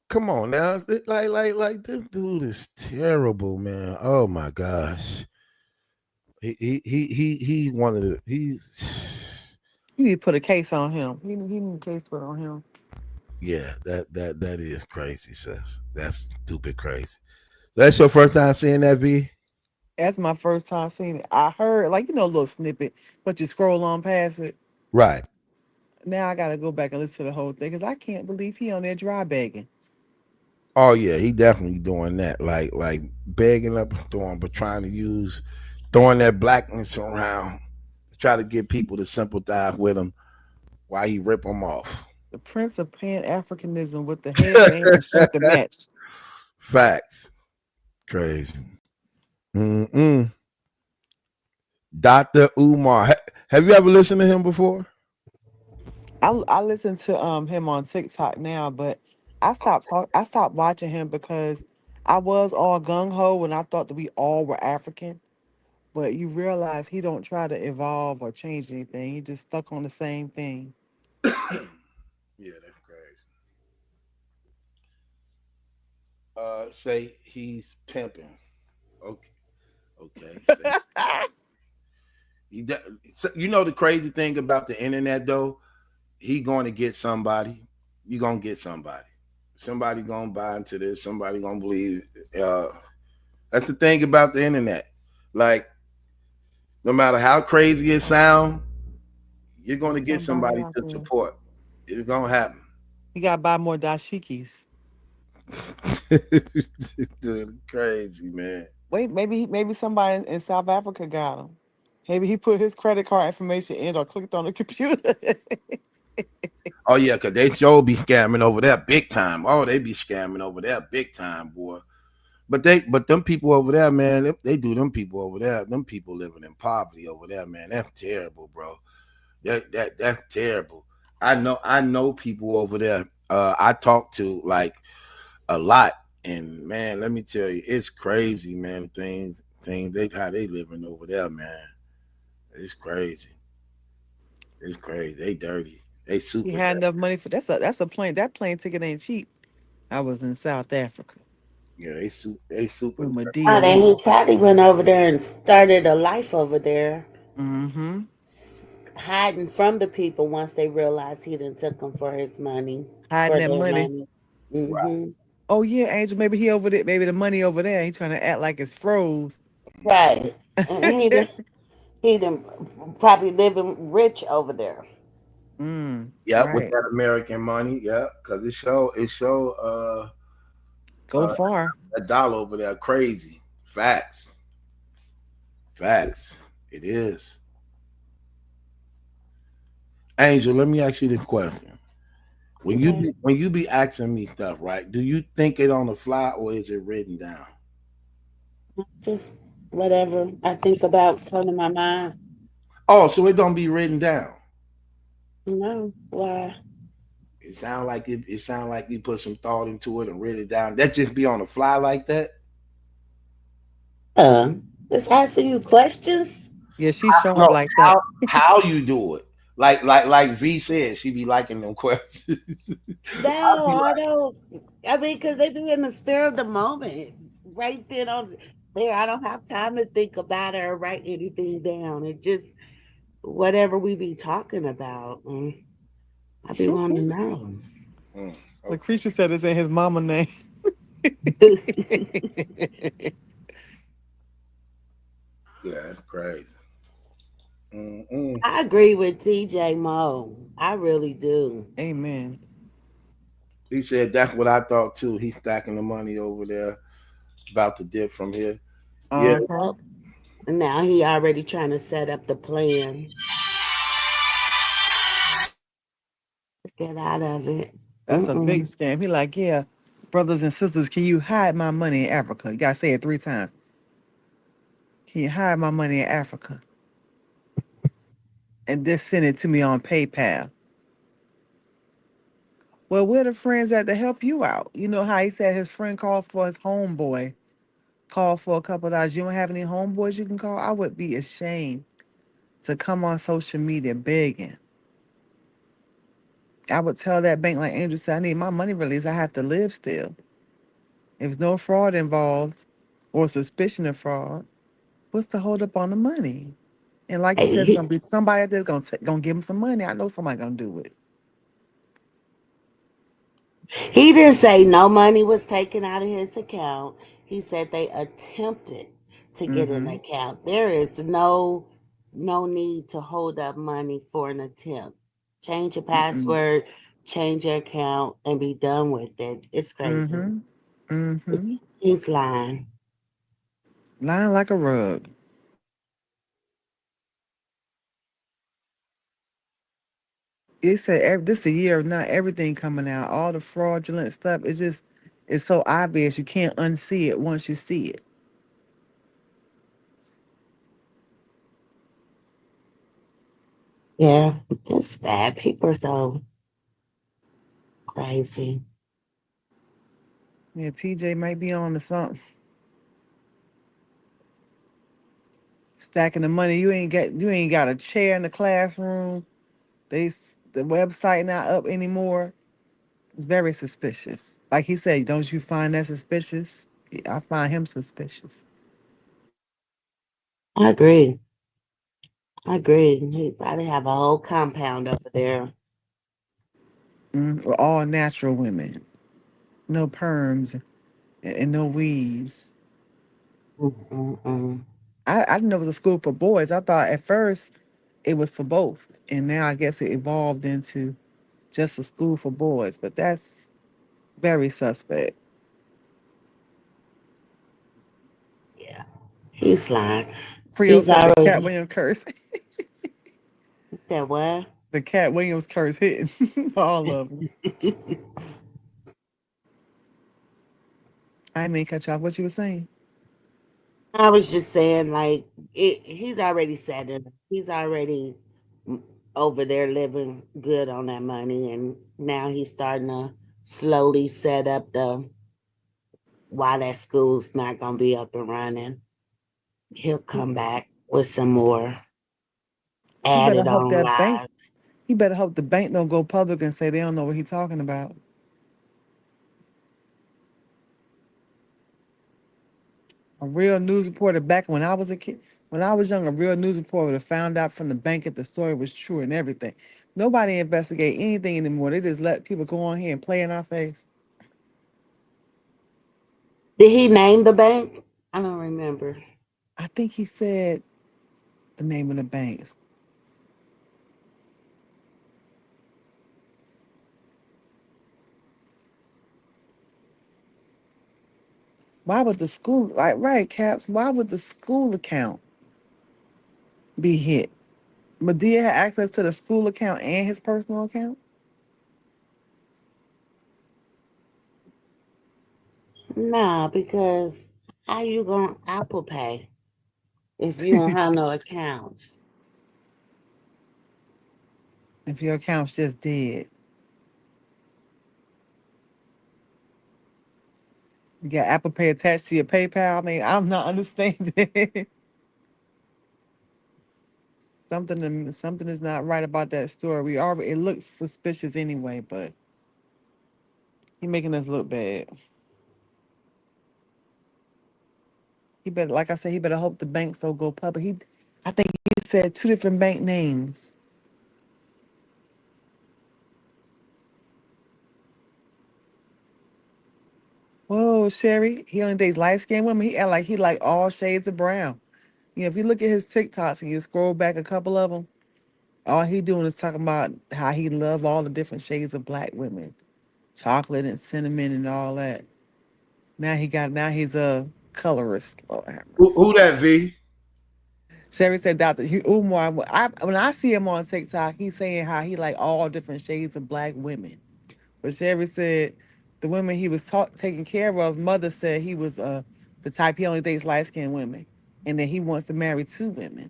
Come on now. Like this dude is terrible, man. Oh my gosh. He one of the You need to put a case on him. He need a case put on him. yeah, that is crazy, sis. That's stupid crazy. That's your first time seeing that V? That's my first time seeing it. I heard, like, a little snippet, but you scroll on past it. Right. Now I got to go back and listen to the whole thing because I can't believe he on there dry begging. Oh yeah, he definitely doing that. Like begging up a storm, but trying to use throwing that blackness around, try to get people to sympathize with him while he rip them off. The Prince of Pan Africanism with the headband and shirt to match. Facts. Crazy. Mm-mm. Dr. Umar. Have you ever listened to him before? I listen to him on TikTok now, but I stopped watching him because I was all gung ho when I thought that we all were African. But you realize he don't try to evolve or change anything. He just stuck on the same thing. Yeah, that's crazy. Say he's pimping. Okay, okay. Say he. So, you know the crazy thing about the internet though, he going to get somebody. You gonna get somebody. Somebody gonna buy into this. Somebody gonna believe. Uh, that's the thing about the internet. Like no matter how crazy it sound, you're There's gonna get somebody somebody out to there. support. It's gonna happen. He got to buy more dashikis. Dude, crazy man. Wait, maybe somebody in South Africa got him. Maybe he put his credit card information in or clicked on the computer. Oh yeah, cause they sure be scamming over there big time. Oh, they be scamming over there big time, boy. But them people over there, man, they do them people over there. Them people living in poverty over there, man. That's terrible, bro. That's terrible. I know people over there. I talk to like a lot, and man, let me tell you, it's crazy, man. The things they how they living over there, man. It's crazy. It's crazy. They dirty. They He super had dirty. enough money for that's a plane. That plane ticket ain't cheap. I was in South Africa Yeah, they super with dirty. Oh, Medea. then he probably went over there and started a life over there, Mm-hmm. hiding from the people once they realized he done took them for his money, Hiding for that their money. money. Hmm. Oh yeah, Angel. Maybe he over there. Maybe the money over there. He trying to act like it's froze. Right. He done probably living rich over there. Yep, with Right. that American money. Yep, because it show Go far. a dollar over there crazy. Facts. Facts. It is. Angel, let me ask you this question. Okay. When you be asking me stuff, right? Do you think it on the fly or is it written down? Just whatever I think about come to my mind. Oh, so it don't be written down. No, why? It sound like you put some thought into it and write it down. That just be on the fly like that. Uh, just asking you questions. Yeah, she showing No, like that. how you do it? Like V said, she be liking them questions. I'll No, be I like, don't. I mean, because they be in the stir of the moment, right then on there. I don't have time to think about it or write anything down. It just whatever we be talking about. I be wanting to know. okay, Lucretia said it's in his mama name. yeah, that's crazy. Mm-mm. I agree with TJ Mo. I really do. Amen. He said that's what I thought too. He's stacking the money over there, about to dip from here. Yeah, Uh-huh. Yep. Now he already trying to set up the plan to get out of it. That's a big Mm-mm. scam. He like, yeah, brothers and sisters, can you hide my money in Africa? You gotta say it 3 times. Can you hide my money in Africa? And just send it to me on PayPal. Well, where the friends at to help you out? You know how he said his friend called for his homeboy, called for a couple of dollars. You don't have any homeboys you can call? I would be ashamed to come on social media begging. I would tell that bank, like Andrew said, I need my money released. I have to live still. If there's no fraud involved or suspicion of fraud, what's the hold up on the money? And like you said, it's Hey, gonna be somebody out there gonna give him some money. I know somebody gonna do it. he didn't say no money was taken out of his account. He said they attempted to get an Mm-hmm. account. There is no need to hold up money for an attempt. Change your Mm-mm. password, change your account, and be done with it. It's crazy. Mm-hmm. Mm-hmm. He's lying. Lying like a rug. It said this a year of not everything coming out. All the fraudulent stuff. It's so obvious you can't unsee it once you see it. Yeah, it's bad. People are so crazy. Yeah, TJ might be on to something. Stacking the money. You ain't got a chair in the classroom. The website not up anymore. It's very suspicious. Like he said, don't you find that suspicious? Yeah, I find him suspicious. I agree. I agree. He probably have a whole compound over there. We're all natural women. No perms and no weaves. Mm-mm-mm. I didn't know it was a school for boys. I thought at first it was for both. And now I guess it evolved into just a school for boys. But that's very suspect. Yeah, he's lying. Creole He's said the Cat already. Williams curse. He said what? The Cat Williams curse hitting all of them. I didn't cut you off. What you were saying? I was just saying, like, he's already set it. He's already mm, over there living good on that money, and now he's starting to slowly set up the why that school's not gonna be up and running. He'll come back with some more He better added hope on that bank. lies. He better hope the bank don't go public and say they don't know what he's talking about. A real news reporter back when I was a kid, when I was young, a real news reporter would have found out from the bank if the story was true and everything. Nobody investigate anything anymore. They just let people go on here and play in our face. Did he name the bank? I don't remember. I think he said the name of the banks. Why would the school like right, Caps? Why would the school account be hit? Medea had access to the school account and his personal account? Nah, because how you gonna Apple Pay if you don't have no accounts? If your account's just dead. You got Apple Pay attached to your PayPal. I mean, I'm not understanding. Something is not right about that story. We already it looks suspicious anyway, but he making us look bad. He better, like I said, he better hope the banks don't go public. I think he said two different bank names. Whoa, Sherry, he only dates light skinned women. He act like he like all shades of brown. You know, if you look at his TikToks and you scroll back a couple of them, all he doing is talking about how he love all the different shades of black women, chocolate and cinnamon and all that. Now he's a colorist. Lord have mercy. Who that V? Sherry said Dr. Umar. When I see him on TikTok, he's saying how he like all different shades of black women. But Sherry said the women he was taking care of, mother said he was the type he only dates light skinned women, and that he wants to marry two women.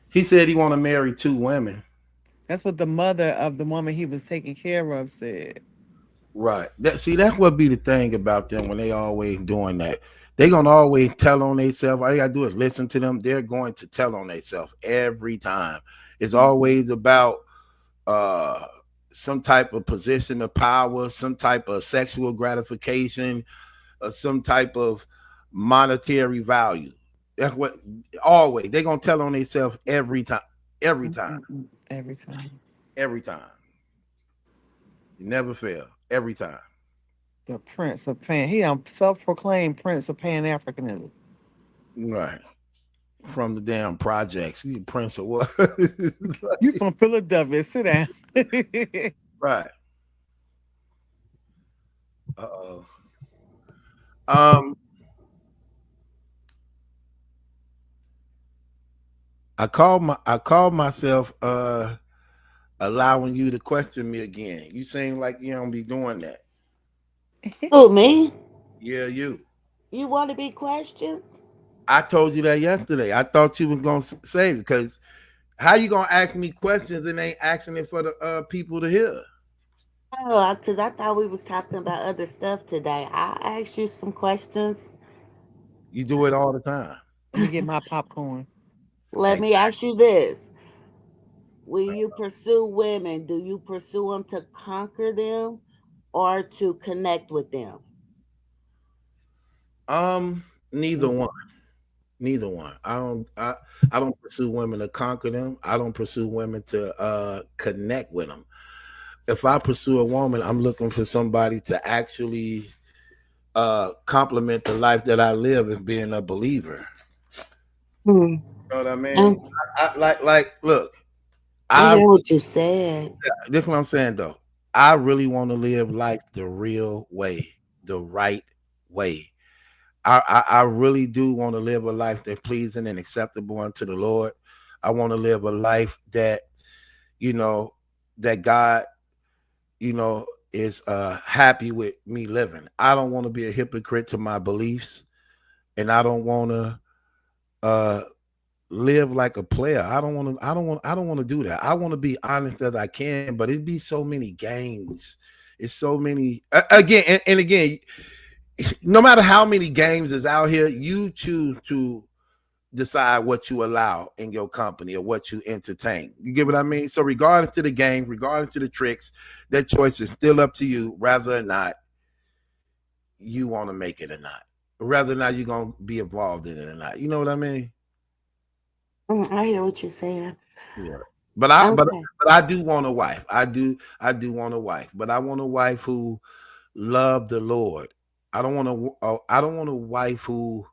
He said he want to marry two women. That's what the mother of the woman he was taking care of said. Right. That's what be the thing about them when they always doing that. They gonna always tell on themselves. All you gotta do is listen to them. They're going to tell on themselves every time. It's always about uh some type of position of power, some type of sexual gratification, or some type of monetary value. That's what always they gonna tell on themselves every time. Every time. Mm-mm-mm. Every time. Every time. You never fail. Every time. The Prince of Pan. He self-proclaimed Prince of Pan Africanism. Right. from the damn projects. You Prince of what? You from Philadelphia? Sit down. Right. Uh-oh. Um, I called myself allowing you to question me again. You seem like you don't be doing that. Who, me? Yeah, you. You want to be questioned? I told you that yesterday. I thought you was gonna say it because how you gonna ask me questions and ain't asking it for the people to hear? Oh, because I thought we was talking about other stuff today. I asked you some questions. You do it all the time. Let me get my popcorn. Let Hey, me ask you this. When you pursue women, do you pursue them to conquer them or to connect with them? neither Mm. one. Neither one. I don't pursue women to conquer them. I don't pursue women to connect with them. If I pursue a woman, I'm looking for somebody to actually complement the life that I live as being a believer. Hmm. You know what I I, mean? Like look, I I hear what you said. this is what I'm saying though. I really want to live life the real way, the right way. I really do want to live a life that's pleasing and acceptable unto the Lord. I want to live a life that, you know, that God, is happy with me living. I don't want to be a hypocrite to my beliefs, and I don't want to uh live like a player. I don't want to do that. I want to be honest as I can, but it'd be so many games. It's so many again and again, no matter how many games is out here, you choose to decide what you allow in your company or what you entertain. You get what I mean? So regardless to the game, regardless to the tricks, that choice is still up to you, whether or not you want to make it or not. Whether or not you're gonna be involved in it or not. You know what I mean? I hear what you're saying. Yeah. But I but Okay. but I do want a wife. I do want a wife, but I want a wife who love the Lord. I don't want a wife who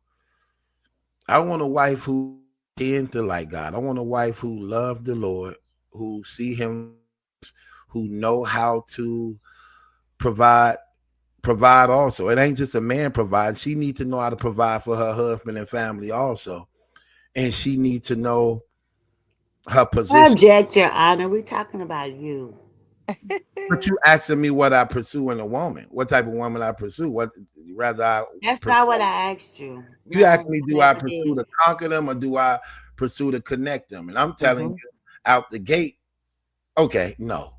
I want a wife who into like God. I want a wife who love the Lord, who see him, who know how to provide provide also. It ain't just a man provide. She need to know how to provide for her husband and family also. And she need to know her I position. object, Your Honor. We're talking about you. But you asking me what I pursue in a woman, what type of woman I pursue, what rather I That's not what pursue. I asked you. You No, ask me, I do I never pursue did. to conquer them or do I pursue to connect them? And I'm telling Hmm. you out the gate, okay, no.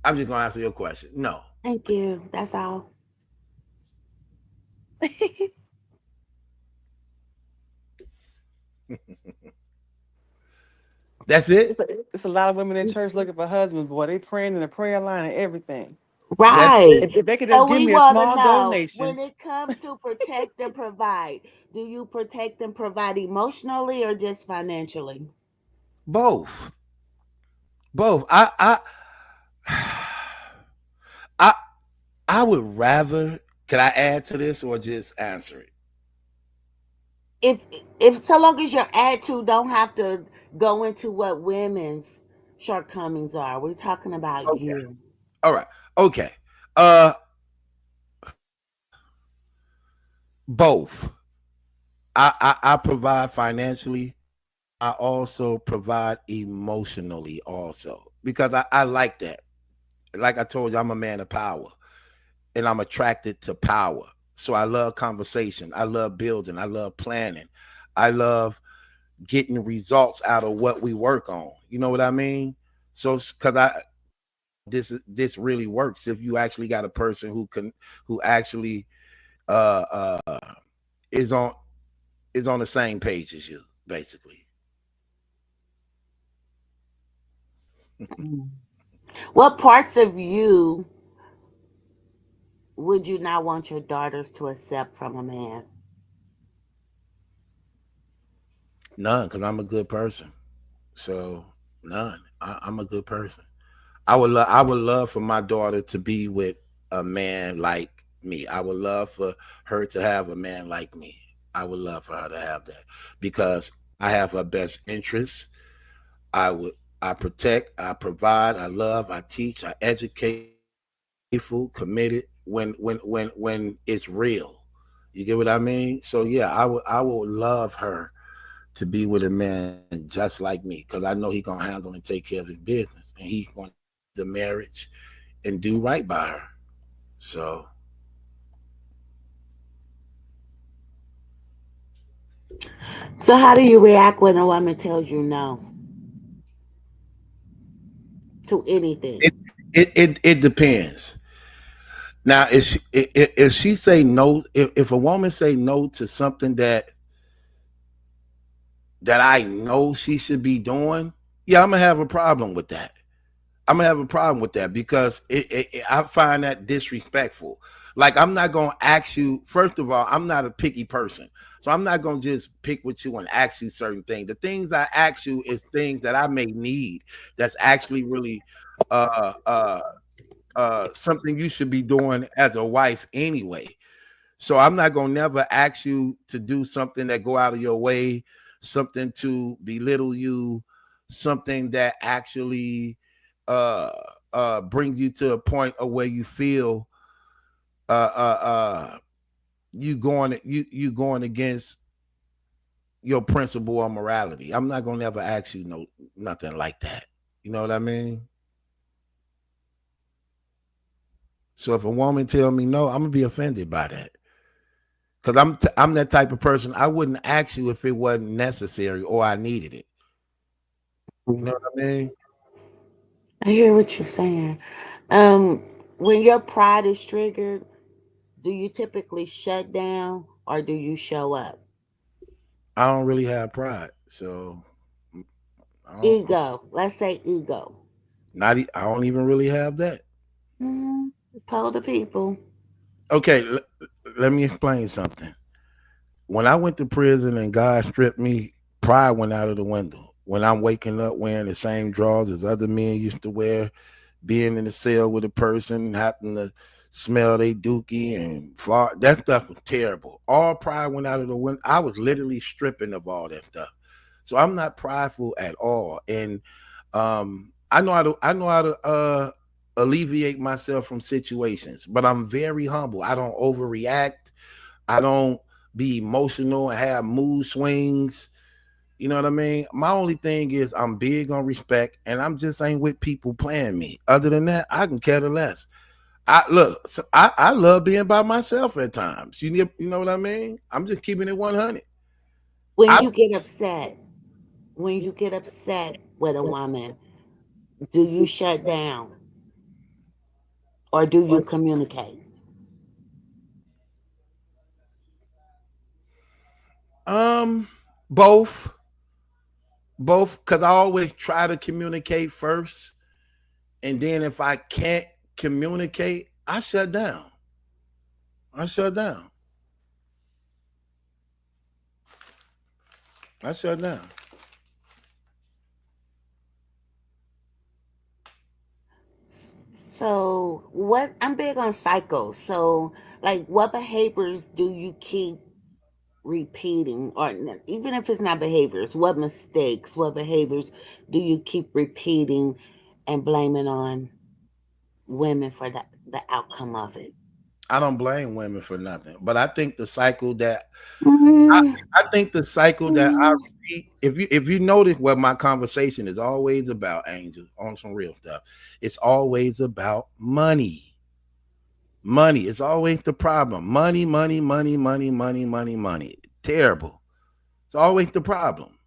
I'm just gonna answer your question. No. Thank you. That's all. That's it? It's a lot of women in church looking for husbands, boy. They praying in the prayer line and everything. That's Right. it? If they could just So give we me a want to small know donation, when it comes to protect and provide, do you protect and provide emotionally or just financially? Both. Both. I I would rather, can I add to this or just answer it? If if so long as your attitude don't have to go into what women's shortcomings are, we're talking about Okay. you. All right. Okay. Uh both. I provide financially. I also provide emotionally also because I like that. Like I told you, I'm a man of power and I'm attracted to power. So I love conversation. I love building. I love planning. I love getting results out of what we work on. You know what I mean? So because this really works if you actually got a person who actually uh is on the same page as you, basically. Mm. What parts of you would you not want your daughters to accept from a man? None, because I'm a good person. So none. I'm a good person. I would love for my daughter to be with a man like me. I would love for her to have a man like me. I would love for her to have that because I have her best interests. I would I protect, I provide, I love, I teach, I educate, faithful, committed when it's real. You get what I mean? So yeah, I would love her to be with a man just like me because I know he's gonna handle and take care of his business and he's gonna the marriage and do right by her. So So how do you react when a woman tells you no to anything? it it depends. Now, if she say no, if a woman say no to something that I know she should be doing, yeah, I'm gonna have a problem with that. I'm gonna have a problem with that because I find that disrespectful. Like I'm not gonna ask you. First of all, I'm not a picky person, so I'm not gonna just pick with you and ask you certain things. The things I ask you is things that I may need. That's actually really uh uh something you should be doing as a wife anyway. So I'm not gonna never ask you to do something that go out of your way, something to belittle you, something that actually uh brings you to a point of where you feel uh uh uh you going against your principle or morality. I'm not gonna ever ask you no nothing like that. You know what I mean? So if a woman tell me no, I'm gonna be offended by that. Cause I'm that type of person. I wouldn't ask you if it wasn't necessary or I needed it. You know what I mean? I hear what you're saying. Um, when your pride is triggered, do you typically shut down or do you show up? I don't really have pride, so mm, Ego. Let's say ego. I don't even really have that. Mm, polar people. Okay, let me explain something. When I went to prison and God stripped me, pride went out of the window. When I'm waking up wearing the same drawers as other men used to wear, being in the cell with a person, having to smell they dookie and fart, that stuff was terrible. All pride went out of the window. I was literally stripping of all that stuff. So I'm not prideful at all. And I know how to alleviate myself from situations, but I'm very humble. I don't overreact. I don't be emotional and have mood swings. You know what I mean? My only thing is I'm big on respect, and I'm just ain't with people playing me. Other than that, I can care less. I look, so I love being by myself at times. You know what I mean? I'm just keeping it 100. When I you get upset, when you get upset with a woman, do you shut down or do you communicate? um both because I always try to communicate first, and then if I can't communicate, I shut down. I shut down. I shut down. So, what I'm big on cycles. So, like, what behaviors do you keep repeating, or even if it's not behaviors, what mistakes, what behaviors do you keep repeating and blaming on women for the outcome of it? I don't blame women for nothing, but I think the cycle that I, Mm, I think the cycle that I mm. repeat. If you notice what my conversation is always about, Angel, on some real stuff, it's always about money. Money is always the problem. Money, money, money, money, money, money, money. Terrible. It's always the problem.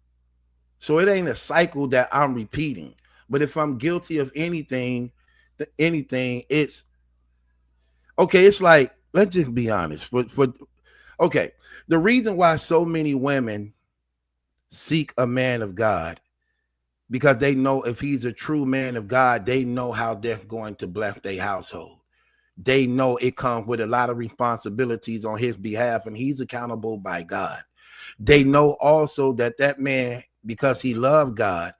So it ain't a cycle that I'm repeating. But if I'm guilty of anything, it's okay. It's like let's just be honest. For okay, the reason why so many women seek a man of God because they know if he's a true man of God, they know how they're going to bless their household. They know it comes with a lot of responsibilities on his behalf, and he's accountable by God. They know also that that man, because he loved God,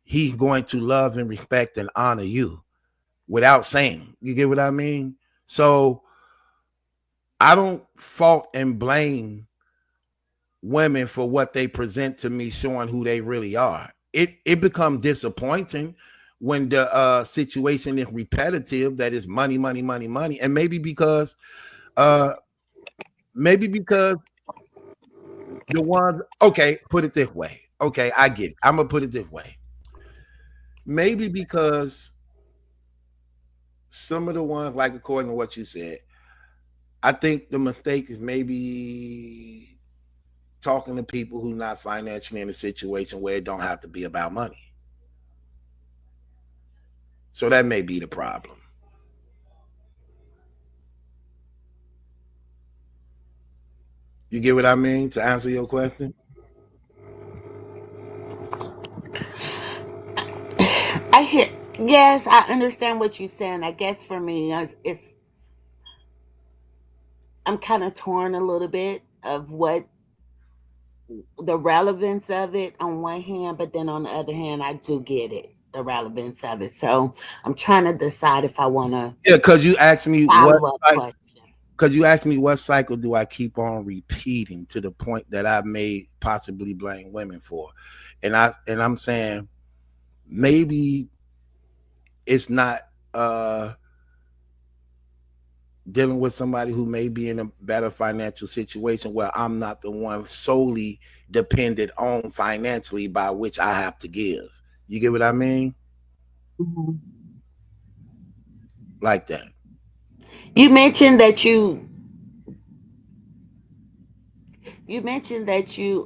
he's going to love and respect and honor you without saying. You get what I mean? So I don't fault and blame women for what they present to me, showing who they really are. It becomes disappointing when the situation is repetitive, that is money, money, money, money. And maybe because the ones, okay, put it this way. Okay, I get it. I'm gonna put it this way. Maybe because some of the ones, like according to what you said, I think the mistake is maybe talking to people who not financially in a situation where it don't have to be about money. So that may be the problem. You get what I mean, to answer your question? I hear. Yes, I understand what you're saying. I guess for me, it's I'm kind of torn a little bit of what the relevance of it on one hand, but then on the other hand, I do get it, the relevance of it. So I'm trying to decide if I want to Yeah, because you asked me follow up question. because you asked me what cycle do I keep on repeating to the point that I may possibly blame women for, and I'm saying maybe it's not dealing with somebody who may be in a better financial situation where I'm not the one solely dependent on financially by which I have to give. You get what I mean? Mhm. Like that. You mentioned that you mentioned that you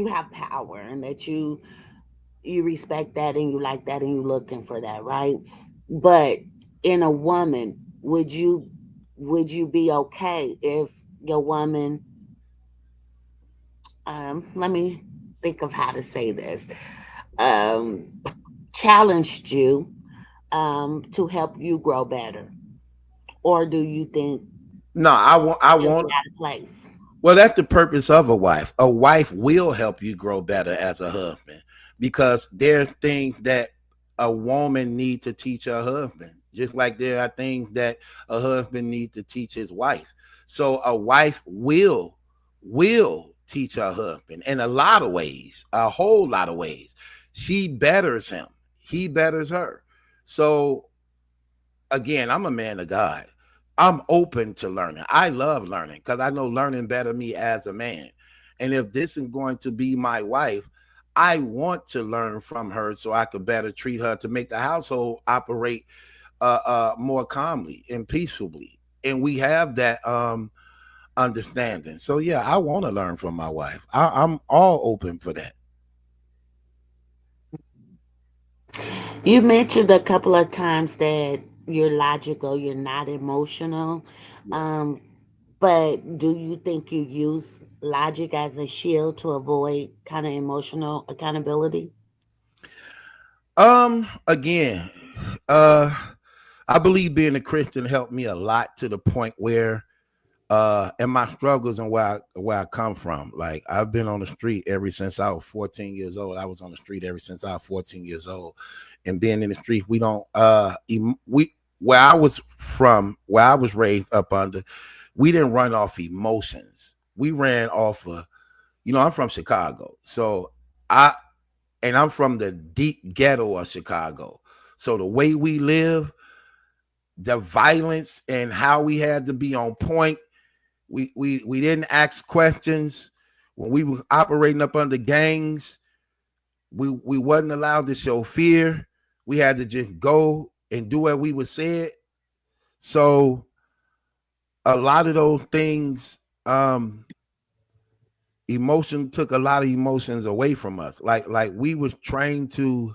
have power and that you respect that and you like that and you're looking for that, right? But in a woman, would you be okay if your woman, let me think of how to say this, um challenged you to help you grow better? Or do you think No, it'll be want out of place? well, that's the purpose of a wife. A wife will help you grow better as a husband because there are things that a woman need to teach her husband, just like there are things that a husband need to teach his wife. So a wife will teach her husband in a lot of ways, a whole lot of ways. She betters him, he betters her. So again, I'm a man of God. I'm open to learning. I love learning because I know learning better me as a man. And if this is going to be my wife, I want to learn from her so I could better treat her to make the household operate more calmly and peacefully. And we have that understanding. So yeah, I want to learn from my wife. I'm all open for that. You mentioned a couple of times that you're logical, you're not emotional. Um, but do you think you use logic as a shield to avoid kind of emotional accountability? Again, uh I believe being a Christian helped me a lot to the point where and my struggles and where I come from. Like I've been on the street ever since I was 14 years old. I was on the street ever since I was 14 years old. And being in the street, we don't we where I was from, where I was raised up under, we didn't run off emotions. We ran off of, I'm from Chicago. So I and I'm from the deep ghetto of Chicago. So the way we live, the violence and how we had to be on point, we didn't ask questions when we were operating up under gangs. We wasn't allowed to show fear. We had to just go and do what we were said. So a lot of those things, emotion took a lot of emotions away from us. Like we was trained to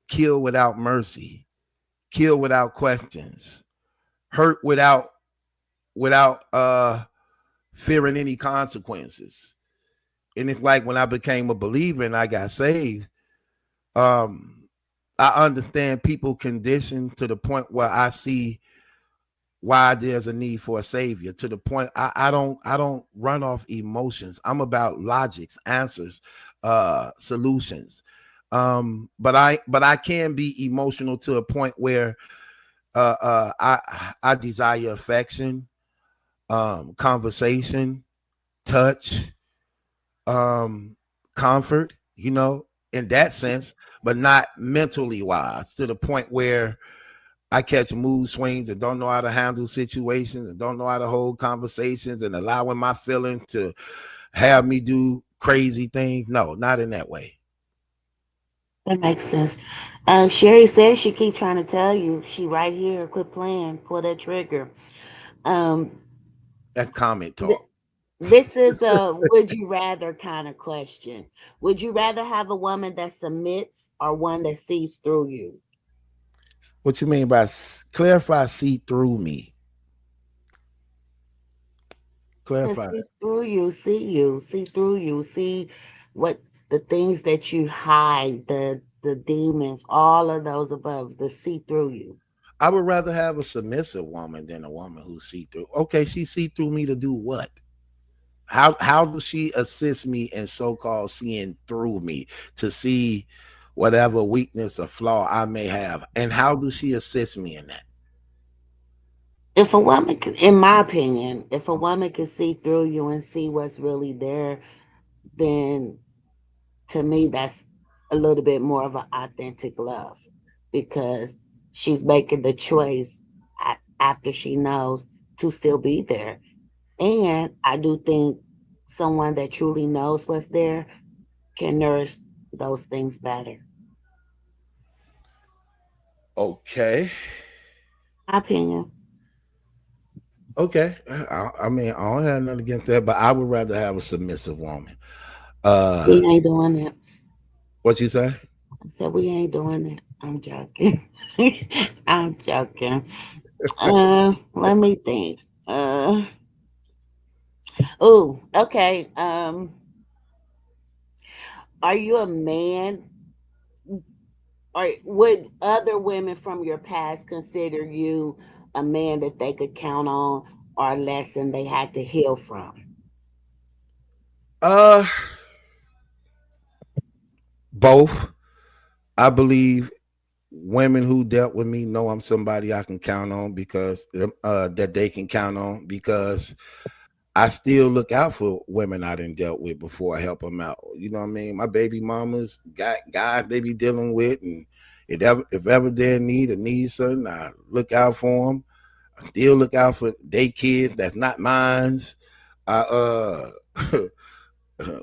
kill without mercy, kill without questions, hurt without fearing any consequences. And it's like when I became a believer and I got saved, um, I understand people conditioned to the point where I see why there's a need for a savior. To the point I don't run off emotions. I'm about logics, answers, solutions. But I can be emotional to a point where I desire affection, conversation, touch. um comfort, in that sense, but not mentally wise to the point where I catch mood swings and don't know how to handle situations and don't know how to hold conversations and allowing my feelings to have me do crazy things. No, not in that way. That makes sense. Sherry says she keep trying to tell you she right here. Quit playing. Pull that trigger. Um, That comment th- talk. this is a would you rather kind of question. Would you rather have a woman that submits or one that sees through you? What you mean by clarify? See through me. And Clarify. see through you, see through you, see what the things that you hide, the demons, all of those above, the see through you. I would rather have a submissive woman than a woman who see through. Okay, she see through me to do what? How does she assist me in so-called seeing through me to see whatever weakness or flaw I may have? And how does she assist me in that? If a woman, in my opinion, if a woman can see through you and see what's really there, then to me that's a little bit more of an authentic love because she's making the choice after she knows to still be there. And I do think someone that truly knows what's there can nourish those things better. Okay. My opinion. Okay. I mean, I don't have nothing against that, but I would rather have a submissive woman. We ain't doing that. What you say? I said we ain't doing that. I'm joking. I'm joking. Let me think. Oh, okay. Are you a man, or would other women from your past consider you a man that they could count on, or a lesson they had to heal from? Uh, both. I believe women who dealt with me know I'm somebody I can count on because that they can count on because I still look out for women I didn't dealt with before I help them out. You know what I mean? My baby mamas got guys they be dealing with, and if ever they're in need something, I look out for them. I still look out for they kids that's not mine's. I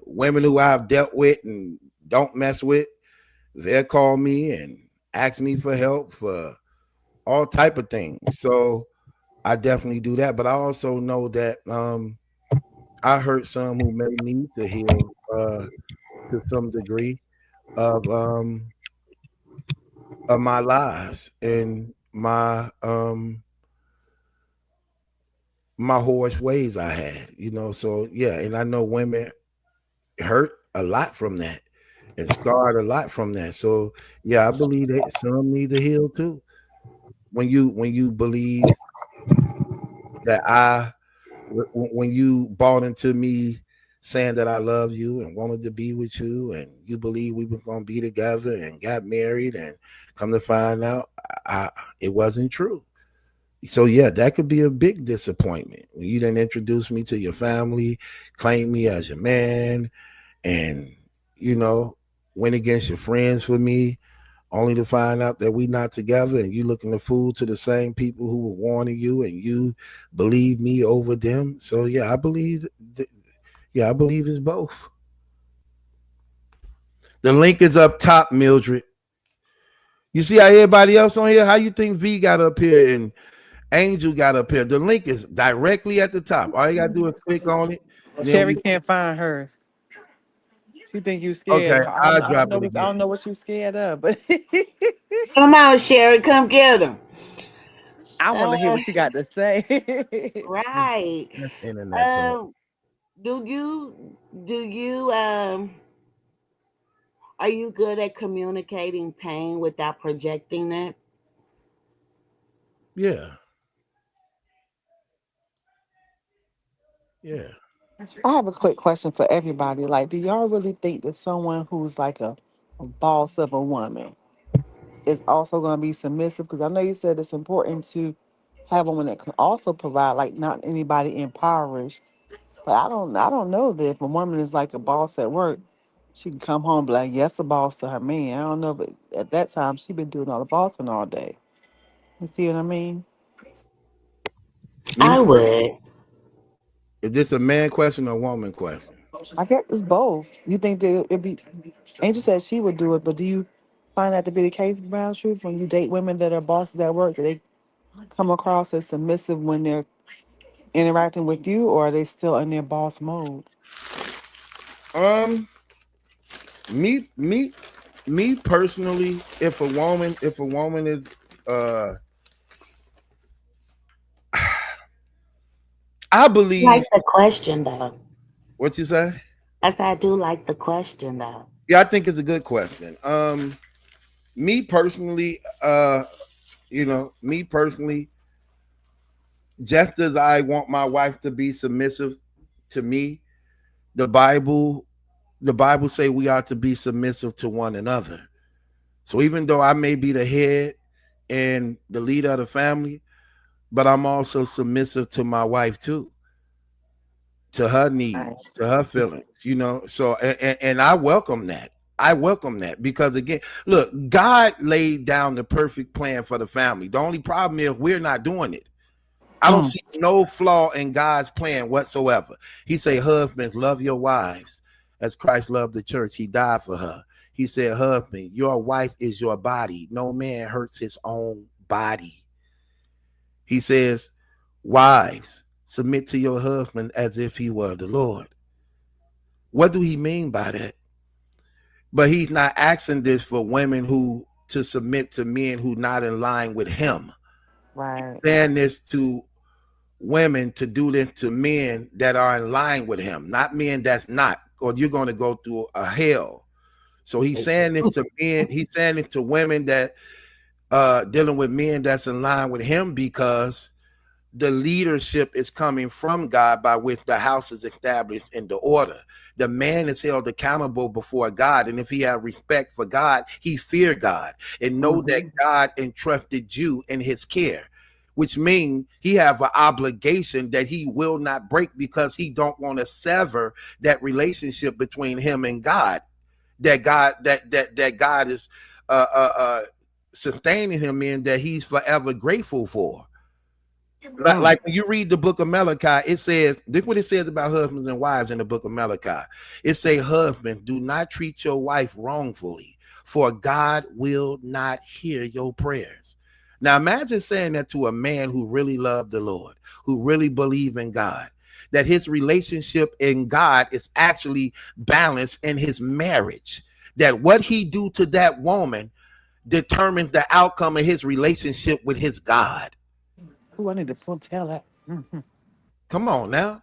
women who I've dealt with and don't mess with, they'll call me and ask me for help for all type of things. So I definitely do that. But I also know that I hurt some who may need to heal to some degree of my lies and my horse ways I had, So yeah, and I know women hurt a lot from that and scarred a lot from that. So yeah, I believe that some need to heal too. When you believe that when you bought into me saying that I love you and wanted to be with you and you believe we were going to be together and got married and come to find out it wasn't true. So yeah, that could be a big disappointment when you didn't introduce me to your family, claim me as your man, and you know went against your friends for me only to find out that we not together and you looking to fool to the same people who were warning you and you believe me over them. So yeah, I believe it's both. The link is up top, Mildred. You see how everybody else on here? How you think V got up here and Angel got up here? The link is directly at the top. All you gotta do is click on it. Then Sherry we can't find hers. She think you okay, scared. I'll I don't drop know it what I again. don't know what you scared of, but Come on, Sherry, come get them. I want to hear Uh, what you got to say. right. That's internet talk. Um, do you are you good at communicating pain without projecting it? Yeah, yeah. I have a quick question for everybody. Like, do y'all really think that someone who's like a boss of a woman is also going to be submissive? Because I know you said it's important to have a woman that can also provide, like, not anybody impoverished, But I don't know that if a woman is like a boss at work, she can come home and be like, yes, a boss to her man. I don't know, but at that time she been doing all the bossing all day. You see what I mean? You know, I would. is this a man question or a woman question? I guess it's both. You think that it'd be Angel said she would do it, but do you find that to be the case, Brown Truth, when you date women that are bosses at work, do they come across as submissive when they're interacting with you, or are they still in their boss mode? Um, me, me, me personally, if a woman is, uh, I Like believe the question though. what you say. I said I do like the question though. Yeah, I think it's a good question. Me personally, me personally, just as I want my wife to be submissive to me, the Bible, the Bible say we are to be submissive to one another. So even though I may be the head and the leader of the family, but I'm also submissive to my wife too, to her needs, to her feelings, So and I welcome that. I welcome that because again, look, God laid down the perfect plan for the family. The only problem is we're not doing it. I don't Mm, see no flaw in God's plan whatsoever. He say, husbands, love your wives as Christ loved the church. He died for her. He said, husband, your wife is your body. No man hurts his own body. He says, wives, submit to your husband as if he were the Lord. What do he mean by that? But he's not asking this for women who to submit to men who not in line with him. right. Saying this to women to do this to men that are in line with him, not men that's not, or you're going to go through a hell. So he's saying it to men, he's saying it to women that dealing with men that's in line with him because the leadership is coming from God by which the house is established in the order. The man is held accountable before God. And if he had respect for God, he feared God and know that Mm-hmm. God entrusted you in his care, which means he have an obligation that he will not break because he don't want to sever that relationship between him and God, that God is uh, uh, uh, sustaining him in, that he's forever grateful for. Mm. Like when you read the book of Malachi, it says, this is what it says about husbands and wives in the book of Malachi. It say, husband, do not treat your wife wrongfully, for God will not hear your prayers. Now imagine saying that to a man who really loved the Lord, who really believe in God, that his relationship in God is actually balanced in his marriage, that what he do to that woman determines the outcome of his relationship with his God. Ooh, I need to tell that. Mm-hmm. Come on now.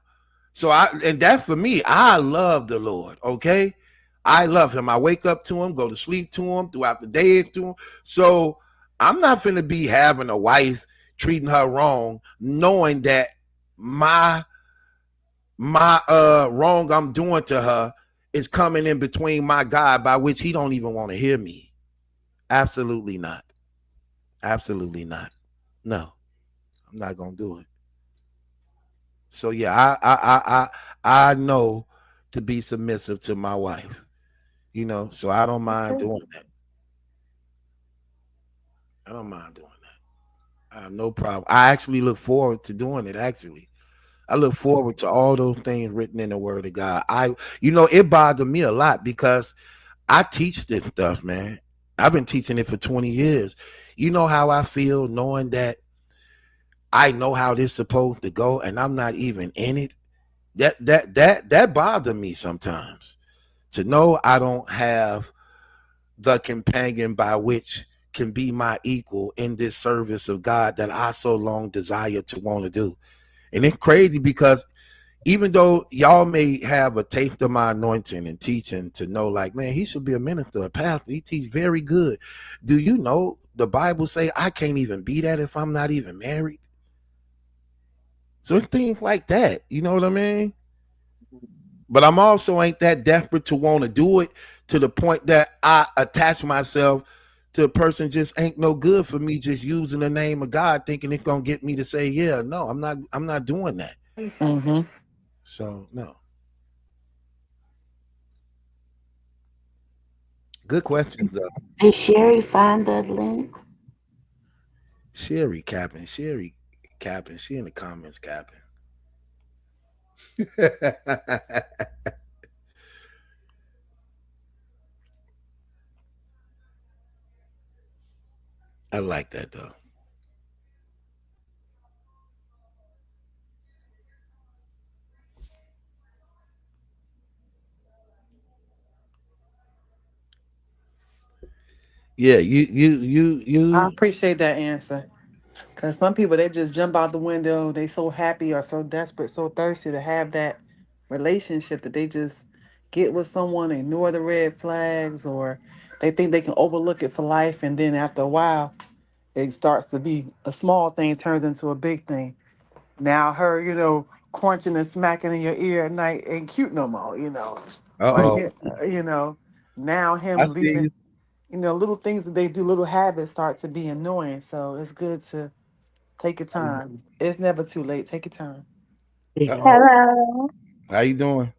And that for me, I love the Lord. Okay. I love him. I wake up to him, go to sleep to him, throughout the day to him. So I'm not finna be having a wife treating her wrong, knowing that my wrong I'm doing to her is coming in between my God, by which he don't even want to hear me. Absolutely not. Absolutely not. No, I'm not gonna do it. So yeah, I know to be submissive to my wife, so I don't mind doing that. I don't mind doing that. I have no problem. I actually look forward to doing it. Actually, I look forward to all those things written in the Word of God. It bothered me a lot because I teach this stuff, man. I've been teaching it for 20 years. You know how I feel knowing that I know how this is supposed to go and I'm not even in it. That bothered me sometimes, to know I don't have the companion by which can be my equal in this service of God that I so long desire to want to do. And it's crazy because even though y'all may have a taste of my anointing and teaching to know, like, man, he should be a minister, a pastor, he teach very good. Do you know the Bible say I can't even be that if I'm not even married? So it's things like that. You know what I mean? But I'm also ain't that desperate to want to do it to the point that I attach myself to a person just ain't no good for me, just using the name of God thinking it's gonna get me to say, yeah, no, I'm not doing that. Mm-hmm. So no. Good questions though. Did Sherry find the link? Sherry capping. Sherry capping. She in the comments capping. I like that though. Yeah, I you. appreciate that answer. Cause some people they just jump out the window. They so happy or so desperate, so thirsty to have that relationship that they just get with someone, ignore the red flags, or they think they can overlook it for life. And then after a while, it starts to be a small thing turns into a big thing. Now her, crunching and smacking in your ear at night ain't cute no more. Uh Or oh. now I him see leaving. you. Little things that they do, little habits start to be annoying. So it's good to take your time. It's never too late. Take your time. Uh Yeah. oh. Hello. How you doing?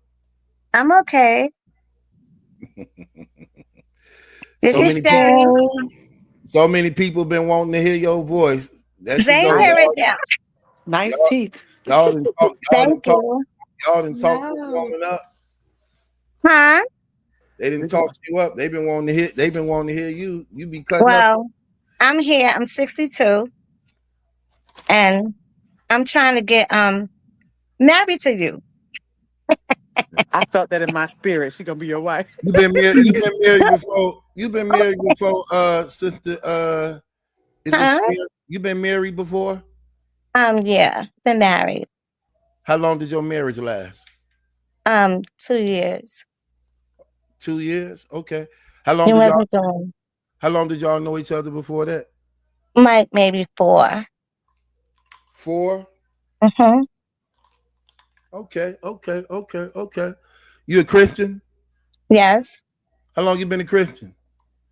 I'm okay. This So is many Yay. Sherry. so many people been wanting to hear your voice. There she Same go. Nice, here right now. nice Y'all, teeth. y'all didn't talk. Thank you. Y'all didn't talk this No. woman up. Huh? They didn't talk you up. They've been wanting to hear. They've been wanting to hear you. You be cutting up. Well, I'm here. I'm 62 and I'm trying to get married to you. I felt that in my spirit. She gonna be your wife. You been married. You been married before. You been married before. Sister. Is it Huh? Sherry? You been married before? Yeah, been married. How long did your marriage last? 2 years. 2 years. Okay. How long You did what y'all? we doing? How long did y'all know each other before that? Like maybe 4. 4. Mm-hmm. Okay. Okay. Okay. Okay. You a Christian? Yes. How long you been a Christian?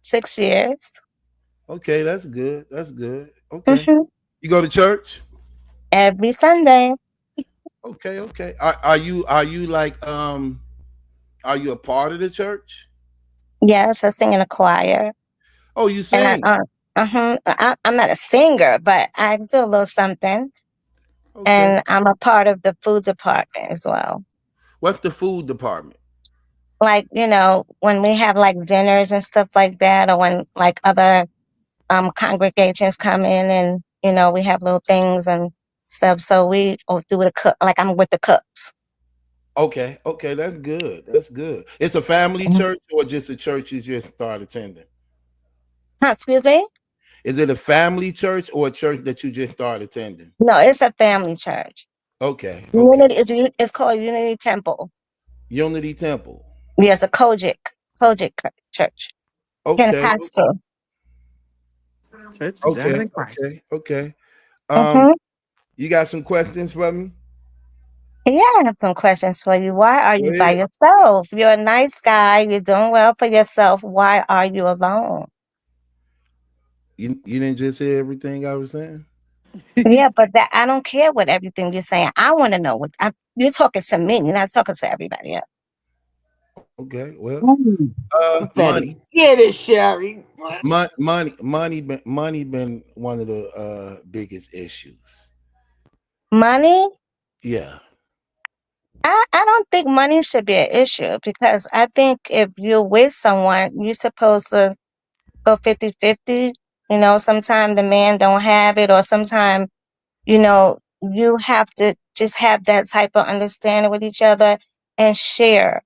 6 years. Okay, that's good. That's good. Okay. Mm-hmm. You go to church? Every Sunday. Okay, okay. Are you like are you a part of the church? Yes, I sing in a choir. Oh, you And sing. I'm not a singer, but I do a little something. Okay. And I'm a part of the food department as well. What's the food department? Like, when we have like dinners and stuff like that, or when like other congregations come in and, we have little things and stuff. So we do the cook, like I'm with the cooks. Okay, okay, that's good. That's good. It's a family Mhm. church or just a church you just start attending? Huh, excuse me? Is it a family church or a church that you just start attending? No, it's a family church. Okay, okay. Unity is it's called Unity Temple. Unity Temple. Yes, a Kojic church. Okay, Pentecostal. Church of God okay, in Christ. okay, okay. Um, Mm-hmm. you got some questions for me? Yeah, I have some questions for you. Why are Go you by ahead. yourself? You're a nice guy. You're doing well for yourself. Why are you alone? You didn't just hear everything I was saying? Yeah, but that I don't care what everything you're saying. I want to know you're talking to me. You're not talking to everybody else. Okay, well, Mm. money, Pathetic. Get it, Sherry. money been one of the biggest issues. Money? Yeah. I don't think money should be an issue because I think if you're with someone, you're supposed to go 50-50. Sometimes the man don't have it, or sometimes, you have to just have that type of understanding with each other and share.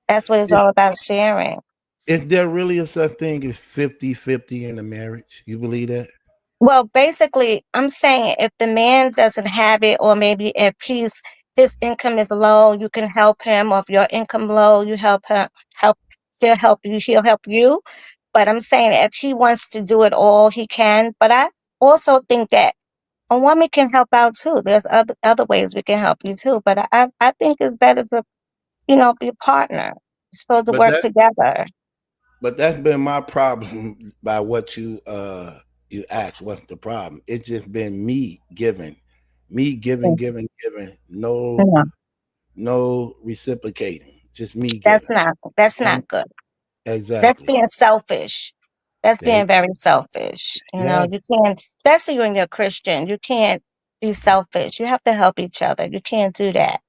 That's what it's Is, all about, sharing. is there really a such thing as 50-50 in a marriage? You believe that? Well, basically, I'm saying if the man doesn't have it, or maybe if his income is low, you can help him. Or if your income low, you help him. Help He'll help you. He'll help you. But I'm saying if he wants to do it all, he can. But I also think that a woman can help out too. There's other ways we can help you too. But I think it's better to be a partner. You're supposed to But work that together. but that's been my problem by what you asked. What's the problem? It's just been me giving, Mm, giving. No, yeah. no reciprocating, just me That's giving. not And good. That's exactly. being selfish. That's There, being very selfish. you have You can't, especially when you're a Christian, you can't be selfish. You have to help each other. You can't do that.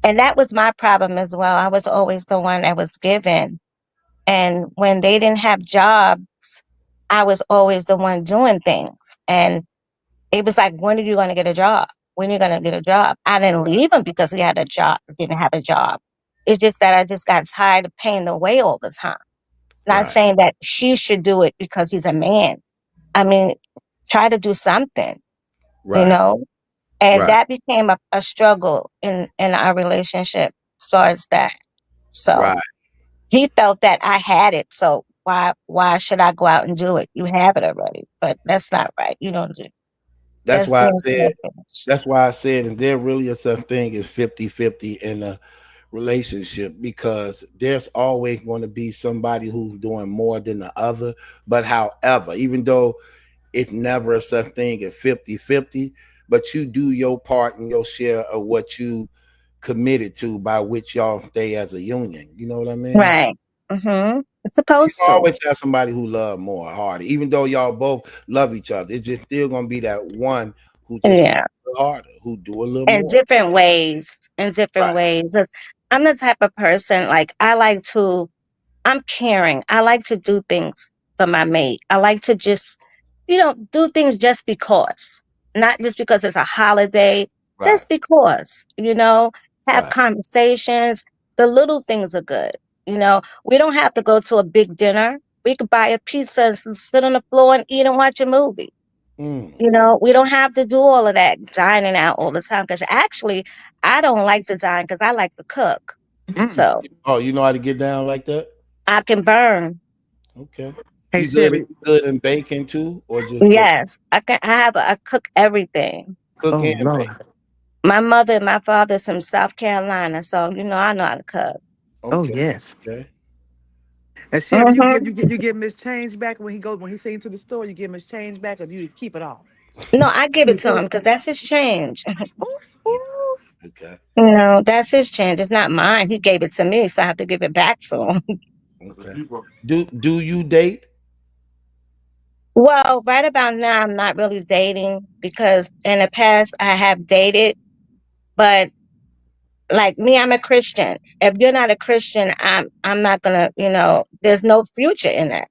And that was my problem as well. I was always the one that was given. And when they didn't have jobs, I was always the one doing things. And it was like, when are you going to get a job? When are you going to get a job? I didn't leave him because he had a job, didn't have a job. It's just that I just got tired of paying the way all the time. Not right, saying that she should do it because he's a man. I mean, try to do something, you right, know? And right, that became a struggle in our relationship as far as that. So right. he felt that I had it. So why should I go out and do it? You have it already. But that's not right. You don't do. That's That's why I being said. selfish. That's why I said, and there really is a thing is 50-50 in a relationship because there's always going to be somebody who's doing more than the other. But however, even though it's never a such thing as 50-50, but you do your part and your share of what you committed to by which y'all stay as a union. You know what I mean? Right. It's You supposed to. always have somebody who love more harder, even though y'all both love each other. It's just still gonna be that one who just love Yeah. a little harder, who do a little In more. different ways. In different Right, ways. 'Cause I'm the type of person like I'm caring. I like to do things for my mate. I like to just, do things just because, not just because it's a holiday, right, just because, have right. conversations. The little things are good. We don't have to go to a big dinner. We could buy a pizza and sit on the floor and eat and watch a movie. Mm. We don't have to do all of that dining out all the time. Because actually, I don't like to dine because I like to cook. Mm. So Oh, you know how to get down like that? I can burn. Okay. Hey You good? Sherry. You good in baking too, or just cook? Yes, I cook everything. Cook Oh and bake. Lord. My mother and my father's from South Carolina, so I know how to cook. Oh Okay. yes. Okay. And Sherry, Hmm. you give him his change back when he sings to the store. You give him his change back, or you just keep it all. No, I give it to him because that's his change. Ooh, ooh. Okay. That's his change. It's not mine. He gave it to me, so I have to give it back to him. Okay. Do you date? Well, right about now, I'm not really dating because in the past I have dated, but like me, I'm a Christian. If you're not a Christian, I'm not gonna. There's no future in that.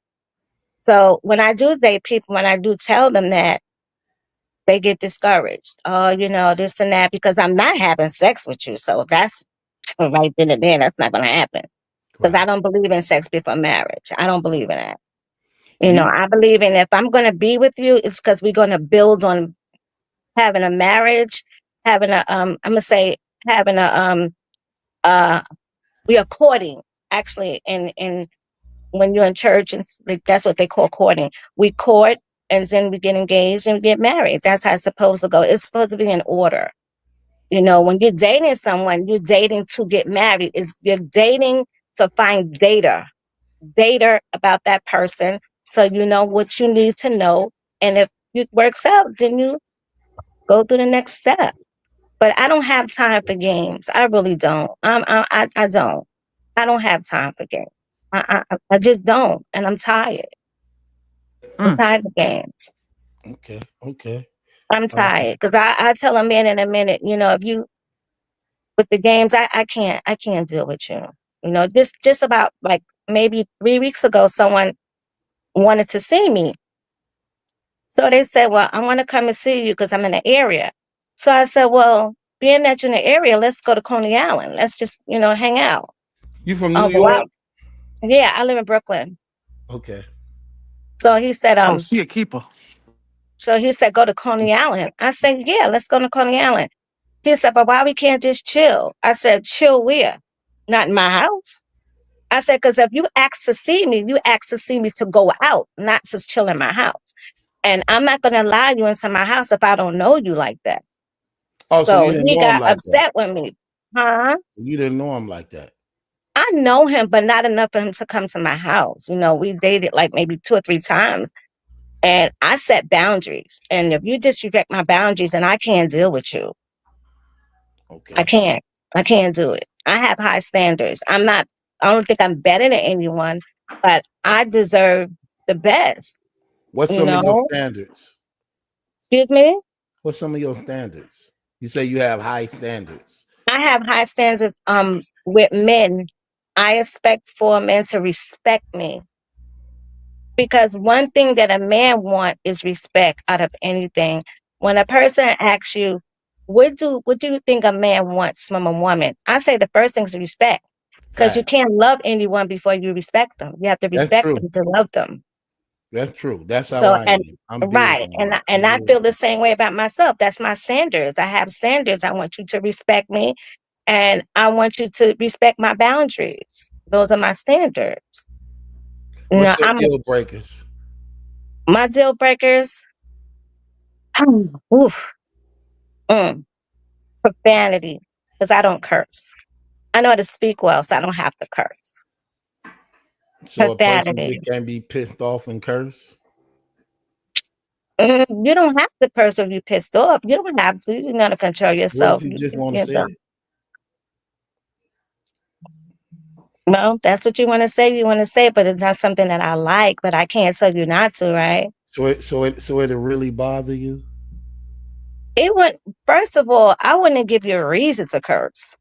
So when I do date people, when I do tell them that, they get discouraged. Oh, this and that, because I'm not having sex with you. So that's right then and there, that's not going to happen. Because I Right. don't believe in sex before marriage. I don't believe in that. You I believe in if I'm going to be with you, it's because we're going to build on having a marriage, having I'm going to say, having uh, we are courting actually. And when you're in church, and like, that's what they call courting. We court and then we get engaged and we get married. That's how it's supposed to go. It's supposed to be in order. When you're dating someone, you're dating to get married. You're dating to find data about that person, so you know what you need to know. And if it works out, then you go through the next step. But I don't have time for games. I really don't. I don't. I don't have time for games. I just don't, and I'm tired. I'm Mm. tired of games. okay? Okay. I'm Uh, tired because I tell a man in a minute, if you with the games, I can't deal with you. Just about like maybe 3 weeks ago, someone wanted to see me. So they said, well, I want to come and see you because I'm in the area. So I said, well, being that you're in the area, let's go to Coney Island. Let's just, hang out. you from New Oh, York? wow. Yeah, I live in Brooklyn. Okay. So he said, Oh, she a keeper. go to Coney Island. I said, yeah, let's go to Coney Island. He said, but why we can't just chill? I said, chill where? Not in my house. I said, because if you ask to see me, you ask to see me to go out, not just chill in my house. And I'm not going to allow you into my house if I don't know you like that. Oh, so So you didn't he know him got like that? upset with me. Huh? You didn't know him like that? I know him, but not enough for him to come to my house. We dated like maybe 2 or 3 times. And I set boundaries. And if you disrespect my boundaries, then I can't deal with you. I Okay. can't. I can't do it. I have high standards. I don't think I'm better than anyone, but I deserve the best, What's you some of your know? standards? Excuse me? What's some of your standards? You say you have high standards. I have high standards with men. I expect for men to respect me because one thing that a man want is respect out of anything. When a person asks you, what do you think a man wants from a woman? I say the first thing is respect because you Fact. can't love anyone before you respect them. You have to That's respect true. them to love them. That's true. That's how So I and am. I'm big right, on that. and I'm I big feel the on same way about myself. That's my standards. I have standards. I want you to respect me, and I want you to respect my boundaries. Those are my standards. You know, what's your deal breakers? my deal breakers. Oof, mm, profanity, because I don't curse. I know how to speak well, so I don't have to curse. So a person Profanity. just can't be pissed off and curse. You don't have to curse if you're pissed off. You don't have to. You know how to control What if yourself. you just want to You say don't. it? Well, that's what you want to say. You want to say it, but it's not something that I like. But I can't tell you not to, right? So it'll really bother you? It would. First of all, I wouldn't give you a reason to curse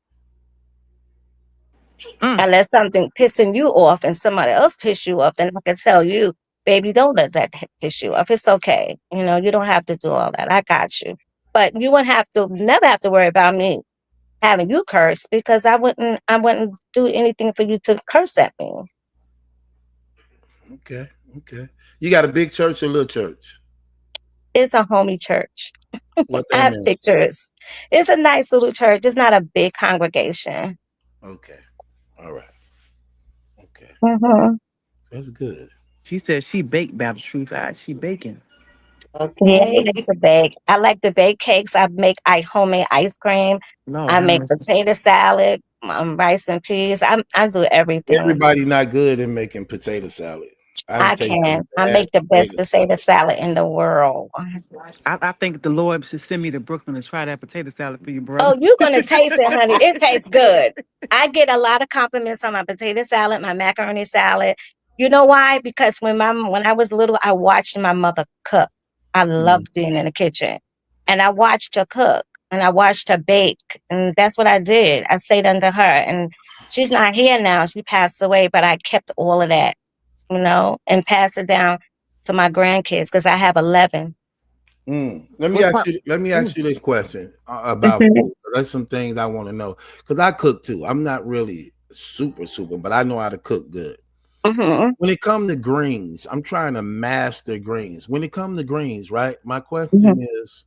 Mm. unless something pissing you off and somebody else piss you off. Then I can tell you, baby, don't let that piss you off. It's okay. You know, you don't have to do all that. I got you. But you wouldn't have to. Never have to worry about me having you curse because I wouldn't. I wouldn't do anything for you to curse at me. Okay. Okay. You got a big church or little church? It's a homie church. What I that have mean? pictures. It's a nice little church. It's not a big congregation. Okay. All right. Okay. Hmm. That's good. She said she baked Battle Truth. She baking. Yeah, I Okay. like to bake. I like to bake cakes. I make homemade ice cream. Lord I have make mercy. potato salad, rice and peas. I do everything. Everybody not good in making potato salad. I done I taste some can. I bad make the best potato potato salad. salad in the world. I think the Lord should send me to Brooklyn to try that potato salad for you, brother. Oh, you're gonna taste it, honey. It tastes good. I get a lot of compliments on my potato salad, my macaroni salad. You know why? Because when I was little, I watched my mother cook. I Mm. loved being in the kitchen, and I watched her cook, and I watched her bake, and that's what I did. I stayed under her, and she's not here now. She passed away, but I kept all of that, and passed it down to my grandkids because I have 11. Mm. Let me What ask part? you. Let me Ooh. ask you this question about Hmm. food. There's some things I want to know because I cook too. I'm not really super, but I know how to cook good. Hmm. When it comes to greens, I'm trying to master greens. When it comes to greens, right? My question Hmm. is,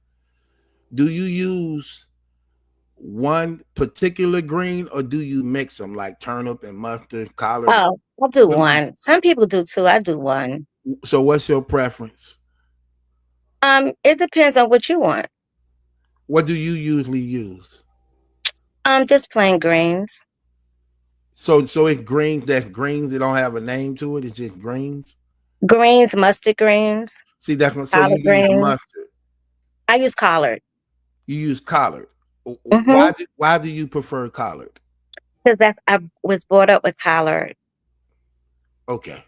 do you use one particular green or do you mix them like turnip and mustard, collard? Oh, I'll do What do one. Some people do two. I do one. so what's your preference? It depends on what you want. What do you usually use? Just plain greens, So it's greens that greens that don't have a name to it. It's just greens. greens, mustard greens, See that's what, so you collard use greens. mustard. I use collard. You use collard. Mm-hmm. Why do you prefer collard? Because I was brought up with collard. Okay,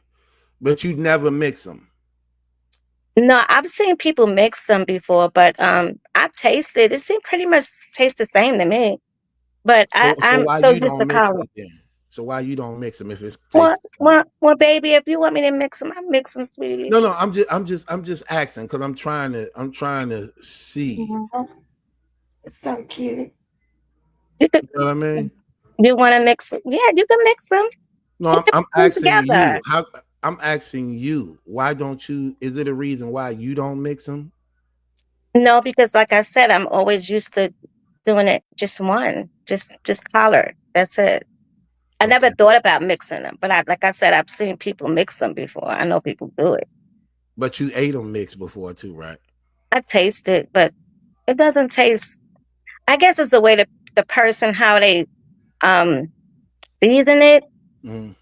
but you never mix them. No, I've seen people mix them before, but I've tasted. It seemed pretty much taste the same to me. But So I'm why so you used to don't mix collard. them then? So why you don't mix them if it tastes Well, the same? well, well, baby, if you want me to mix them, I mix them, sweetie. No, I'm just asking because I'm trying to see. Mhm. So cute. You could, You know what I mean? you want to mix 'em? Yeah, you can mix them. No, You I'm, can I'm mix them asking you. together. How I'm asking you. Why don't you? Is it a reason why you don't mix them? No, because like I said, I'm always used to doing it just one, just collard. That's it. I never Okay, thought about mixing them, but like I said, I've seen people mix them before. I know people do it. but you ate them mixed before too, right? I taste it, but it doesn't taste. I guess it's the way the person how they um season it. Mm,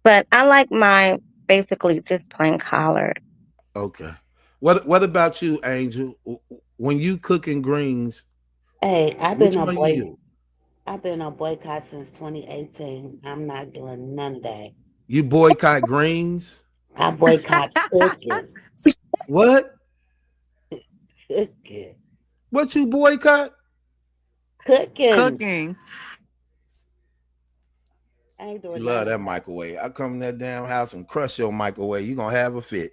But I like mine basically just plain collard. okay. What about you, Angel? When you cooking greens, Hey, I've been which a one you boy. use? I've been on boycott since 2018. I'm not doing none of that. You boycott greens? I boycott cooking. What? Cooking. What you boycott? Cooking. Cooking. I ain't You doing love none of that microwave. I come in that damn house and crush your microwave. You gonna have a fit.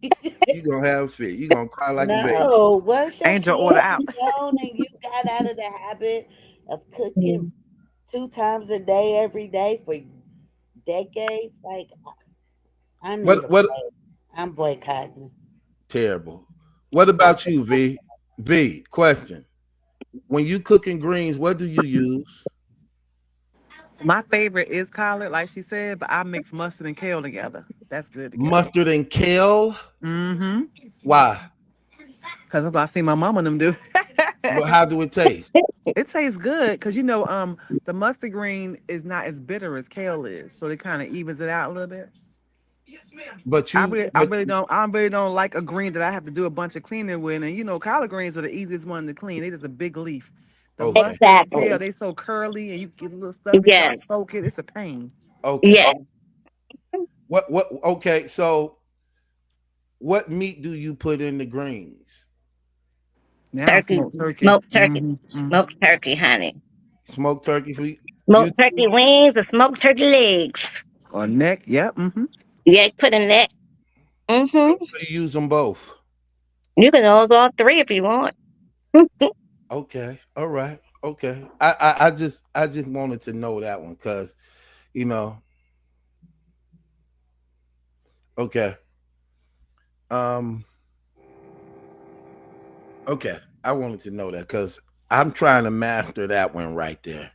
that. You gonna have a fit. You gonna cry like a baby. No, once your Angel kids order out. grown and you got out of the habit of cooking Mm. 2 times a day every day for decades, like I need a What break. I'm boycotting. terrible. What I'm about you, V? V, question. When you cooking greens, what do you use? My favorite is collard, like she said, but I mix mustard and kale together. That's good together. Mustard and kale? Mm-hmm. Why? Because that's what I see my mom and them do. Well, how do it taste? It tastes good because the mustard green is not as bitter as kale is, so it kind of evens it out a little bit. But I you really, I but really don't, I really don't like a green that I have to do a bunch of cleaning with. And collard greens are the easiest one to clean. They just a big leaf. The okay. mustard and the kale, Exactly. they so curly, and you get a little stuff. You try to Yes. poke it, it's a pain. Okay. Yes. What okay, so what meat do you put in the greens? Now Turkey. smoked turkey. Smoked turkey. Mm-hmm. Smoked turkey, honey. Smoked turkey for you? You Smoked turkey wings and smoked turkey legs. Or neck. Yep. Mm-hmm. Yeah, put in that. Mm-hmm. use them both. You can use all three if you want. Okay. All right. Okay. I just wanted to know that one because you know, okay. Um okay. I wanted to know that because I'm trying to master that one right there.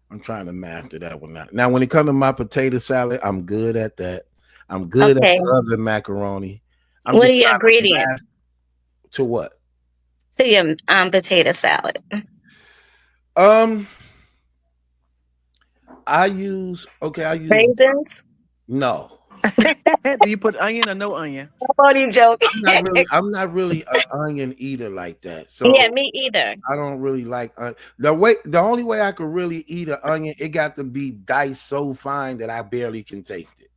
I'm trying to master that one now. Now, when it comes to my potato salad, I'm good at that. I'm good at Okay. the oven macaroni. I'm What are just your trying to ingredients master to what? to your potato salad? Um, I use Raisins? no. Do you put onion or no onion? What are you joking? I'm not really an onion eater like that. Yeah, So me either. I don't really like the only way I could really eat an onion, it got to be diced so fine that I barely can taste it.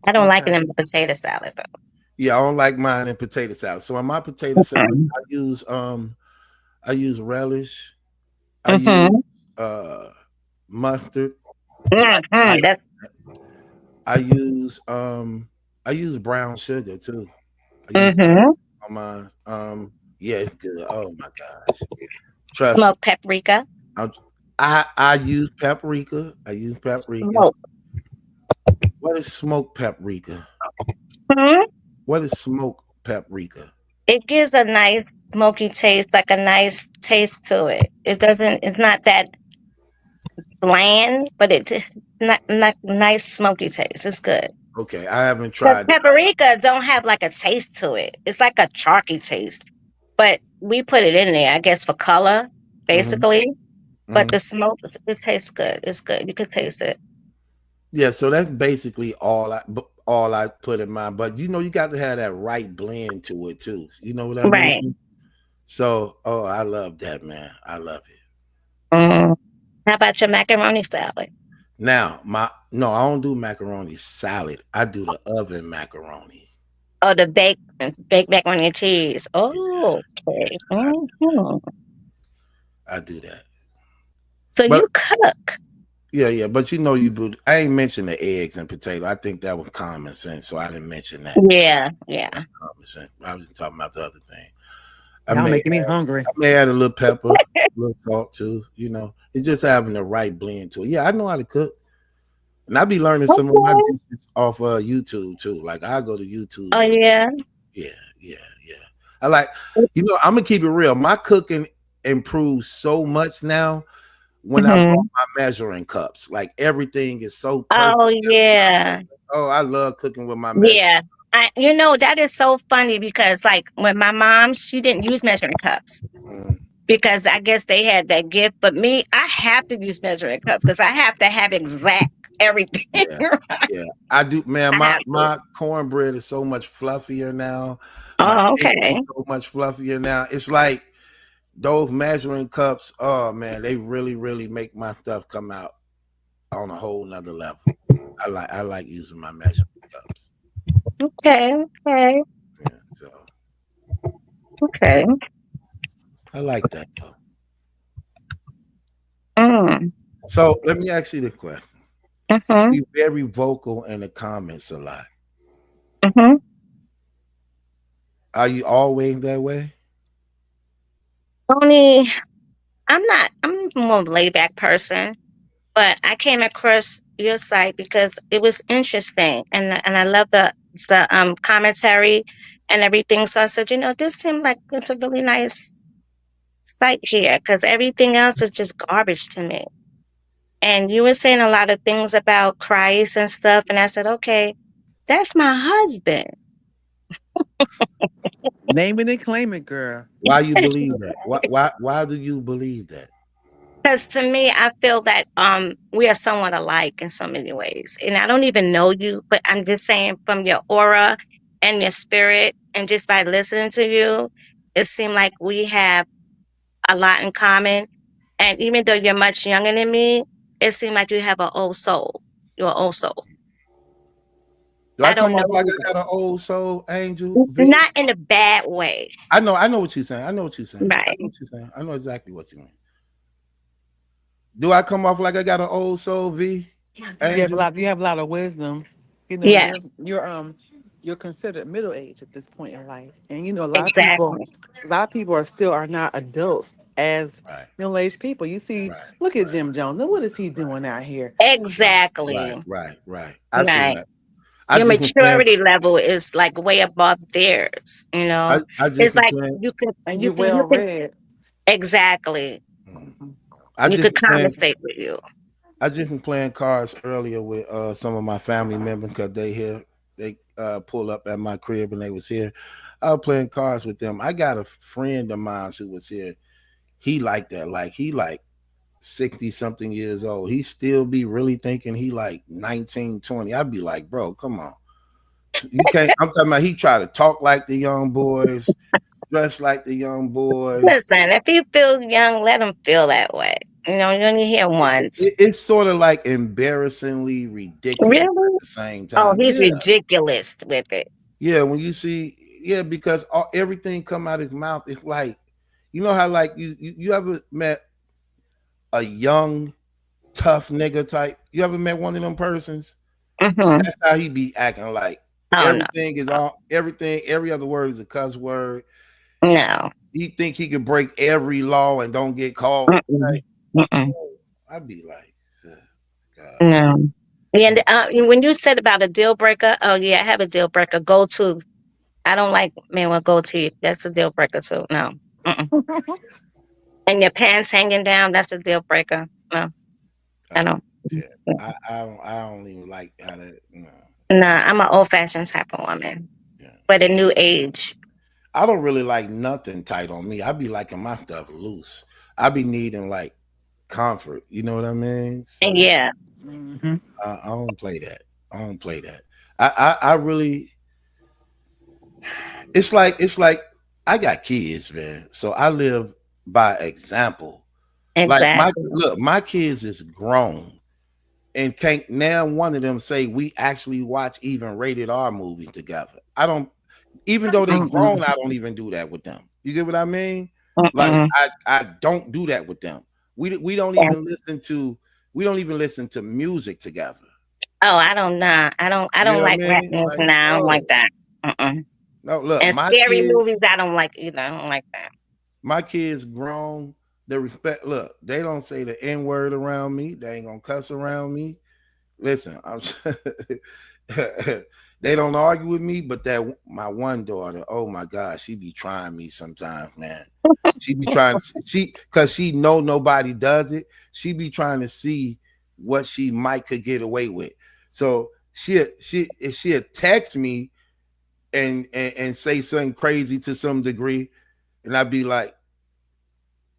I don't like Okay. it in my potato salad though. Yeah, I don't like mine in potato salad. So in my potato salad, Mm-mm. I use relish, I use Mm-hmm. uh mustard, I, Mm-hmm. That's I use I use brown sugar too. I use mm-hmm. on mine. Yeah, it's good. Oh my gosh. Trust me. Smoked paprika. I'm, I use paprika. I use paprika. Smoke. What is smoked paprika? Hmm. What is smoked paprika? It gives a nice smoky taste, like a nice taste to it. It doesn't. It's not that bland, but it's not nice smoky taste. It's good. Okay, I haven't Because tried that. paprika don't have like a taste to it. It's like a chalky taste. But we put it in there, I guess, for color, Hmm. basically. But Hmm. the smoke, it tastes good. It's good. You can taste it. Yeah, so that's basically all I put in mine. But you got to have that right blend to it too. You know what I mean? Right. So, oh, I love that, man. I love it. Mm. How about your macaroni salad? Now, no, I don't do macaroni salad. I do the oven macaroni. Oh, the baked macaroni and cheese. Yeah, Oh, okay. I, Mhm. I do that. So But you cook. yeah. But I ain't mentioned the eggs and potato. I think that was common sense, so I didn't mention that. Yeah, yeah. That's common sense. I was just talking about the other thing. I Y'all may making me add, hungry. I may add a little pepper, a little salt too. It's just having the right blend to it. Yeah, I know how to cook. And I be learning some of my Okay. dishes off YouTube too. Like I go to YouTube Oh and yeah. yeah, yeah, yeah. I like, I'm gonna keep it real. My cooking improves so much now when I brought Hmm. my measuring cups. Like everything is so perfect. Oh yeah. Oh, I love cooking with my measuring. Yeah. That is so funny because like when my mom, she didn't use measuring cups Mm, because I guess they had that gift. But me, I have to use measuring cups because I have to have exact everything. yeah, yeah. I do, man. I My have to. my cornbread is so much fluffier now. My Oh, eggs okay. are so much fluffier now. It's like those measuring cups, oh man, they really, really make my stuff come out on a whole nother level. I like using my measuring cups. Okay, okay, Yeah, so okay. I like that though. Mm. So let me ask you the question. Mm-hmm. Be very vocal in the comments a lot. Mm-hmm. Are you always that way? Only I'm a more laid back person, but I came across your site because it was interesting, and I love the commentary and everything. So I said, this seemed like it's a really nice site here because everything else is just garbage to me. And you were saying a lot of things about Christ and stuff, and I said, okay, that's my husband. Name it and claim it, girl. Why you believe that? Why do you believe that? Because to me, I feel that we are somewhat alike in so many ways. And I don't even know you, but I'm just saying from your aura and your spirit, and just by listening to you, it seemed like we have a lot in common. And even though you're much younger than me, it seemed like you have an old soul. You're an old soul. Do I I don't come know off like you. I got an old soul, Angel V? Not in a bad way. I know what you're saying. I know what you're saying. I know Right. what you're saying. I know exactly what you mean. Do I come off like I got an old soul, V? Angel? You have a lot of wisdom. You know, Yes, you're considered middle age at this point in life. And a exactly. lot of people are not adults as Right, middle aged people. You see, right, look at Jim Jones. Now what is he doing out here? Exactly. right. I seen Right. that. I Your just been playing. maturity level is like way above theirs, I just It's been like playing. And you're well you can read. exactly. mm, Mhm. I You just could been playing. conversate with you. I just been playing cards earlier with some of my family members because they here. They pull up at my crib and they was here. I was playing cards with them. I got a friend of mine who was here. He like that. Like he like 60 something years old. He still be really thinking he like 19, 20. I'd be like, bro, come on. You can't. I'm talking about he try to talk like the young boys, dress like the young boys. Listen, if you feel young, let them feel that way. You only hear once. It's sort of like embarrassingly ridiculous at Really? the same Oh, time. he's Yeah. ridiculous with it. Yeah. When you see, yeah, because everything come out his mouth, it's like, you know how like you ever met a young, tough nigga type? You ever met one of them persons? Hmm. That's how he be acting like Oh no, everything is all everything, every other word is a cuss word. no. He think he could break every law and don't get caught. Mm-mm. Like, Mm-mm. I'd be like, "Ugh, God. No. And Mm, when you said about a deal breaker, oh yeah, I have a deal breaker. Go to. I don't like men with goatee. That's a deal breaker too. No. Mm-mm. And your pants hanging down, that's a deal breaker. No, I uh, don't. yeah. I don't even like how that. No, Nah, I'm an old fashioned type of woman, yeah. but a new age. I don't really like nothing tight on me. I be liking my stuff loose. I be needing like comfort. You know what I mean? So Yeah, Mhm. I don't play that. I don't play that. I really. It's like I got kids, man. So I live by example. Like exactly. my kids is grown and can't now one of them say we actually watch even rated R movies together. I don't even though they Mm-mm, grown, I don't even do that with them. You get what I mean? Like mm-mm. I don't do that with them. We don't Yeah. even listen to music together. Oh, I don't know. I You don't know what I like rap mean? music Like now. I don't like no, that. Mm-mm. no. Look, And scary movies, I don't like either. I don't like that. my kids grown. They respect. Look, they don't say the N word around me. They ain't gonna cuss around me. Listen, they don't argue with me, but that my one daughter, oh my God, she be trying me sometimes, man. She be trying she because she know nobody does it. She be trying to see what she might could get away with. So she'll text me and say something crazy to some degree, and I'd be like,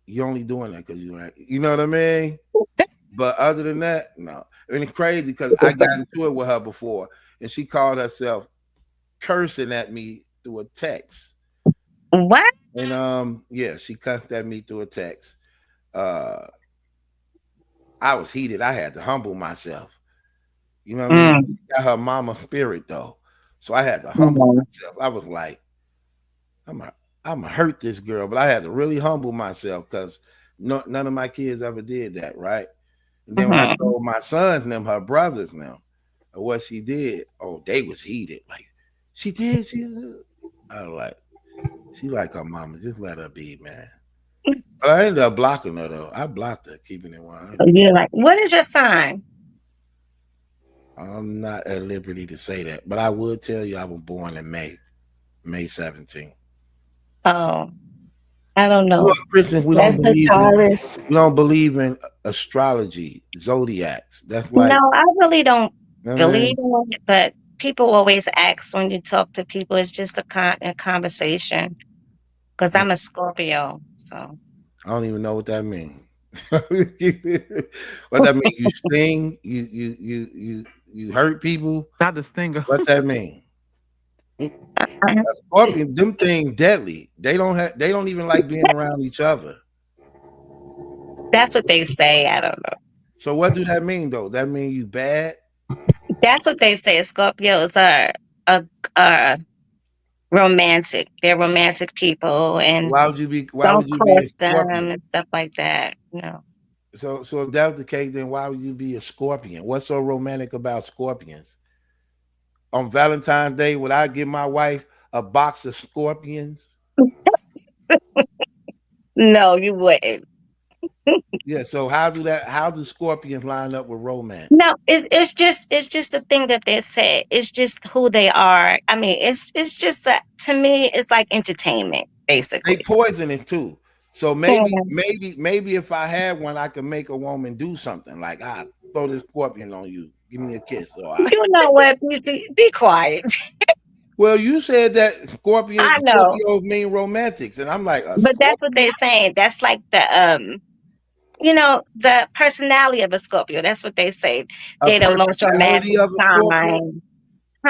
"You only doing that because you right." You know what I mean? But other than that, no. I mean, it's crazy because I got into it with her before, and she called herself cursing at me through a text. What? And yeah, she cussed at me through a text. Uh, I was heated. I had to humble myself. You know what I mean? Mm. She got her mama spirit though, so I had to humble Mm. myself. I was like, I'm gonna hurt this girl, but I had to really humble myself because none of my kids ever did that, right? And then when I Mhm. told my sons and them, her brothers and them, what she did, oh, they was heated. Like, she did, I was like, she like her mama, just let her be, man. But I ended up blocking her though. I blocked her, keeping it 100. You're like, what is your sign? I'm not at liberty to say that, but I would tell you I was born in May 17th. So, Oh, I don't you know, know. Christians, That's the Taurus. we don't believe in astrology, zodiacs. That's No, like, I really don't you know what I believe mean? in it, but people always ask when you talk to people, it's just a conversation. Because I'm a Scorpio, so. I don't even know what that means. What that mean? You sting? You hurt people? Not the stinger. What that mean? Uh, A scorpion, them things deadly. They don't have. They don't even like being around each other. That's what they say. I don't know. So what do that mean though? That mean you bad? That's what they say. Scorpios are, are romantic. They're romantic people, and Why would you be? Why don't would you be a cross them scorpion? and stuff like that. So if that was the case, then why would you be a scorpion? What's so romantic about scorpions? On Valentine's Day, would I give my wife a box of scorpions? No, you wouldn't. Yeah. So how do scorpions line up with romance? No, it's just the thing that they say. It's just who they are. I mean, it's just to me, it's like entertainment, They basically. poisoning too. So maybe, Yeah. maybe, maybe if I had one, I could make a woman do something like I throw this scorpion on you, give me a kiss, or I. You know what, BT? Be quiet. Well, you said that I know, Scorpios mean romantics, and I'm like a but that's what Scorpio, they're saying. That's like the personality of a Scorpio. That's what they say. a They're the most personality romantic of a Scorpio. sign,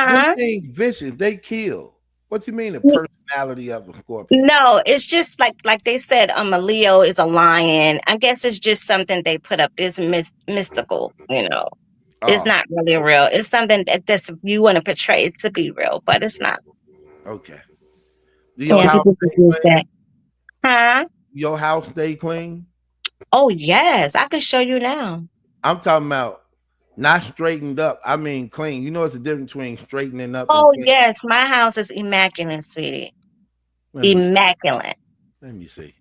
Them huh? things vicious, they kill. What you mean the personality of a Scorpion? No, it's just like they said, a Leo is a lion. I guess it's just something they put up. This mystical, It's Oh, not really real. It's something that's you want to portray it to be real, but it's not. okay. Do your Yeah, house people could stay use clean? that. Huh? Your house stay clean? Oh yes, I could show you now. I'm talking about not straightened up. I mean clean. You know it's a difference between straightening up and Oh clean. yes, my house is immaculate, sweetie. Let me see. Immaculate. Let me see.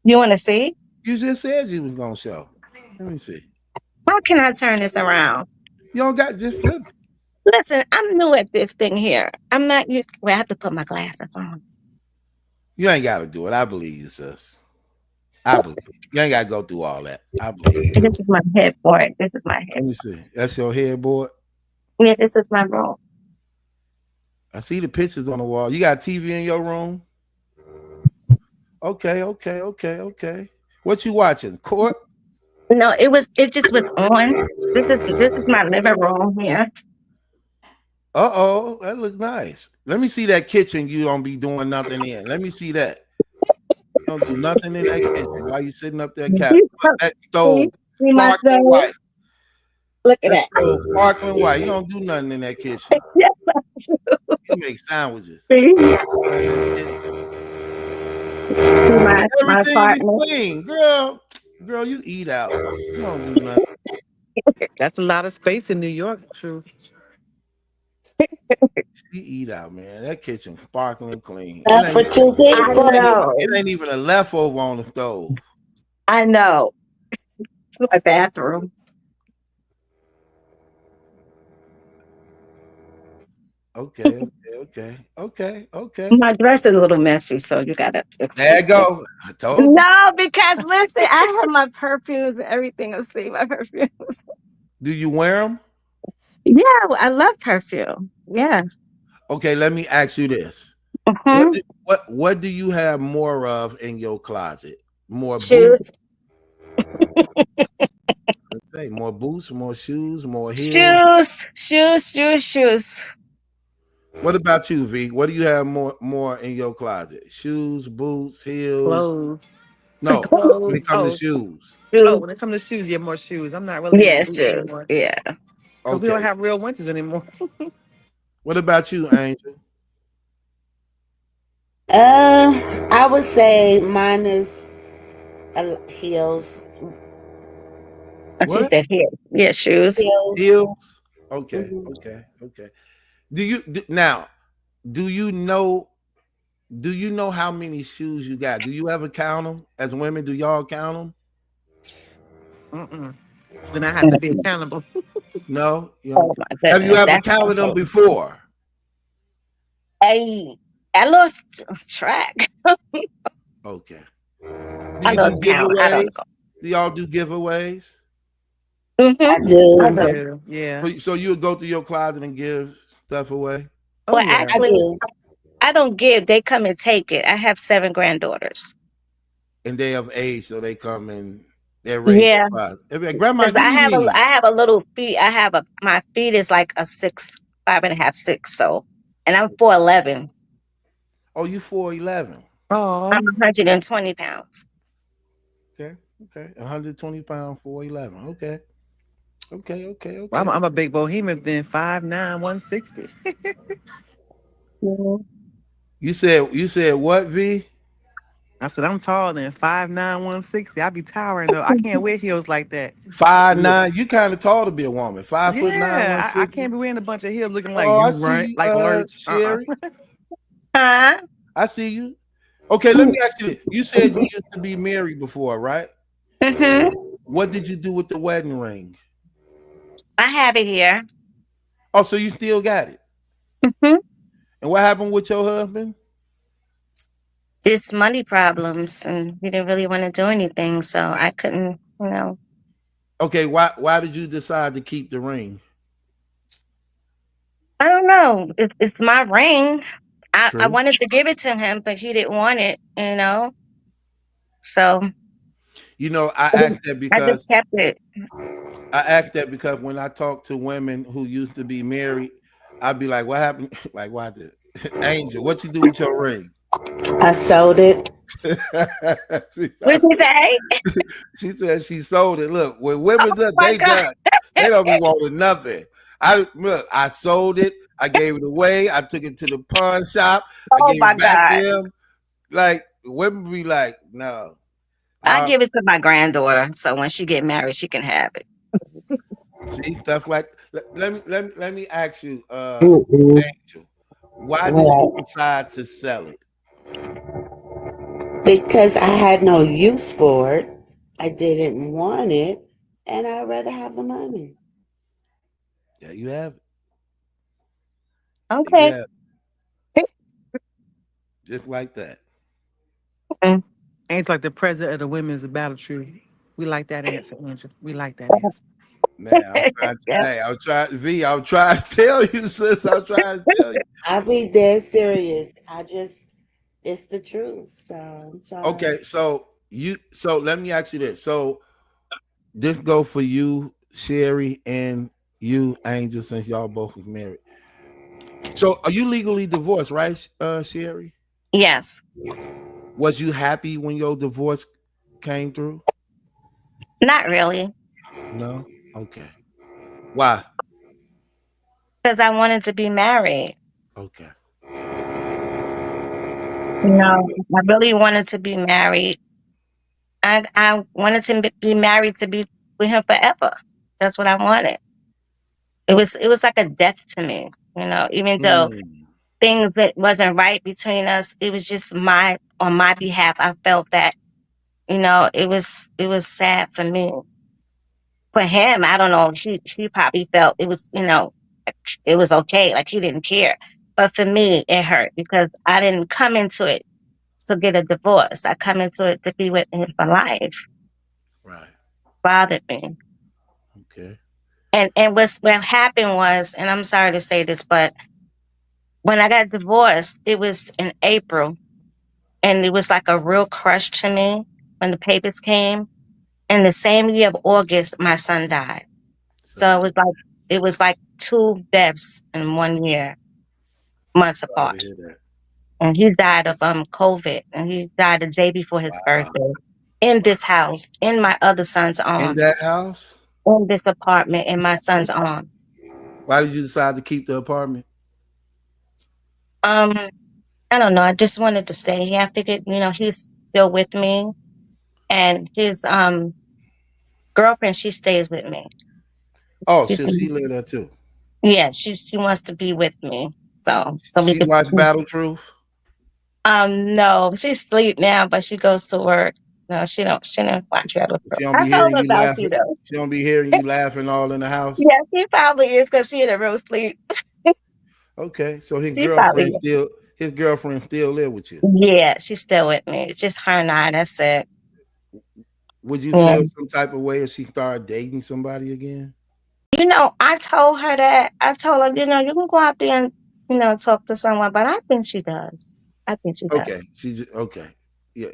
You want to see? You just said you was gonna show. Let me see. How can I turn this around? You don't got just flip it. Listen, I'm new at this thing here. I'm not used. Well, I have to put my glasses on. You ain't gotta do it. I believe you, sis. I believe you. You ain't gotta go through all that. I believe you. This is my headboard. This is my Let head. me see. That's your headboard. Yeah, this is my room. I see the pictures on the wall. You got a TV in your room? Okay. What you watching? Court? No, it just was on. This is my living room here. Uh-oh, that looks nice. Let me see that kitchen you don't be doing nothing in. Let me see that. You don't do nothing in that kitchen while you sitting up there, cat. That See, stove see my sparkling stove. white. Look at That that. stove sparkling white. You don't do nothing in that kitchen. Yes, I do. You make sandwiches. See, Nothing in the kitchen. see my Everything is apartment. clean, girl. Girl, you eat out. You don't do nothing. That's a lot of space in New York. True. She eat out, man. That kitchen sparkling clean. Not for two I people. It know. ain't even a leftover on the stove. I know. It's my bathroom. Okay. My dress is a little messy, so you gotta There excuse you me. go. I told you. No, because listen, I have my perfumes and everything. I'll see my perfumes. Do you wear them? Yeah, I love perfume. Yeah. Okay, let me ask you this. Hmm. What do you have more of in your closet? More boots? Shoes, Let's say more boots, more shoes, more heels. shoes. What about you, V? What do you have more in your closet? Shoes, boots, heels? Clothes. No, when Clothes. it comes to shoes. Oh, Shoes. when it comes to shoes, yeah, more shoes. I'm not really into Yeah, boots shoes. anymore Yeah. because we don't Okay. have real winters anymore. What about you, Angel? I would say mine is heels. She What? said here. Yeah, shoes. Heels. Heels? Okay, Hmm. okay, okay. Now? Do you know? Do you know how many shoes you got? Do you ever count them? As women, do y'all count them? Mm-mm. Then I have to be accountable. No, you Oh don't. my Have you goodness, ever that's counted them so. before? I I lost track. Okay. Do I you do lost count. I don't giveaways? Do y'all do giveaways? know. I I do. So, do. Yeah. So you would go through your closet and give stuff away, Oh well, yeah. I actually, do. I don't give. They come and take it. I have 7 granddaughters. and they of age, so they come and they're raised Yeah, closet. They be like, Grandma, because give me I these. have a little feet. I have a my feet is like a 6, 5.5, 6. So, and I'm 4'11". Oh, you 4'11". I'm Oh, 120 pounds. Okay, okay, 120 pounds, 4'11". Okay, okay, okay, well, okay. I'm a big bohemian then. 5'9", 160. Mhm. You said what, V? I said I'm tall then. 5'9", 160. I be towering though. I can't wear heels like that. 5'9". You kind of tall to be a woman. 5'9", Yeah, I 160. can't be wearing a bunch of heels looking like Oh, you I see run you, like Lurch. Sherry. Huh? I see you. Okay, let me ask you this. You said you used to be married before, right? Mm-hmm. What did you do with the wedding ring? I have it here. Oh, so you still got it. Hmm. And what happened with your husband? Just money problems, and we didn't really want to do anything, so I couldn't. Okay, why did you decide to keep the ring? I don't know. It's my ring. I True. wanted to give it to him, but he didn't want it. So You know, I I asked just that I because just kept it. when I talk to women who used to be married, I'd be like, "What happened? Like, why did Angel? What you do with your ring?" I sold it. she, What you say? she said she sold it. Look, when women Oh done, my they god! done. They don't be wanting nothing. I sold it. I gave it away. I took it to the pawn shop. I Oh gave my it back to god! him. Like women be like, no. I Uh, give it to my granddaughter, so when she get married, she can have it. see stuff like let me ask you, Mm-mm. Angel, why did you Right. decide to sell it? Because I had no use for it. I didn't want it, and I'd rather have the money. Yeah, you have it. You Okay. have it. Just like that. Mm. Ain't like the president of the women's battle tree. We like that answer, Angel. We like that answer. Man, I'm trying to, Yeah. hey, I'm trying to tell you, sis. I'm trying to tell you. I be dead serious. It's the truth. So I'm sorry. Okay, so let me ask you this. So this go for you, Sherry, and you, Angel, since y'all both was married. So are you legally divorced, right, Sherry? Yes. Was you happy when your divorce came through? Not really, No? Okay. Why? because I wanted to be married. Okay. I really wanted to be married. I wanted to be married to be with him forever. That's what I wanted. It was like a death to me. Even though Mm, things that wasn't right between us, it was just my on my behalf. I felt that it was sad for me. For him, I don't know. She probably felt it was okay, like he didn't care. But for me, it hurt because I didn't come into it to get a divorce. I come into it to be with him for life. right. Bothered me. Okay. And what happened was, and I'm sorry to say this, but when I got divorced, it was in April, and it was like a real crush to me when the papers came. In the same year of August, my son died. So Sorry. it was like two deaths in one year. months Sorry apart. to hear that. And he died of COVID, and he died the day before his Wow. birthday. In this house, in my other son's In that arms, house? in this apartment, in my son's arms. Why did you decide to keep the apartment? Um, I don't know. I just wanted to stay here. I figured, he's still with me, and his girlfriend, she stays with me. Oh, She's, she live there too. yeah, she wants to be with me, so we She could. watched Battle Truth. No, she's asleep now, but she goes to work. No, she don't watch Realest. She don't I be told hearing her you about you laughing. though. She don't be hearing you laughing all in the house. Yeah, she probably is because she in a real sleep. Okay, so She probably, his girlfriend still live with you. yeah, she's still with me. It's just her and I. That's it. Would you Yeah. feel some type of way if she started dating somebody again? I told her that. I told her, you can go out there and, talk to someone, but I think she does. I think she does. Okay, she just okay. Yeah,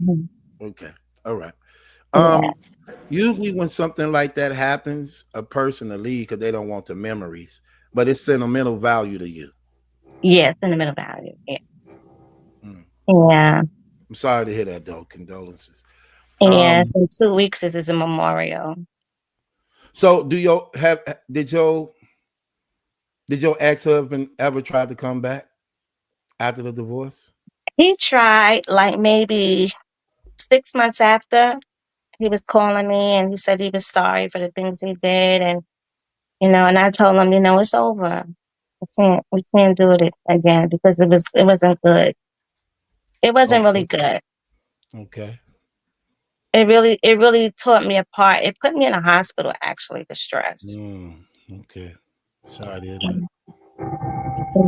Mhm. okay. All right. Yeah. Usually when something like that happens, a person will leave because they don't want the memories, but it's sentimental value to you. Yeah, sentimental value. Yeah. Mm, okay. Yeah. I'm sorry to hear that though. Condolences. Yes. Um, In 2 weeks is a memorial. so do your have did your ex-husband ever try to come back after the divorce? He tried like maybe 6 months after. He was calling me and he said he was sorry for the things he did, and I told him, it's over. We can't do it again because it wasn't good. It wasn't really Okay. good. Okay. It really tore me apart. It put me in a hospital, actually, the stress. Okay. Sorry to hear that.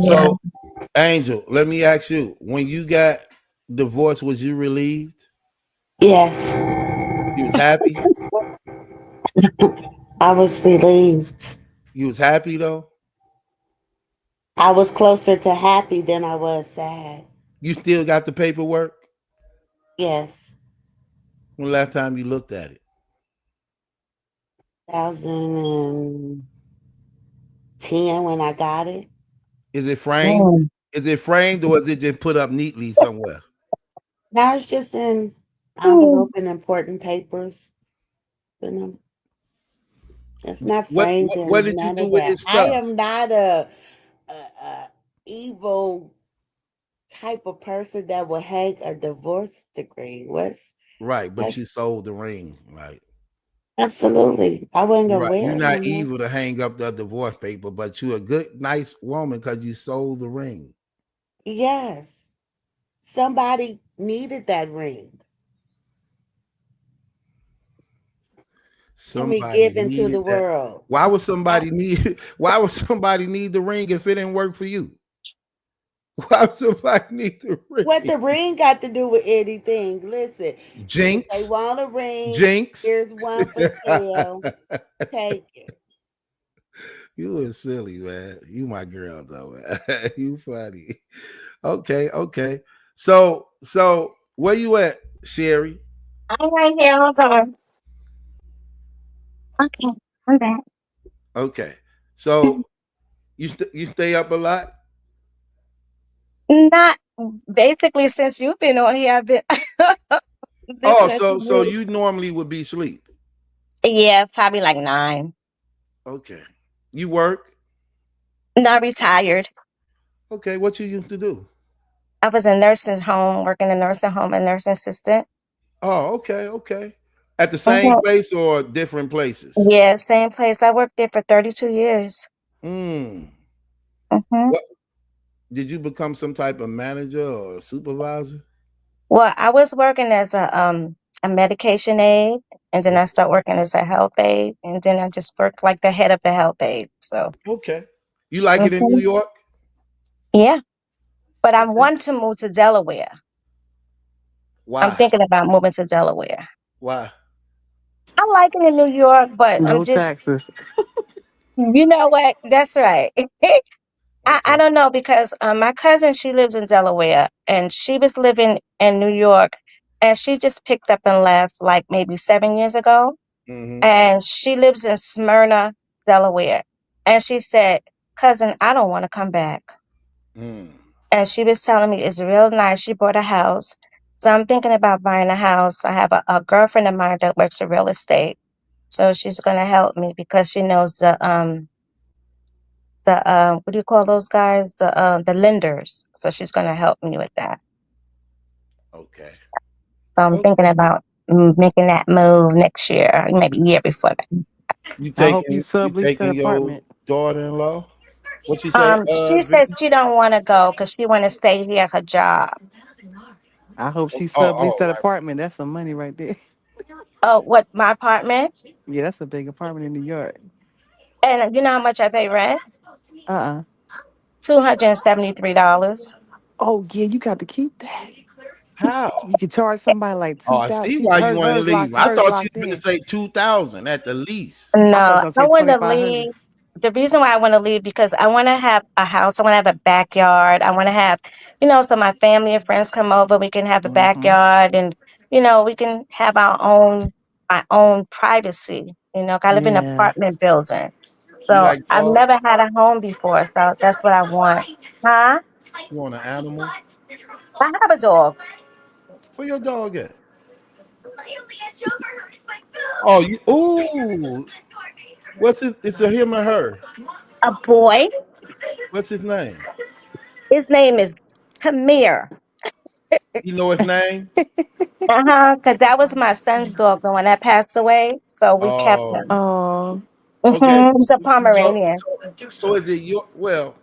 Yeah. So, Angel, let me ask you: when you got divorced, was you relieved? Yes, You was happy. I was relieved. You was happy though. I was closer to happy than I was sad. You still got the paperwork. Yes, When the last time you looked at it? 2010 when I got it. Is it framed? Mm. Is it framed or is it just put up neatly somewhere? Now it's just in Mm. envelope and important papers. You know, it's not What framed what, what in did you none do of with that. his I stuff? am not a evil type of person that will hang a divorce decree. Right, but That's you sold the ring. Right. absolutely. I wasn't gonna Right. wear You're it no not more. evil to hang up the divorce paper, but you're a good, nice woman because you sold the ring. Yes, somebody needed that ring. Let me Somebody give into the needed that. world. Why would I, somebody need why would somebody need the ring if it didn't work for you? Why would somebody need the what ring? the ring got to do with anything? Listen, if they Jinx. want a ring, Jinx. here's one for sale. Take it. You was silly, man. You my girl though, man. You funny. Okay, okay. So where you at, Sherry? I'm right here. Hold on. Okay, I'm back. Okay. So you stay up a lot? Not basically since you've been on here, I've been Oh, listening to so you. you normally would be asleep. Yeah, probably like 9. Okay. You work? Not retired. Okay, what you used to do? I was in nursing home, working in nursing home and nursing assistant. Oh, okay, okay. At the same Mhm. place or different places? Yeah, same place. I worked there for 32 years. Mm. Hmm. What did you become some type of manager or supervisor? Well, I was working as a medication aide, and then I Okay. started working as a health aide, and then I just worked like the head of the health aide. So, Okay. You like it in New mhm. York? Yeah, but I Okay. want to move to Delaware. I'm Why? thinking about moving to Delaware. Why? I like it in New York, but I'm No just, taxes. you know what? That's right. I Okay. don't know because my cousin, she lives in Delaware and she was living in New York and she just picked up and left like maybe 7 years ago. Mm-hmm. And she lives in Smyrna, Delaware. And she said, cousin, I don't want to come back. Mm. And she was telling me it's real nice. She bought a house. So I'm thinking about buying a house. I have a girlfriend of mine that works in real estate. So she's gonna help me because she knows the what do you call those guys? The lenders. So she's gonna help me with that. Okay. So I'm thinking Okay. about making that move next year, maybe year before that. I hope you You sublease that taking your apartment. daughter-in-law? What you say, She says Vicky? she don't want to go because she want to stay here at her job. I hope she sublease Oh, that right. apartment. That's some money right there. Oh, what, my apartment? Yeah, that's a big apartment in New York. And you know how much I pay rent? Uh-uh. $273. Oh yeah, you got to keep that. How? You could charge somebody like Oh, two I thousand. see She why you want to hers leave. locked I hers thought you locked was going to in. say 2,000 at the least. No, I thought you I was gonna say want to 2,500. leave. The reason why I want to leave because I want to have a house. I want to have a backyard. I want to have, so my family and friends come over. We can have a Mm-hmm. backyard, and we can have our own privacy. 'Cause I live in an Yeah. apartment building, You so like I've dogs? never had a home before. So that's what I want. Huh? You want an animal? I have a dog, Where your dog at? Oh, you. Ooh. What's it? It's a him or her. a boy. What's his name? His name is Tamir. You know his name? Because that was my son's dog, the one that passed away. So we kept Oh, him. Oh, okay. He's a So, Pomeranian. so is it your? Well,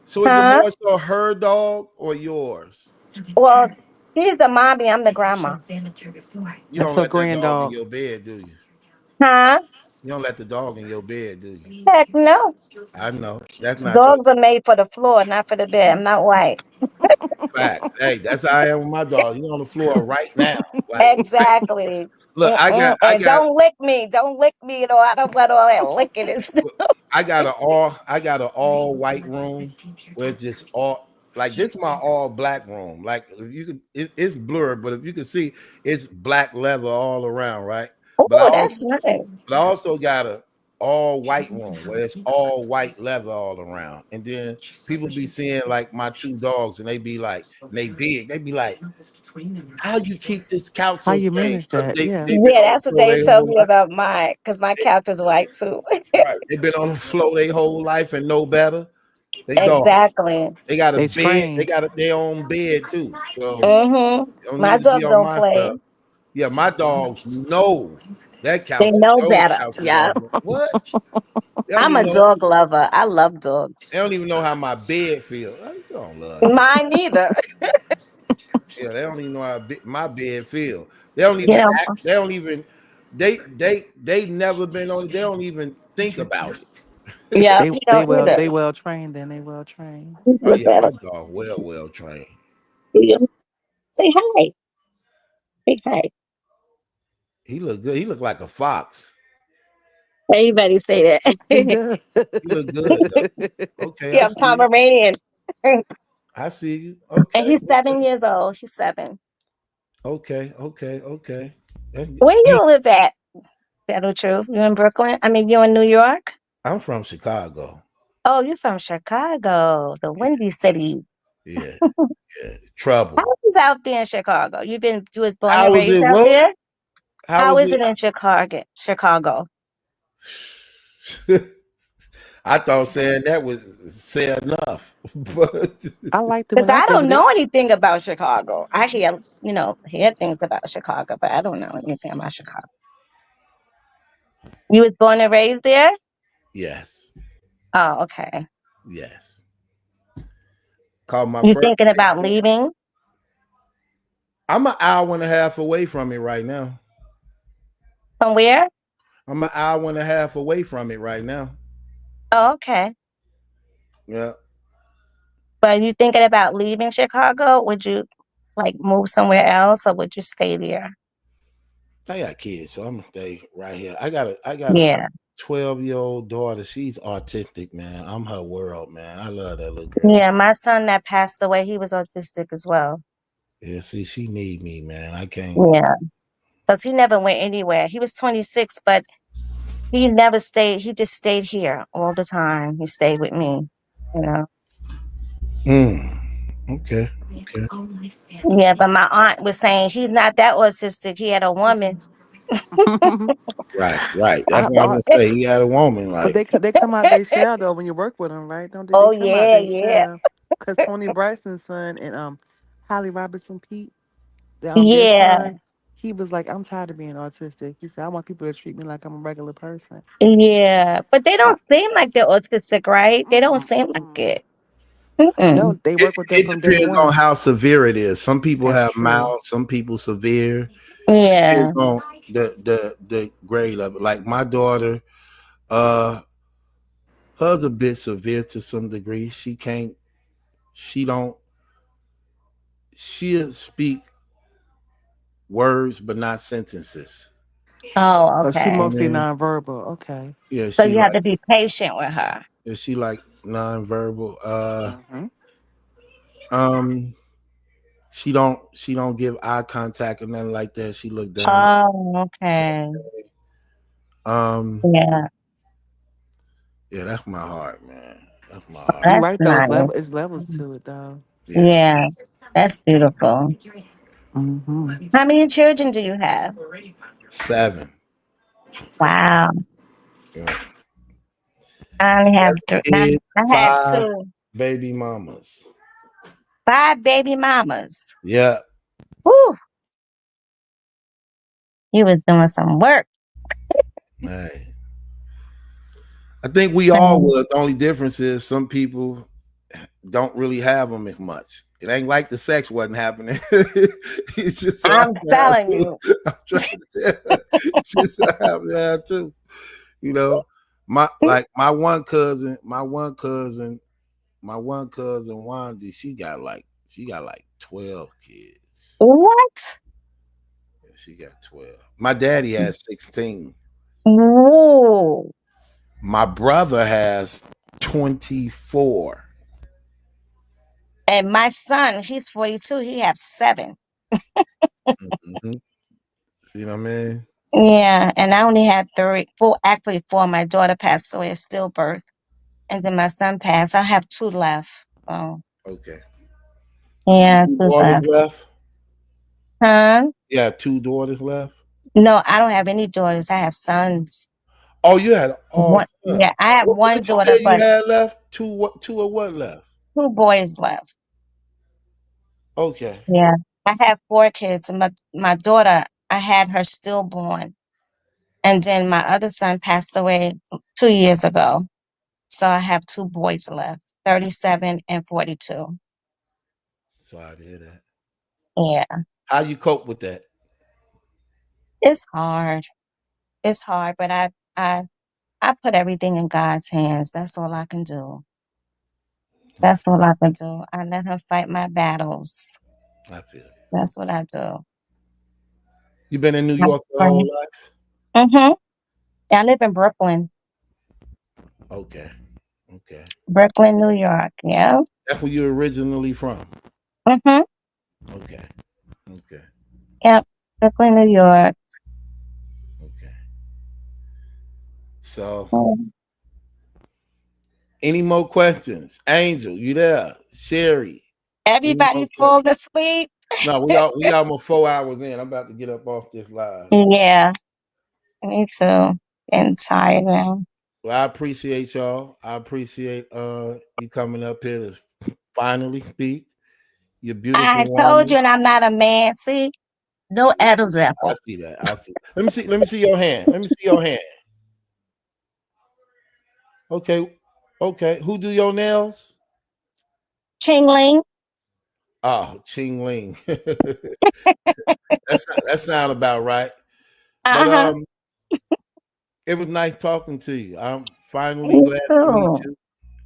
so is it Huh? more so her dog or yours? Well, she's the mommy. I'm the grandma. You that's don't her let that grand dog in dog. your bed, do you? Huh? You don't let the dog in your bed, do you? Heck no. I know that's not your Dogs are made for the floor, not for the bed. I'm not white. fact. Hey, that's how I am with my dog. He's on the floor right now. Like, Exactly. look, Mm-mm. And don't lick me. Don't lick me. I don't want all that licking and stuff. I got an all white room where it's just all like this is my all black room. Like if you can it's blurred, but if you can see it's black leather all around, right? But I Oh, also that's nice. got a all white room where it's all white leather all around. And then people be seeing like my two dogs and they be like, and they big, they be like, how you keep this couch How so you clean? manage Because that? Yeah. they've been Yeah, on the that's what floor they their tell whole me life. about mine because my couch is white too. Right. They've been on the floor their whole life and know better. They don't. Exactly. They got a They bed. They trained. got their own bed too. So Mm-hmm. you don't My need to be dogs on don't my stuff. play. Yeah, my dogs know that They couch. know Those better. couches Yeah. are what? They don't I'm even a know. dog lover. I love dogs. They don't even know how my bed feels. You don't love that. Mine neither. Yeah, they don't even know how my bed feel. They don't You even know. act. They don't even. They never been on it. They don't even think about it. Yeah, They you they don't well either. they well trained. Then they well trained. You Oh feel yeah, better. my dog well trained. You say hi. Say hi. He look good. He look like a fox. Everybody say He that. does. He look good though. Okay, I Yeah, see you. Pomeranian. And I see you. Okay, he's 7 years old. He's 7. okay. Where You, you live at? Battle Truth. You in Brooklyn? I mean, you in New York? I'm from Chicago. Oh, you from Chicago, the Yeah, Windy City. yeah, yeah. How Trouble. is out there in Chicago? You was born and How is raised it? out What? there? How How is is it in Chicago? Chicago. it? I thought saying that was say enough, but I liked it Because when I I don't visited. know anything about Chicago. I hear things about Chicago, but I don't know anything about Chicago. You was born and raised there? yes, Oh, okay. yes. Called my You first. thinking about leaving? I'm an hour and a half away from it right now. From where? I'm an hour and a half away from it right now. Oh, okay. Yeah, But you thinking about leaving Chicago? Would you like move somewhere else or would you stay there? I got kids, so I'm gonna stay right here. I got a Yeah. 12-year-old daughter. She's autistic, man. I'm her world, man. I love that little girl. Yeah, my son that passed away, he was autistic as well. Yeah, see, she need me, man. I can't. Yeah. Because he never went anywhere. He was 26, but he never stayed. He just stayed here all the time. He stayed with me, you know. Mm, okay. Okay. Yeah, but my aunt was saying she's not that autistic. She had a woman. Right. Right. That's I, what I'm I, gonna say. He had a woman. but Like, they come out their shell though when you work with them, right? Don't they Oh come out yeah, their yeah, shell? Cause Tony Braxton's son and Holly Robinson Pete, their yeah, son, he was like, I'm tired of being autistic. He said, I want people to treat me like I'm a regular person. yeah. But they I, don't seem like they're autistic, right? They don't seem like it. Mm-mm. no, they it, work with them it from day depends on one. how severe it is. Some people That's have true. mild, some people severe. It depends Yeah. on the grade of it. Like my daughter, uh, hers a bit severe to some degree. She can't. She don't. She'll speak words, but not sentences. Oh, So she okay. You know what I mostly mean? nonverbal. Okay. Yeah, So she you have like. to be patient with her. Yeah, she like nonverbal. Hmm. Um, she don't give eye contact or nothing like that. She look down. Oh, okay. Um, Yeah, yeah, that's my heart, man. That's my heart. You're that's right though. nice. It's levels to it though. Yeah, Yeah, that's beautiful. Hmm. How many children do you have? 7. Wow. Yeah. I only have three. Kids, I had 5 two. baby mamas. 5 baby mamas. Yeah. Woo! You was doing some work. Hey. I think we all Um, would. The only difference is some people don't really have them as much. It ain't like the sex wasn't happening. It's just so I'm happened to have telling two. you. I'm trying to tell you. It's just so happened to have two. You know, my like my one cousin Wandy, she got like 12 kids. What? Yeah, she got 12. My daddy has 16. Whoa. My brother has 24. And my son, he's 42. He have 7. Hmm. See what I mean? Yeah, and I only had 3, 4. Actually, 4. My daughter passed away at stillbirth, and then my son passed. I have 2 left. Oh, Okay. yeah, Two 2 daughters left. left? Huh? Yeah, 2 daughters left. No, I don't have any daughters. I have sons. Oh, you had all One, son. yeah, I have What one did you daughter, say you but had left? Two or what left? 2 boys left. Okay. Yeah, I have 4 kids. My daughter, I had her stillborn, and then my other son passed away 2 years ago. So I have 2 boys left, 37 and 42. Sorry to hear that. Yeah, How you cope with that? it's hard. It's hard, but I I put everything in God's hands. That's all I can do. I That's feel, all I can do. I let him fight my battles. I feel you. That's what I do. You been in New I York your pray. whole life? Mm-hmm. I live in Brooklyn. Okay. Okay. Brooklyn, New York. Yeah. That's where you originally from. Mm-hmm. Okay. Okay. Yep. Brooklyn, New York. Okay. So, Mm. any more questions? Angel, you there? Sherry, any Everybody more questions? fall asleep. No, we almost 4 hours in. I'm about to get up off this live. Yeah, me too. Getting tired now. Well, I appreciate y'all. I appreciate you coming up here to finally speak. You're a I beautiful told you, woman. and I'm not a man. See, no Adam's I apple. see that. I see. Let me see your hand. Let me see your hand. Okay. Okay. Who do your nails? Chingling. Oh, Ching Ling. That sound about right. But Uh-huh. it was nice talking to you. I'm finally Me glad to meet too. you.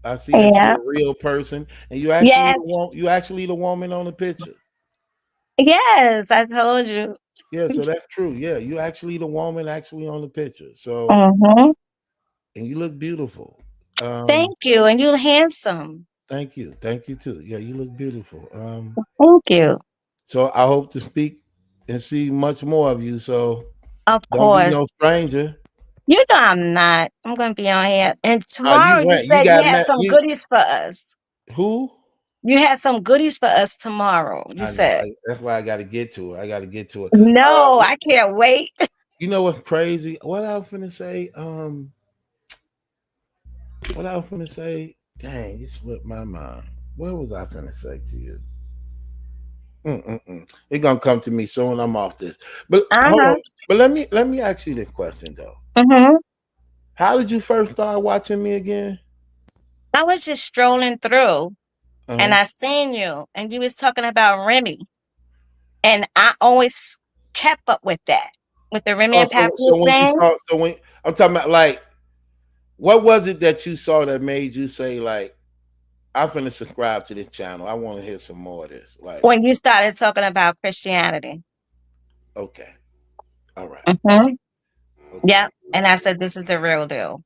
I see that Yeah. you're a real person, and Yes. you actually the woman on the picture. Yes, I told you. Yeah, so that's true. Yeah, you actually the woman actually on the picture. So, Mm-hmm. and you look beautiful. Thank you. And you're handsome. Thank you too. Yeah, you look beautiful. Thank you. So I hope to speak and see much more of you. So Of don't be course. no stranger. You know I'm not. I'm going to be on here. And tomorrow You you went. You said you got had met. some You goodies for us. who? You had some goodies for us tomorrow, you I know. said. That's why I got to get to it. I got to get to it. No, I can't wait. You know what's crazy? What I was finna say? What I was finna say? Dang, it slipped my mind. What was I finna say to you? It's gonna come to me soon. I'm off this. But hold Uh-huh. on. But let me ask you this question though. Mm-hmm. How did you first start watching me again? I was just strolling through and Uh-huh. I seen you and you was talking about Remy. And I always kept up with that. With the Remy Oh, and so Papoose when you thing. saw, so when I'm talking about, like, what was it that you saw that made you say, like, I'm finna subscribe to this channel. I want to hear some more of this. Like, When you started talking about Christianity. okay, all right, Mm-hmm. okay, Yep. And I said, this is the real deal.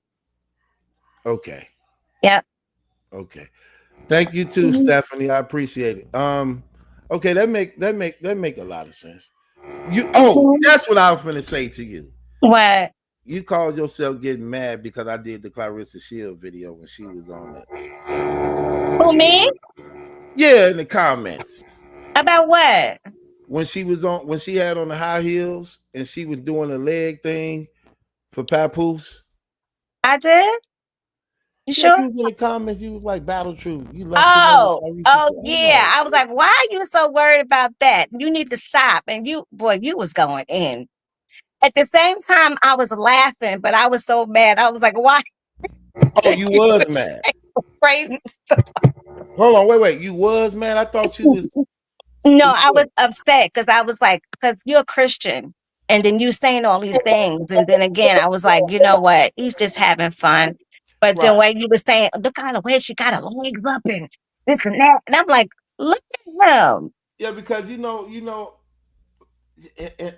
okay, Yep. okay. Thank you too, Mhm. Stephanie. I appreciate it. Okay, that make a lot of sense. Mhm. That's what I was finna say to you. What? You called yourself getting mad because I did the Clarissa Shield video when she was on it. Who, me? Yeah, in the comments. About what? When she had on the high heels and she was doing the leg thing for Papoose. I did? You Yeah, sure? you was in the comments. You was like, Battle Truth. You left the way with Oh, Clarissa oh Shield. I'm yeah. like, I was like, why are you so worried about that? You need to stop. And you, boy, you was going in. At the same time, I was laughing, but I was so mad. I was like, why oh, you you was was mad. crazy? Hold on, wait. You was mad. I thought you was. No, You I was was. upset because I was like, because you're a Christian. And then you saying all these things. And then again, I was like, you know what? He's just having fun. But the Right. way you were saying, look at the way she got her legs up and this and that. And I'm like, look at him. Yeah, because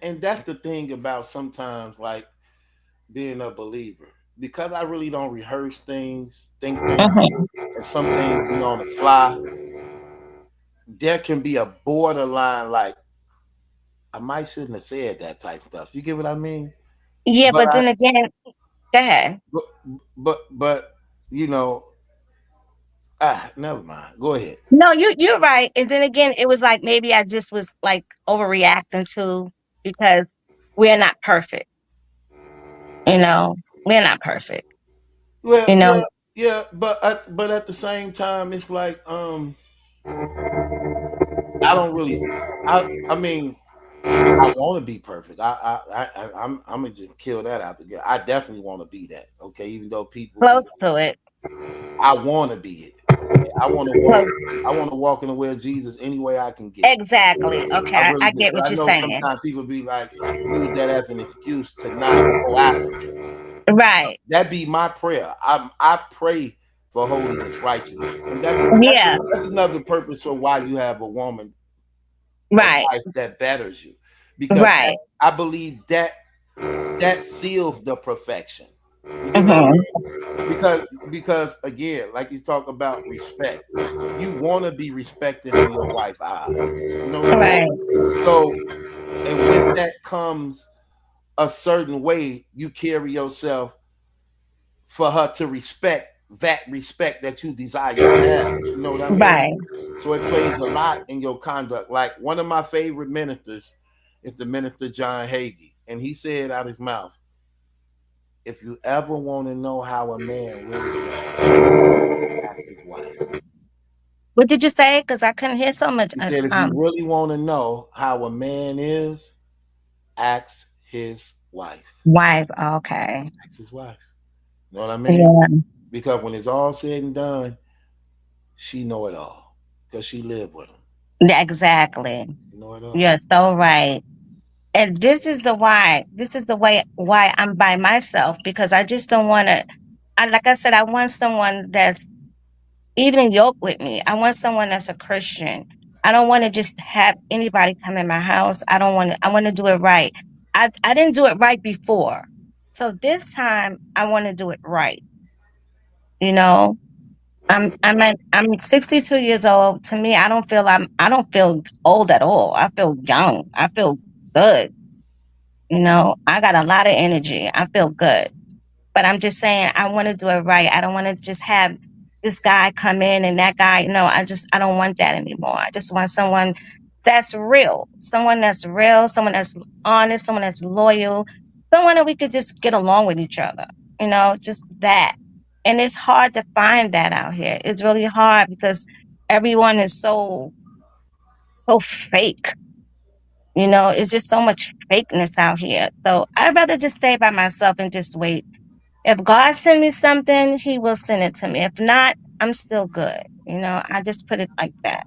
and that's the thing about sometimes, like, being a believer, because I really don't rehearse things, think things, Mhm. and some things be on the fly. There can be a borderline, like, I might shouldn't have said that type of stuff. You get what I mean? Yeah, But but then again, go ahead. but but you know, never mind. Go ahead. No, you're right. And then again, it was like maybe I just was like overreacting to because we're not perfect. You know, we're not perfect. Well, You know, yeah, but at the same time, it's like, I don't really, I mean, I want to be perfect. I'm gonna just kill that out together. I definitely want to be that. Okay, even though people be close like, to it. I want to be it. Okay, I want to walk. Close. I want to walk in the way of Jesus any way I can get. Exactly. I Okay, really I do. get 'Cause what I you're know saying. sometimes people be like, use that as an excuse to not go after it. Right. That be my prayer. I pray for holiness, righteousness, and Yeah. that's another purpose for why you have a woman, a Right. wife that betters you, because Right. I believe that seals the perfection. You get what I Hmm. mean? Because again, like you talk about respect, you want to be respected in your wife's eyes. You know what I mean? Right. So, and with that comes a certain way you carry yourself for her to respect that respect that you desire to have. You know what I mean? Right. So it plays a lot in your conduct. Like, one of my favorite ministers is the minister John Hagee, and he said out his mouth, "If you ever want to know how a man really is, ask his wife." What did you say? Because I couldn't hear so much. He said, "If you really want to know how a man is, ask his wife." Wife. Okay. Ask his wife. You know what I mean? Yeah. Because when it's all said and done, she know it all because she lived with him. Exactly. You know it all. You're so right. And this is the why. This is the way why I'm by myself because I just don't want to. I like I said, I want someone that's even yoked with me. I want someone that's a Christian. I don't want to just have anybody come in my house. I don't want to. I want to do it right. I didn't do it right before, so this time I want to do it right. You know, I'm 62 years old. To me, I don't feel old at all. I feel young. I feel good. You know, I got a lot of energy. I feel good. But I'm just saying I want to do it right. I don't want to just have this guy come in and that guy, no, I don't want that anymore. I just want someone that's real, someone that's honest, someone that's loyal, someone that we could just get along with each other, just that. And it's hard to find that out here. It's really hard because everyone is so fake. It's just so much fakeness out here. So I'd rather just stay by myself and just wait. If God send me something, he will send it to me. If not, I'm still good. I just put it like that.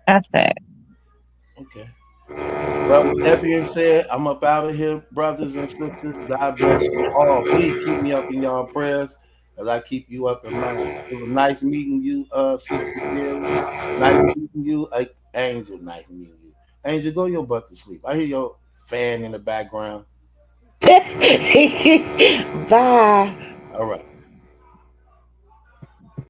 That's it. Okay. Well, with that being said, I'm up out of here, brothers and sisters. God bless you all. Please keep me up in y'all prayers as I keep you up in mine. It was nice meeting you, Sister Jerry. Nice meeting you, Angel. Nice meeting you. Angel, go your butt to sleep. I hear your fan in the background. Bye. All right.